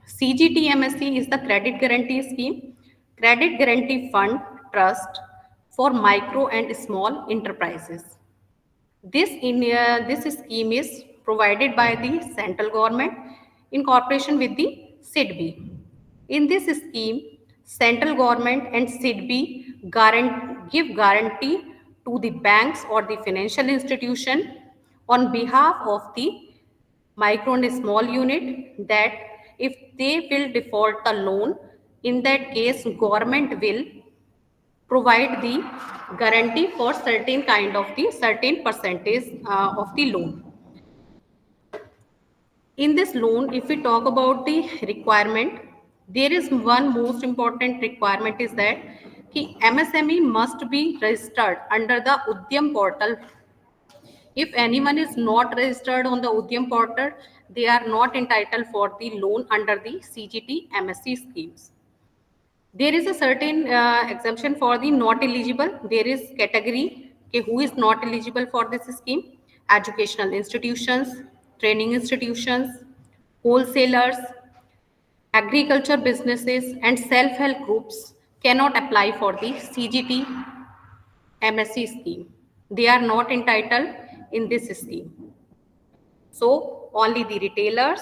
CGT MSC is the Credit Guarantee Scheme, Credit Guarantee Fund Trust for Micro and Small Enterprises. This scheme is provided by the central government in cooperation with the SIDBI. In this scheme, central government and SIDBI give guarantee to the banks or the financial institution on behalf of the micro and small unit that if they will default the loan, in that case government will provide the guarantee for certain kind of the certain percentage of the loan. In this loan, if we talk about the requirement, there is one most important requirement is that MSME must be registered under the Udyam portal. If anyone is not registered on the Udyam portal, they are not entitled for the loan under the CGT MSC schemes. There is a certain exemption for the not eligible. There is category who is not eligible for this scheme: educational institutions, training institutions, wholesalers, agriculture businesses, and self-help groups cannot apply for the CGT MSc scheme. They are not entitled in this scheme. So only the retailers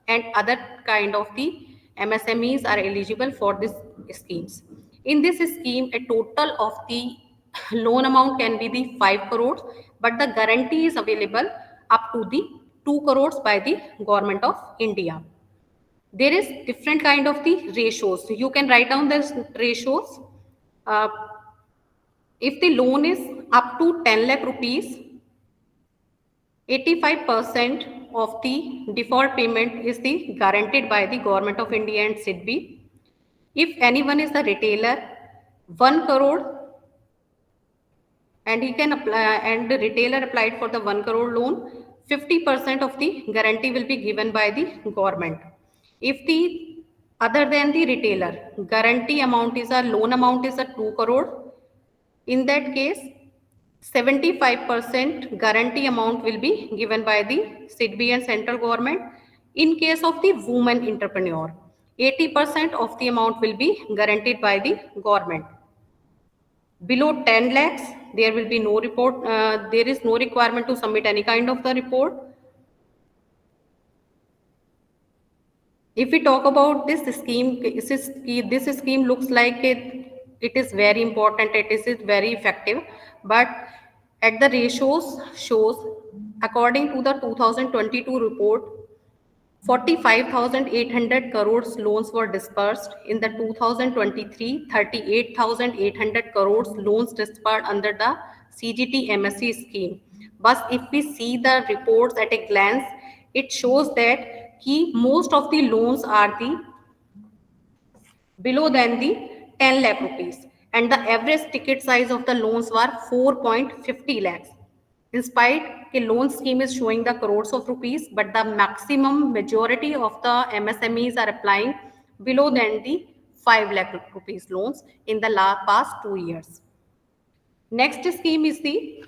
and other kind of the MSMEs are eligible for this schemes. In this scheme, a total of the loan amount can be the 5 crores, but the guarantee is available up to the 2 crores by the government of India. There is different kind of the ratios. You can write down the ratios. Uh, if the loan is up to 10 lakh rupees, 85% of the default payment is the guaranteed by the government of India and SIDBI. If anyone is the retailer, 1 crore and he can apply and the retailer applied for the 1 crore loan, 50% of the guarantee will be given by the government. If the other than the retailer, guarantee amount is a loan amount is a 2 crore, in that case 75% guarantee amount will be given by the SIDBI and central government. In case of the woman entrepreneur, 80% of the amount will be guaranteed by the government. Below 10 lakhs, there will be no report. There is no requirement to submit any kind of the report. If we talk about this scheme, this scheme looks like it is very important, it is very effective, but at the ratios shows, according to the 2022 report, 45,800 crores loans were disbursed. In the 2023, 38,800 crores loans disbursed under the CGT MSc scheme. But if we see the reports at a glance, it shows that most of the loans are the below than the 10 lakh rupees, and the average ticket size of the loans were 4.50 lakhs. In spite a loan scheme is showing the crores of rupees, but the maximum majority of the MSMEs are applying below than the 5 lakh rupees loans in the past 2 years. Next scheme is the,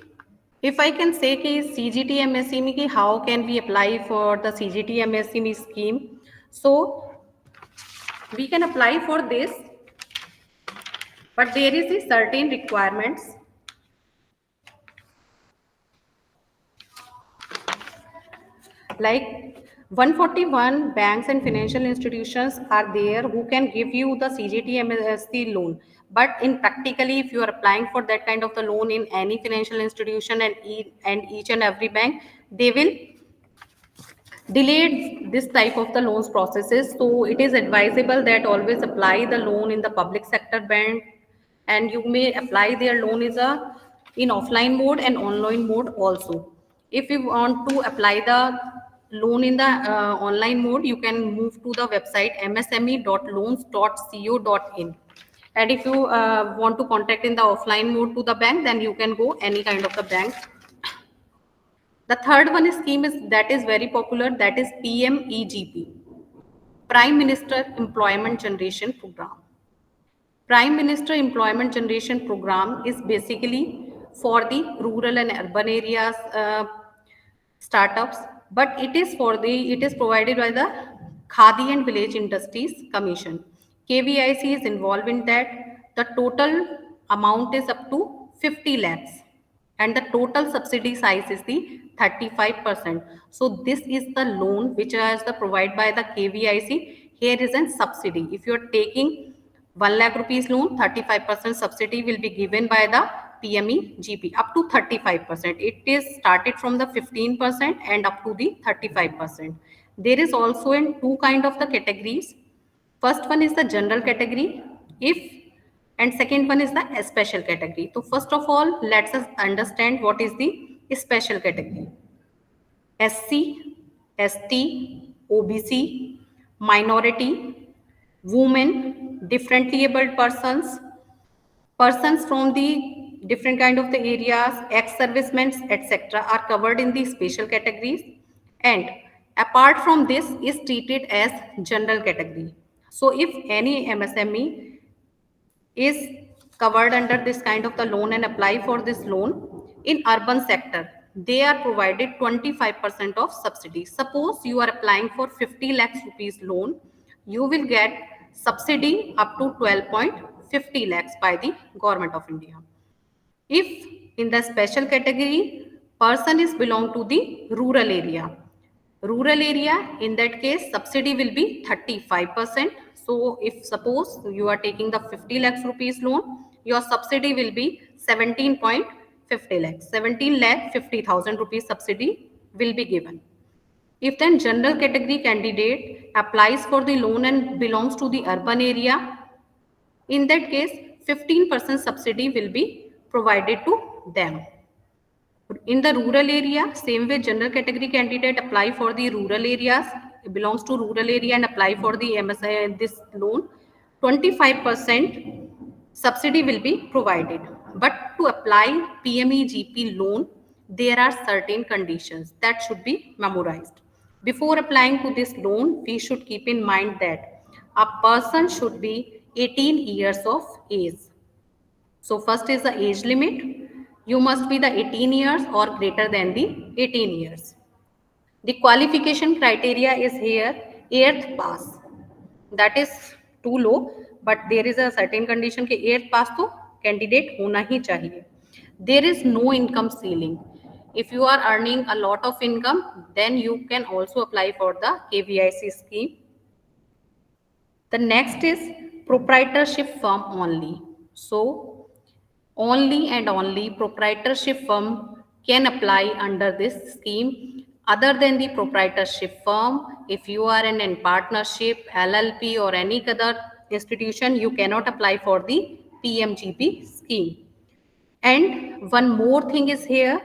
if I can say कि CGT MSME की how can we apply for the CGT MSME scheme? So we can apply for this, but there is a certain requirements. Like 141 banks and financial institutions are there who can give you the CGT MSc loan. But in practically, if you are applying for that kind of the loan in any financial institution and each and every bank, they will delay this type of the loans processes. So it is advisable that always apply the loan in the public sector bank, and you may apply their loan in offline mode and online mode also. If you want to apply the loan in the online mode, you can move to the website msme.loans.co.in. And if you want to contact in the offline mode to the bank, then you can go any kind of the bank. The third one scheme is that is very popular, that is PMEGP, Prime Minister Employment Generation Program. Prime Minister Employment Generation Program is basically for the rural and urban areas startups, but it is provided by the Khadi and Village Industries Commission. KVIC is involved in that. The total amount is up to 50 lakhs and the total subsidy size is the 35%. So this is the loan which is provided by the KVIC. Here is a subsidy. If you are taking 1 lakh rupees loan, 35% subsidy will be given by the PME GP up to 35%. It is started from the 15% and up to the 35%. There is also in two kind of the categories. First one is the general category, and second one is the special category. So first of all, let's us understand what is the special category. SC, ST, OBC, minority, women, differently abled persons, persons from the different kind of the areas, ex-servicemen, etc. are covered in the special categories, and apart from this is treated as general category. So if any MSME is covered under this kind of the loan and apply for this loan in urban sector, they are provided 25% of subsidy. Suppose you are applying for 50 lakhs rupees loan, you will get subsidy up to 12.50 lakhs by the government of India. If in the special category, person is belong to the rural area. Rural area, in that case, subsidy will be 35%. So if suppose you are taking the 50 lakhs rupees loan, your subsidy will be 17.50 lakhs. 17 lakh 50,000 rupees subsidy will be given. If then general category candidate applies for the loan and belongs to the urban area, in that case 15% subsidy will be provided to them. In the rural area, same way general category candidate apply for the rural areas, belongs to rural area and apply for the MSI this loan, 25% subsidy will be provided. But to apply PMEGP loan, there are certain conditions that should be memorized. Before applying to this loan, we should keep in mind that a person should be 18 years of age. So first is the age limit. You must be the 18 years or greater than the 18 years. The qualification criteria is here 8th pass. That is too low, but there is a certain condition कि 8th pass तो candidate होना ही चाहिए. There is no income ceiling. If you are earning a lot of income, then you can also apply for the KVIC scheme. The next is proprietorship firm only. So only and only proprietorship firm can apply under this scheme. Other than the proprietorship firm, if you are in partnership, LLP or any other institution, you cannot apply for the PMGP scheme. And one more thing is here,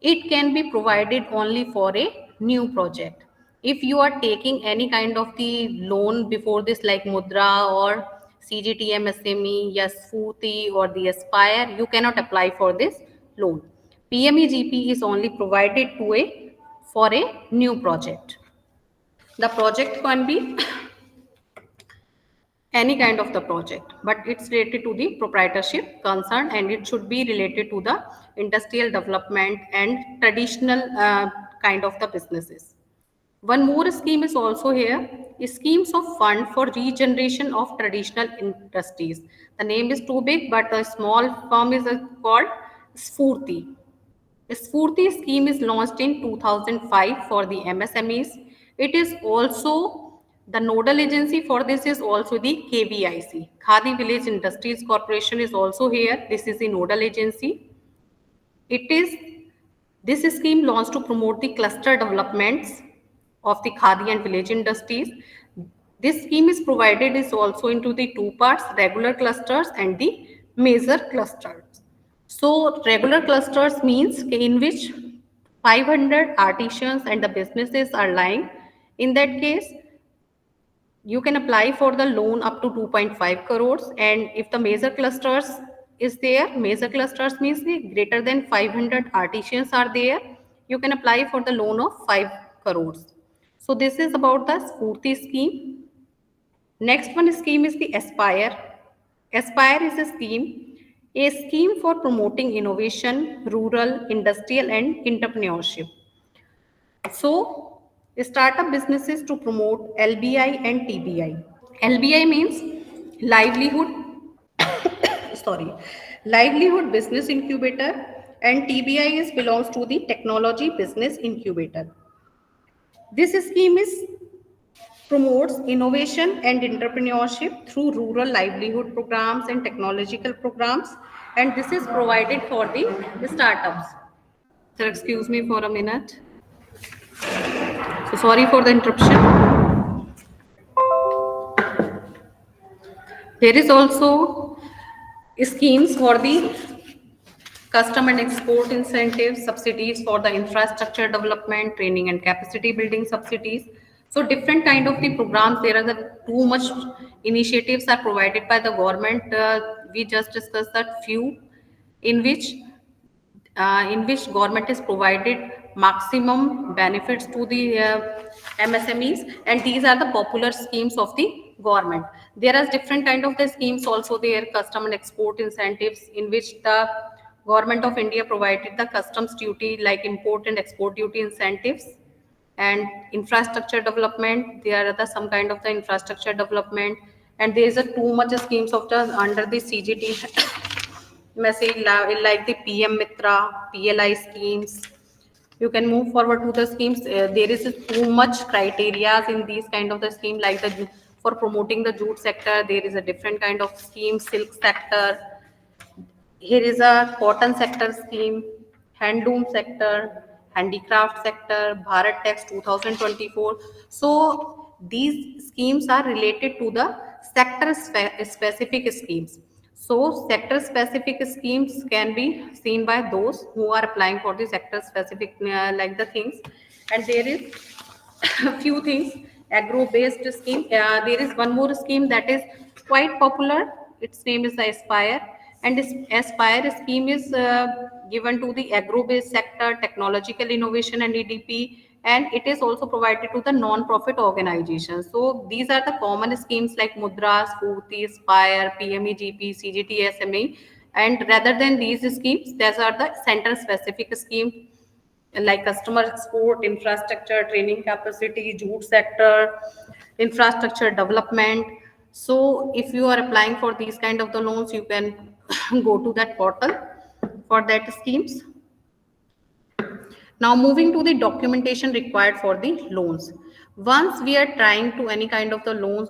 it can be provided only for a new project. If you are taking any kind of the loan before this like Mudra or CGTM SME, yes, Sfurti or the Aspire, you cannot apply for this loan. PMEGP is only provided to a for a new project. The project can be any kind of the project, but it's related to the proprietorship concern and it should be related to the industrial development and traditional kind of the businesses. One more scheme is also here, schemes of fund for regeneration of traditional industries. The name is too big, but the small form is called Sfurti. Sfurti scheme is launched in 2005 for the MSMEs. It is also the nodal agency for this is also the KVIC. Khadi Village Industries Corporation is also here. This is the nodal agency. It is this scheme launched to promote the cluster developments of the Khadi and village industries. This scheme is provided is also into the two parts, regular clusters and the major clusters. So regular clusters means in which 500 artisans and the businesses are lying. In that case, you can apply for the loan up to 2.5 crores, and if the major clusters is there, major clusters means the greater than 500 artisans are there, you can apply for the loan of 5 crores. So this is about the Spurti scheme. Next one scheme is the Aspire. Aspire is a scheme for promoting innovation, rural, industrial and entrepreneurship. So, startup businesses to promote LBI and TBI. LBI means livelihood, sorry, livelihood business incubator, and TBI is belongs to the technology business incubator. This scheme is promotes innovation and entrepreneurship through rural livelihood programs and technological programs, and this is provided for the startups. So excuse me for a minute. So sorry for the interruption. There is also schemes for the custom and export incentives, subsidies for the infrastructure development, training and capacity building subsidies. So different kind of the programs, there are the too much initiatives are provided by the government. We just discussed that few in which government has provided maximum benefits to the MSMEs, and these are the popular schemes of the government. There are different kind of the schemes also there, custom and export incentives, in which the government of India provided the customs duty like import and export duty incentives, and infrastructure development, there are the some kind of the infrastructure development, and there is a too much schemes of the under the CGT message like the PM Mitra, PLI schemes. You can move forward to the schemes. There is too much criteria in these kind of the scheme, like the for promoting the jute sector. There is a different kind of scheme, silk sector. Here is a cotton sector scheme, handloom sector, handicraft sector, Bharat Tax 2024. So these schemes are related to the sector specific schemes. So sector specific schemes can be seen by those who are applying for the sector specific like the things. And there is few things. Agro based scheme, there is one more scheme that is quite popular. Its name is Aspire, and this Aspire scheme is given to the agro based sector, technological innovation and EDP, and it is also provided to the non-profit organizations. So these are the common schemes like Mudra, Spurti, Aspire, PMEGP, CGT, SME. And rather than these schemes, these are the center specific schemes like customer export, infrastructure, training capacity, jute sector, infrastructure development. So if you are applying for these kind of the loans, you can go to that portal for that schemes. Now moving to the documentation required for the loans. Once we are trying to any kind of the loans,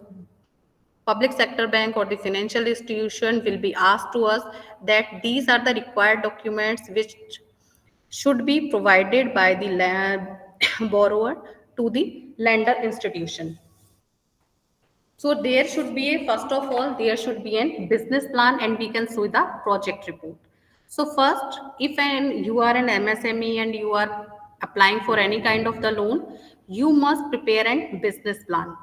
public sector bank or the financial institution will be asked to us that these are the required documents which should be provided by the borrower to the lender institution. So there should be a, first of all, there should be a business plan and we can see the project report. So first, if you are an MSME and you are applying for any kind of the loan, you must prepare a business plan.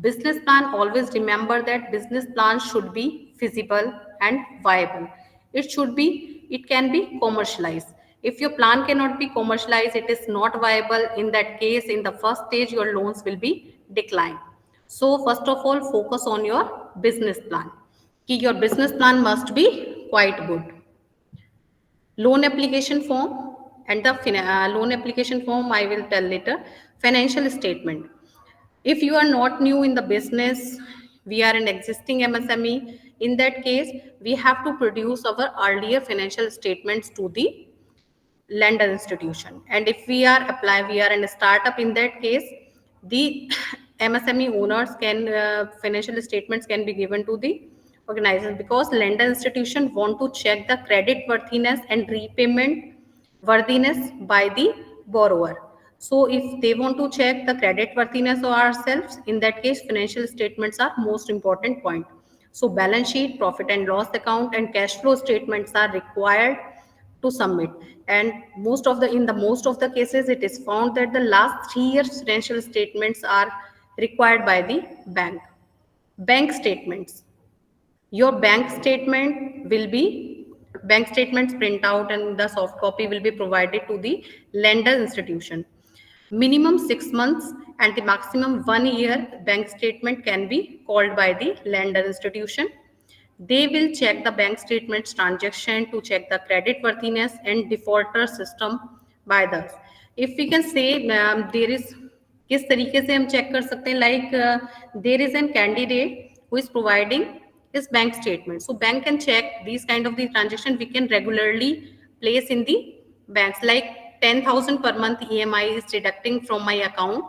Business plan, always remember that business plan should be feasible and viable. It should be, it can be commercialized. If your plan cannot be commercialized, it is not viable. In that case, in the first stage, your loans will be declined. So first of all, focus on your business plan. Your business plan must be quite good. Loan application form, and the loan application form I will tell later. Financial statement. If you are not new in the business, we are an existing MSME. In that case, we have to produce our earlier financial statements to the lender institution. And if we are in a startup, in that case, the MSME owners can financial statements can be given to the organizers, because lender institution want to check the credit worthiness and repayment worthiness by the borrower. So if they want to check the credit worthiness of ourselves, in that case financial statements are most important point. So balance sheet, profit and loss account and cash flow statements are required to submit. And most of the cases, it is found that the last 3 years financial statements are required by the bank statements. Your bank statements print out and the soft copy will be provided to the lender institution. Minimum 6 months and the maximum 1 year bank statement can be called by the lender institution. They will check the bank statements transaction to check the credit worthiness and defaulter system by the. If we can say there is, किस तरीके से हम check कर सकते हैं, like there is an candidate who is providing his bank statement. So bank can check these kind of the transaction. We can regularly place in the banks, like 10,000 per month EMI is deducting from my account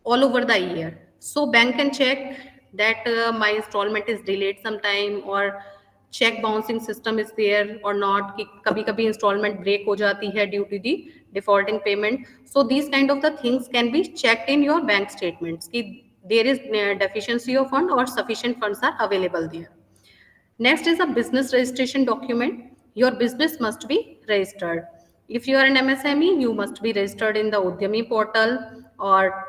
all over the year. So bank can check that my installment is delayed sometime, or check bouncing system is there or not, कि कभी कभी installment break हो जाती है due to the defaulting payment. So these kind of the things can be checked in your bank statements, कि there is deficiency of fund or sufficient funds are available there. Next is a business registration document. Your business must be registered. If you are an MSME, you must be registered in the Udyami portal, or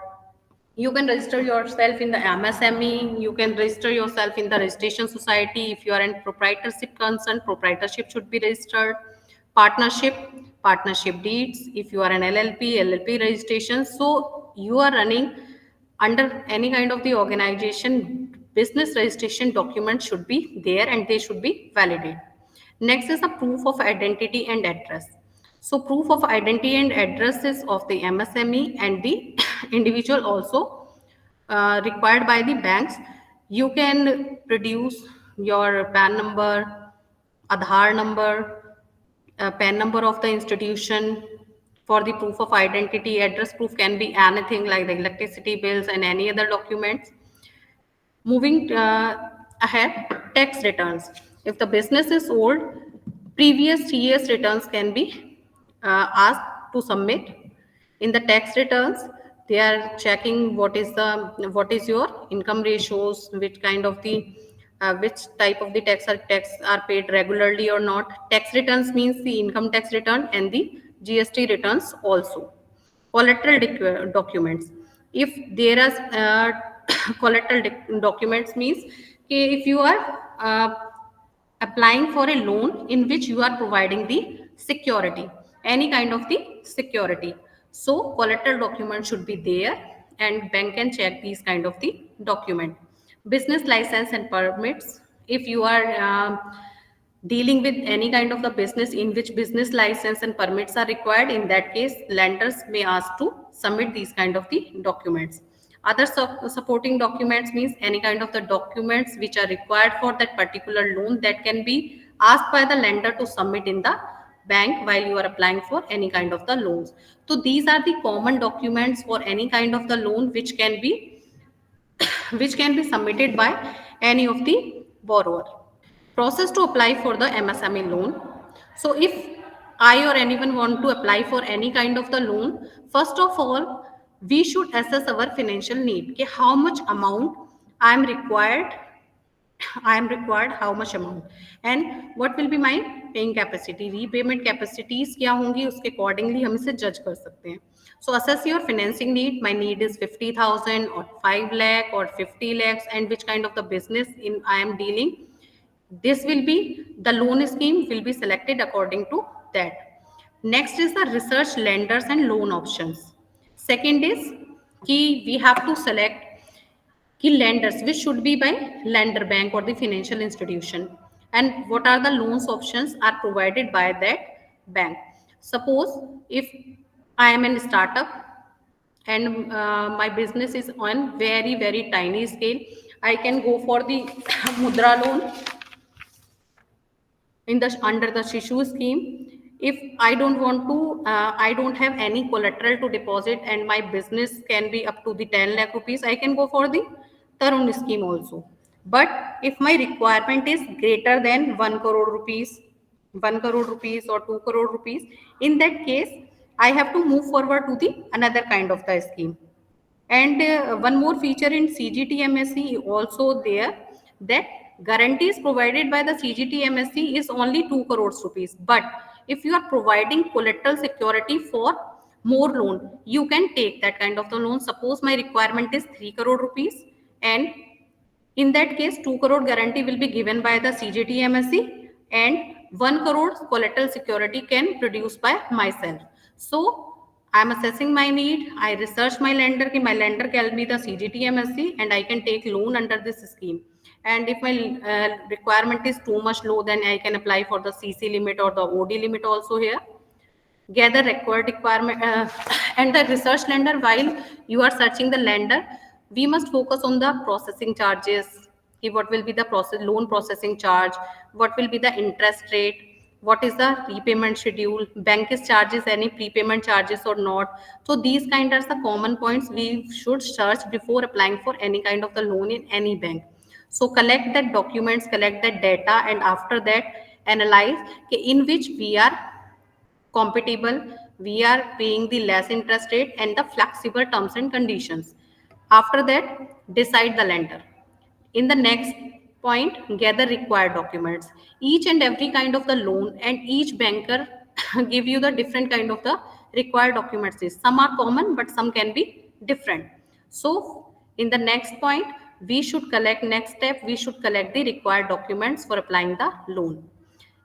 you can register yourself in the MSME. You can register yourself in the registration society. If you are in proprietorship concern, proprietorship should be registered. Partnership, partnership deeds. If you are an LLP, LLP registration. So you are running under any kind of the organization, business registration documents should be there and they should be validated. Next is a proof of identity and address. So proof of identity and addresses of the MSME and the individual also required by the banks. You can produce your PAN number, Aadhaar number, PAN number of the institution. For the proof of identity, address proof can be anything like the electricity bills and any other documents. Moving ahead, tax returns. If the business is old, previous 3 years returns can be asked to submit. In the tax returns, they are checking what is your income ratios, which type of the tax are paid regularly or not. Tax returns means the income tax return and the GST returns also. Collateral documents. If there is collateral documents means if you are applying for a loan in which you are providing the security, any kind of the security, so collateral document should be there and bank can check these kind of the document. Business license and permits. If you are dealing with any kind of the business in which business license and permits are required, in that case lenders may ask to submit these kind of the documents. Other supporting documents means any kind of the documents which are required for that particular loan that can be asked by the lender to submit in the bank while you are applying for any kind of the loans. So these are the common documents for any kind of the loan which can be submitted by any of the borrower. Process to apply for the MSME loan. So if I or anyone want to apply for any kind of the loan, first of all, we should assess our financial need. Okay, how much amount I am required how much amount, and what will be my paying capacity, repayment capacities क्या होंगी, उसके accordingly हम इसे judge कर सकते हैं. So assess your financing need. My need is 50,000 or 5 lakh or 50 lakhs, and which kind of the business in I am dealing. This will be the loan scheme will be selected according to that. Next is the research lenders and loan options. Second is key we have to select key lenders which should be by lender bank or the financial institution, and what are the loans options are provided by that bank. Suppose if I am in startup and my business is on very tiny scale, I can go for the mudra loan in the under the Shishu scheme. If I don't want to I don't have any collateral to deposit and my business can be up to the 10 lakh rupees, I can go for the Tarun scheme also. But if my requirement is greater than 1 crore rupees, 1 crore rupees or 2 crore rupees, in that case I have to move forward to the another kind of the scheme. And one more feature in CGT-MSC also there, that guarantees provided by the CGT-MSC is only 2 crores rupees. But if you are providing collateral security for more loan, you can take that kind of the loan. Suppose my requirement is 3 crore rupees, and in that case 2 crore guarantee will be given by the CGT-MSC and 1 crore collateral security can produce by myself. So I'm assessing my need. I research my lender. My lender can be the CGT-MSC and I can take loan under this scheme. And if my requirement is too much low, then I can apply for the CC limit or the OD limit also here. Gather required requirement and the research lender. While you are searching the lender, we must focus on the processing charges. What will be the loan processing charge? What will be the interest rate? What is the repayment schedule? Bank is charges any prepayment charges or not? So these kind are the common points we should search before applying for any kind of the loan in any bank. So collect that documents, collect that data, and after that analyze in which we are compatible, we are paying the less interest rate and the flexible terms and conditions. After that, decide the lender. In the next point, gather required documents. Each and every kind of the loan and each banker give you the different kind of the required documents. Some are common, but some can be different. So in the next point, next step, we should collect the required documents for applying the loan.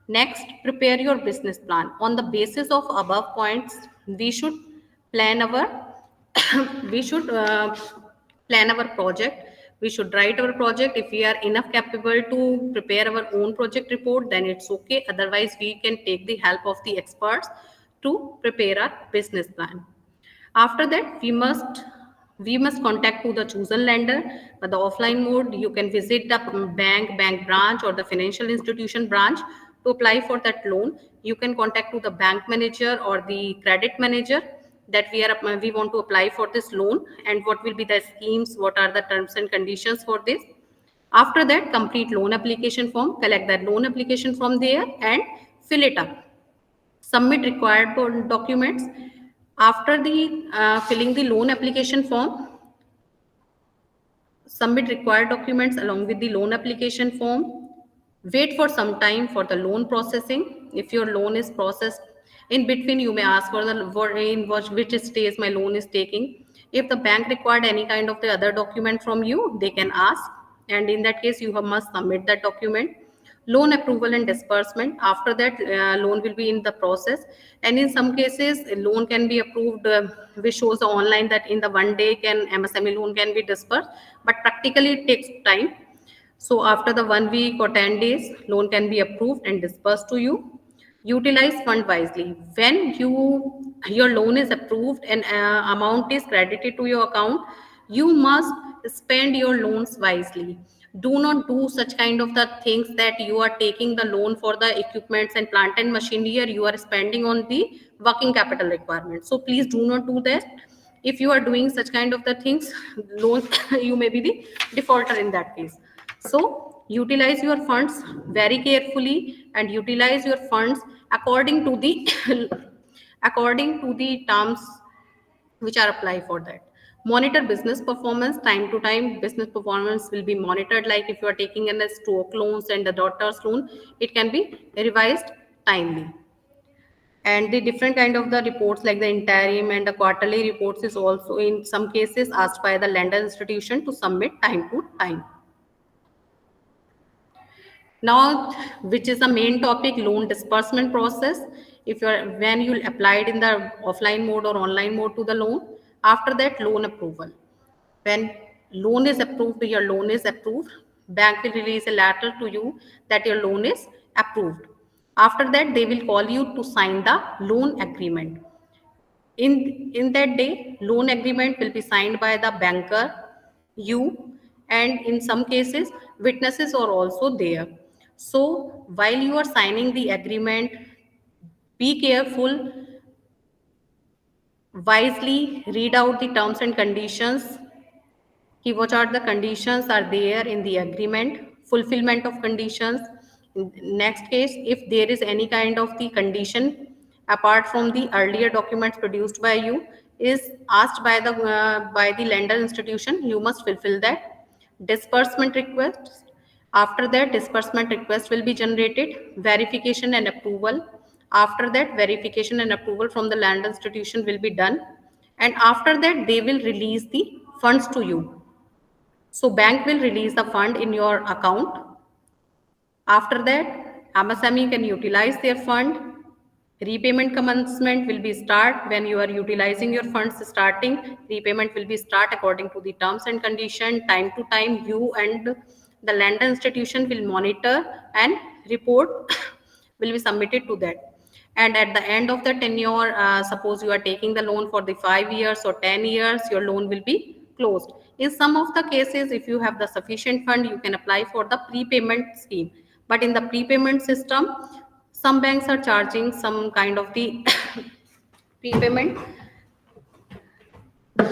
Next, prepare your business plan. On the basis of above points, we should plan our we should plan our project. We should write our project. If we are enough capable to prepare our own project report, then it's okay. Otherwise, we can take the help of the experts to prepare our business plan. After that, we must contact to the chosen lender. The offline mode, you can visit the bank branch or the financial institution branch to To apply for that loan, you can contact to the bank manager or the credit manager that we want to apply for this loan, and what will be the schemes, what are the terms and conditions for this. After that, complete loan application form, collect that loan application form there and fill it up. Submit required documents. After the filling the loan application form, submit required documents along with the loan application form. Wait for some time for the loan processing. If your loan is processed, in between you may ask for which stage my loan is taking. If the bank required any kind of the other document from you, they can ask, and in that case you must submit that document. Loan approval and disbursement. After that, loan will be in the process, and in some cases loan can be approved, which shows online that in the one day can MSME loan can be disbursed, but practically it takes time. So after the 1 week or 10 days, loan can be approved and disbursed to you. Utilize fund wisely. When your loan is approved and amount is credited to your account, you must spend your loans wisely. Do not do such kind of the things that you are taking the loan for the equipments and plant and machinery, or you are spending on the working capital requirements. So please do not do that. If you are doing such kind of the things, loan you may be the defaulter in that case. So utilize your funds very carefully and utilize your funds according to the according to the terms which are applied for that. Monitor business performance time to time. Business performance will be monitored, like if you are taking in a stock loans and the daughter's loan, it can be revised timely. And the different kind of the reports like the interim and the quarterly reports is also in some cases asked by the lender institution to submit time to time. Now, which is the main topic, loan disbursement process. If you're when you applied in the offline mode or online mode to the loan, after that loan approval. When loan is approved, your loan is approved, bank will release a letter to you that your loan is approved. After that, they will call you to sign the loan agreement. In that day, loan agreement will be signed by the banker, you, and in some cases witnesses are also there. So while you are signing the agreement, be careful, wisely read out the terms and conditions. What are the conditions are there in the agreement, fulfillment of conditions. In next case, if there is any kind of the condition apart from the earlier documents produced by you is asked by the lender institution, you must fulfill that. Disbursement request. After that, disbursement request will be generated. Verification and approval. After that, verification and approval from the lender institution will be done, and after that they will release the funds to you. So bank will release the fund in your account. After that, MSME can utilize their fund. Repayment commencement will be start when you are utilizing your funds starting. Repayment will be start according to the terms and condition. Time to time, you and the lender institution will monitor and report will be submitted to that. And at the end of the tenure, suppose you are taking the loan for the 5 years or 10 years, your loan will be closed. In some of the cases, if you have the sufficient fund, you can apply for the prepayment scheme. But in the prepayment system, some banks are charging some kind of the prepayment,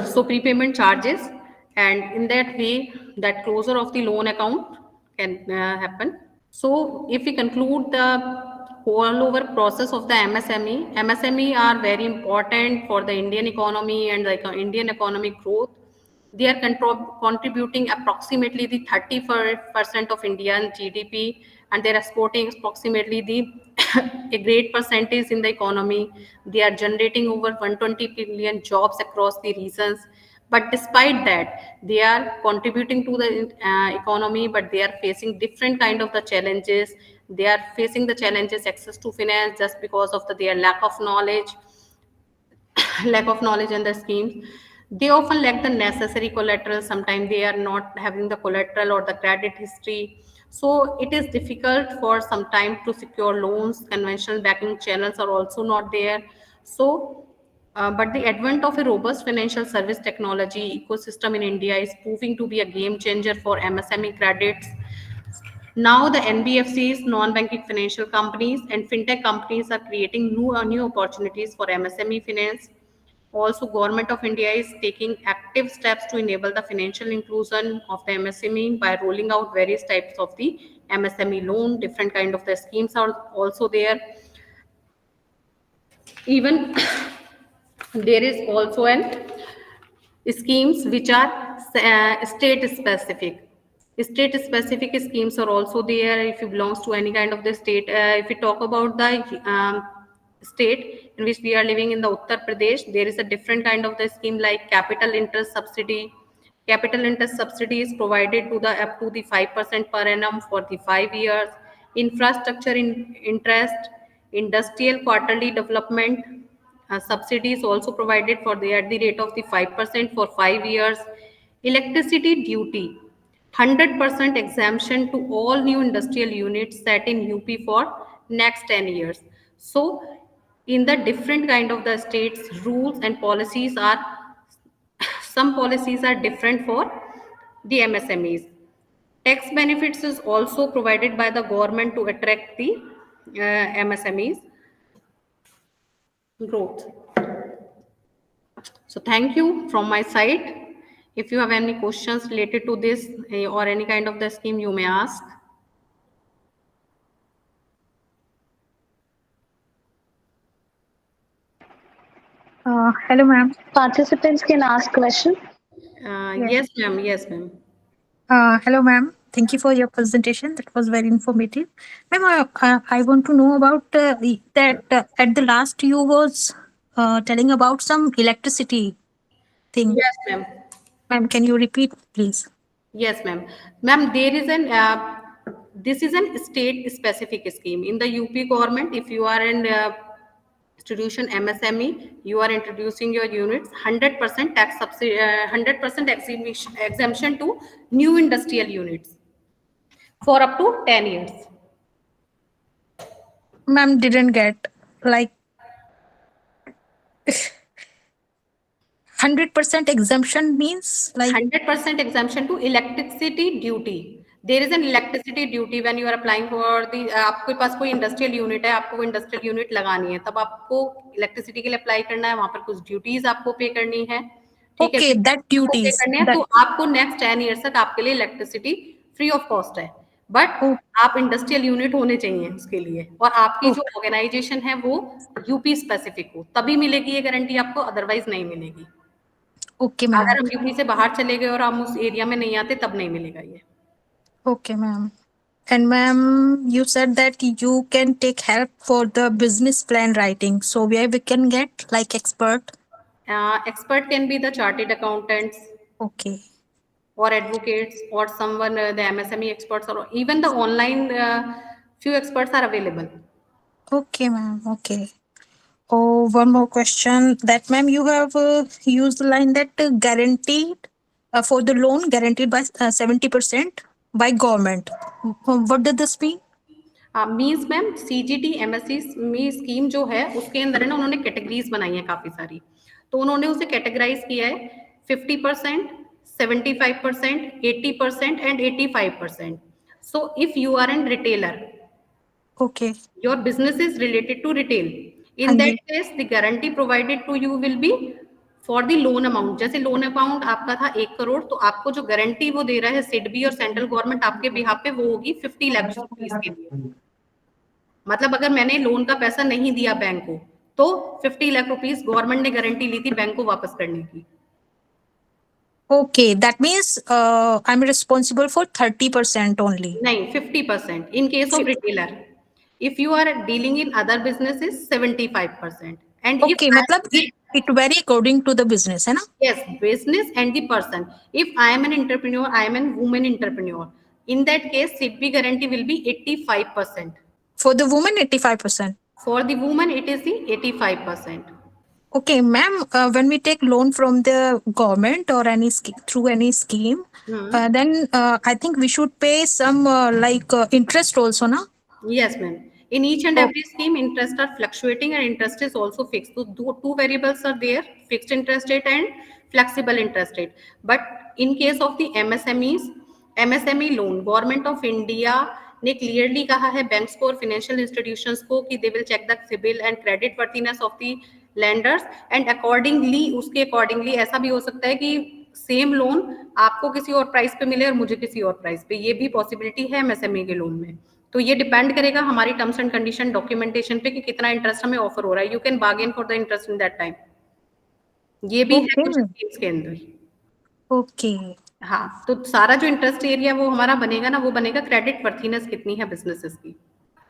so prepayment charges, and in that way, that closure of the loan account can happen. So if we conclude the whole over process of the MSME are very important for the Indian economy and the Indian economic growth. They are contributing approximately the 30% of Indian GDP, and they are exporting approximately the a great percentage in the economy. They are generating over 120 billion jobs across the regions. But despite that, they are contributing to the economy, but they are facing different kind of the challenges. They are facing the challenges access to finance just because of their lack of knowledge, lack of knowledge in the schemes. They often lack the necessary collateral. Sometimes they are not having the collateral or the credit history. So it is difficult for some time to secure loans. Conventional banking channels are also not there. So, but the advent of a robust financial service technology ecosystem in India is proving to be a game changer for MSME credits. Now the NBFCs, non-banking financial companies, and fintech companies are creating new opportunities for MSME finance. Also, Government of India is taking active steps to enable the financial inclusion of the MSME by rolling out various types of the MSME loan. Different kind of the schemes are also there. Even there is also an schemes which are state specific. State specific schemes are also there if you belongs to any kind of the state. If we talk about the state in which we are living in the Uttar Pradesh, there is a different kind of the scheme like capital interest subsidy. Capital interest subsidy is provided to the up to the 5% per annum for the 5 years. Infrastructure interest, industrial quarterly development subsidy is also provided for the at the rate of the 5% for 5 years. Electricity duty, 100% exemption to all new industrial units set in UP for next 10 years. So in the different kind of the states, rules and policies are some policies are different for the MSMEs. Tax benefits is also provided by the government to attract the MSMEs growth. So thank you from my side. If you have any questions related to this or any kind of the scheme, you may ask. Hello, ma'am. Participants can ask question. Yes. Yes, ma'am. Yes, ma'am. Hello, ma'am. Thank you for your presentation. That was very informative. Ma'am, I want to know about that at the last you was telling about some electricity thing. Yes, ma'am. Ma'am, can you repeat, please? Yes, ma'am. Ma'am, there is an this is an state specific scheme in the UP government. If you are an institution MSME, you are introducing your units 100% tax subsidy, 100% exemption to new industrial units for up to 10 years. Ma'am, didn't get like 100% exemption means like 100% exemption to electricity duty. There is an electricity duty when you are applying for the आपके पास कोई industrial unit है, आपको industrial unit लगानी है, तब आपको electricity के लिए अप्लाई करना है, वहां पर कुछ ड्यूटीज आपको पे करनी है. ठीक है, okay, that आपको पे duties करने हैं, that तो आपको नेक्स्ट 10 ईयर्स तक आपके लिए इलेक्ट्रिसिटी फ्री ऑफ कॉस्ट है. बट oh, आप इंडस्ट्रियल यूनिट होने चाहिए उसके लिए, और आपकी जो okay, ऑर्गेनाइजेशन है वो यूपी स्पेसिफिक हो, तभी मिलेगी ये गारंटी आपको, अदरवाइज नहीं मिलेगी. okay, अगर ma'am. हम यूपी से बाहर चले गए और हम उस एरिया में नहीं आते तब नहीं मिलेगा ये. Okay, ma'am. And ma'am, you said that you can take help for the business plan writing. So where we can get like expert? Expert can be the chartered accountants Okay. or advocates or someone, the MSME experts, or even the online few experts are available. Okay, ma'am. Okay. Oh, one more question. That ma'am, you have used the line that guaranteed for the loan guaranteed by 70% by government. What does this mean? Means ma'am CGT MSC में scheme जो है उसके अंदर है ना, उन्होंने categories बनाई है काफी सारी, तो उन्होंने उसे कैटेगराइज किया है 50%, 75%, 80% and 85%. So if you are an retailer, Okay. your business is related to retail, हाँ in that जी. case the guarantee provided to you will be for the loan amount. जैसे लोन अमाउंट आपका था 1 करोड़, तो आपको जो गारंटी वो दे रहा है सिडबी और सेंट्रल गवर्नमेंट आपके बिहाफ पे, वो होगी 50 लाख रुपीस के लिए. मतलब अगर मैंने लोन का पैसा नहीं दिया बैंक को, तो 50 लाख रुपीस गवर्नमेंट ने गारंटी ली थी बैंक को वापस करने की. Okay, that means I'm responsible for 30% only. नहीं, 50% in case of retailer. If you are dealing in other businesses, 75%. And if Okay, मतलब it vary according to the business, है ना? yes, business and the person. If I am an entrepreneur, I am a woman entrepreneur. In that case, SIDBI guarantee will be 85%. For the woman, 85%. For the woman, it is the 85%. Okay, ma'am, when we take loan from the government or any through any scheme, then I think we should pay some interest also, na? Yes, ma'am. In each and Oh, every scheme, interest are fluctuating and interest is also fixed. So two variables are there, fixed interest rate and flexible interest rate. But in case of the MSMEs, MSME loan, Government of India ने clearly कहा है banks को और financial institutions को कि they will check the CIBIL and credit worthiness of the lenders and accordingly उसके accordingly ऐसा भी हो सकता है कि सेम लोन आपको किसी और प्राइस पे मिले और मुझे किसी और प्राइस पे, ये भी पॉसिबिलिटी है एमएसएमई के लोन में। तो ये डिपेंड करेगा हमारी टर्म्स एंड कंडीशन डॉक्यूमेंटेशन पे कि कितना इंटरेस्ट हमें ऑफर हो रहा है। You can bargain for the interest in that time. ये भी है कुछ ओके स्कीम्स के अंदर। ओके हाँ, तो सारा जो इंटरेस्ट एरिया वो हमारा बनेगा ना, वो बनेगा क्रेडिट वर्थिनेस कितनी है बिजनेसेस की।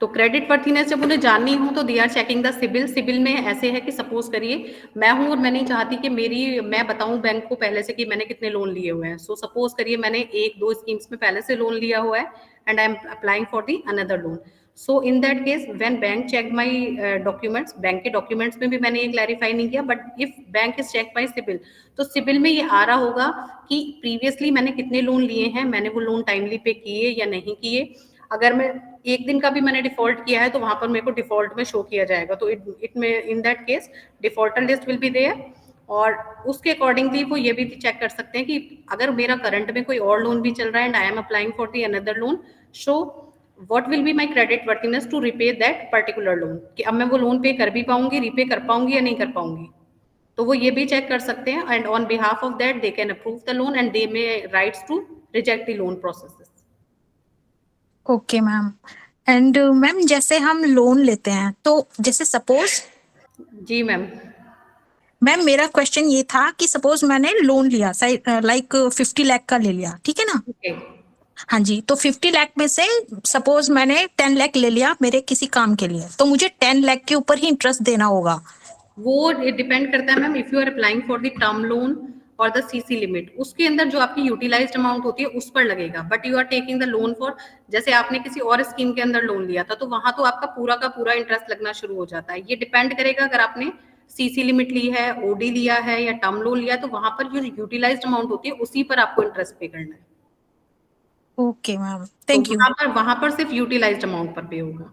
तो क्रेडिट वर्थिनेस जब उन्हें जाननी हो तो they are checking the CIBIL. CIBIL में ऐसे है कि सपोज करिए मैं हूँ और मैं नहीं चाहती कि मैं बताऊं बैंक को पहले से कि मैंने कितने लोन लिए हुए हैं। सो सपोज करिए मैंने एक दो स्कीम्स में पहले से लोन लिया हुआ है and I am applying for the another loan. So in that case when bank check my documents, bank के डॉक्यूमेंट्स में भी मैंने ये क्लैरिफाई नहीं किया, but if bank is check my CIBIL, तो सिबिल में ये आ रहा होगा कि प्रीवियसली मैंने कितने लोन लिए हैं, मैंने वो लोन टाइमली पे किए या नहीं किए। अगर मैं एक दिन का भी मैंने डिफॉल्ट किया है तो वहां पर मेरे को डिफॉल्ट में शो किया जाएगा। तो इट में in that case defaulter list will be there. और उसके अकॉर्डिंगली वो ये भी चेक कर सकते हैं कि अगर मेरा करंट में कोई और लोन भी चल रहा है and I am applying for the another loan, so what will be my credit worthiness to repay that particular loan, कि अब मैं वो लोन पे कर भी पाऊंगी, रिपे कर पाऊंगी या नहीं कर पाऊंगी। तो वो ये भी चेक कर सकते हैं and on behalf of that they can approve the loan and they may rights to reject the loan processes. Okay ma'am. And ma'am जैसे हम लोन लेते हैं तो जैसे सपोज जी मैम। मैम मेरा क्वेश्चन ये था कि सपोज मैंने लोन लिया लाइक 50 लाख का ले लिया, ठीक है ना? ओके। हाँ जी, तो 50 लाख में से सपोज मैंने 10 लाख ले लिया मेरे किसी काम के लिए, तो मुझे 10 लाख के ऊपर ही इंटरेस्ट देना होगा? वो डिपेंड करता है ma'am, if you are applying for the term loan और द सीसी लिमिट, उसके अंदर जो आपकी यूटिलाइज्ड अमाउंट होती है उस पर लगेगा। But you are taking the loan for, जैसे आपने किसी और स्कीम के अंदर लोन लिया था तो वहां तो आपका पूरा का पूरा इंटरेस्ट लगना शुरू हो जाता है। ये डिपेंड करेगा अगर आपने सीसी लिमिट ली है, ओडी लिया है या टर्म लोन लिया है, तो वहां पर जो यूटिलाइज्ड अमाउंट होती है उसी पर आपको इंटरेस्ट पे करना है। ओके मैम, तो थैंक यू। वहां पर सिर्फ यूटिलाइज्ड अमाउंट पर पे होगा।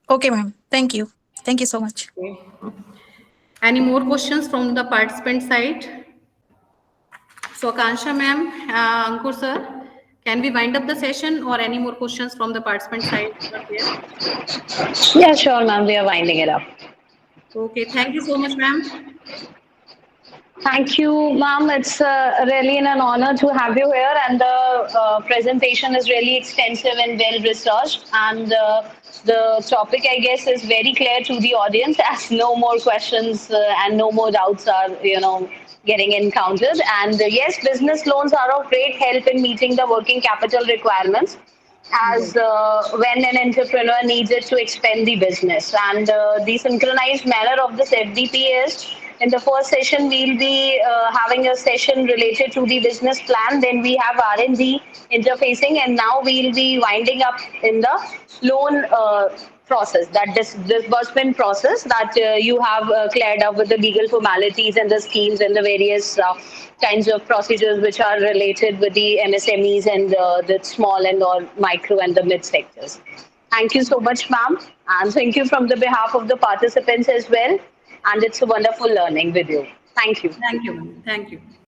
Okay ma'am, thank you so much. Any more questions from the participant side? So Akansha ma'am, Ankur sir, can we wind up the session or any more questions from the participant side are there? Yeah, sure, ma'am. We are winding it up. Okay, thank you so much ma'am. Thank you, ma'am. It's really an honor to have you here, and the presentation is really extensive and well researched. And the topic, I guess, is very clear to the audience, as no more questions and no more doubts are, getting encountered. And yes, business loans are of great help in meeting the working capital requirements, as when an entrepreneur needs it to expand the business. And the synchronized manner of this FDP is, in the first session, we'll be having a session related to the business plan. Then we have R&D interfacing, and now we'll be winding up in the loan process, that disbursement process, that you have cleared up with the legal formalities and the schemes and the various kinds of procedures which are related with the MSMEs and the small and or micro and the mid sectors. Thank you so much, ma'am. And thank you from the behalf of the participants as well. And it's a wonderful learning with you. Thank you. Thank you ma'am. Thank you.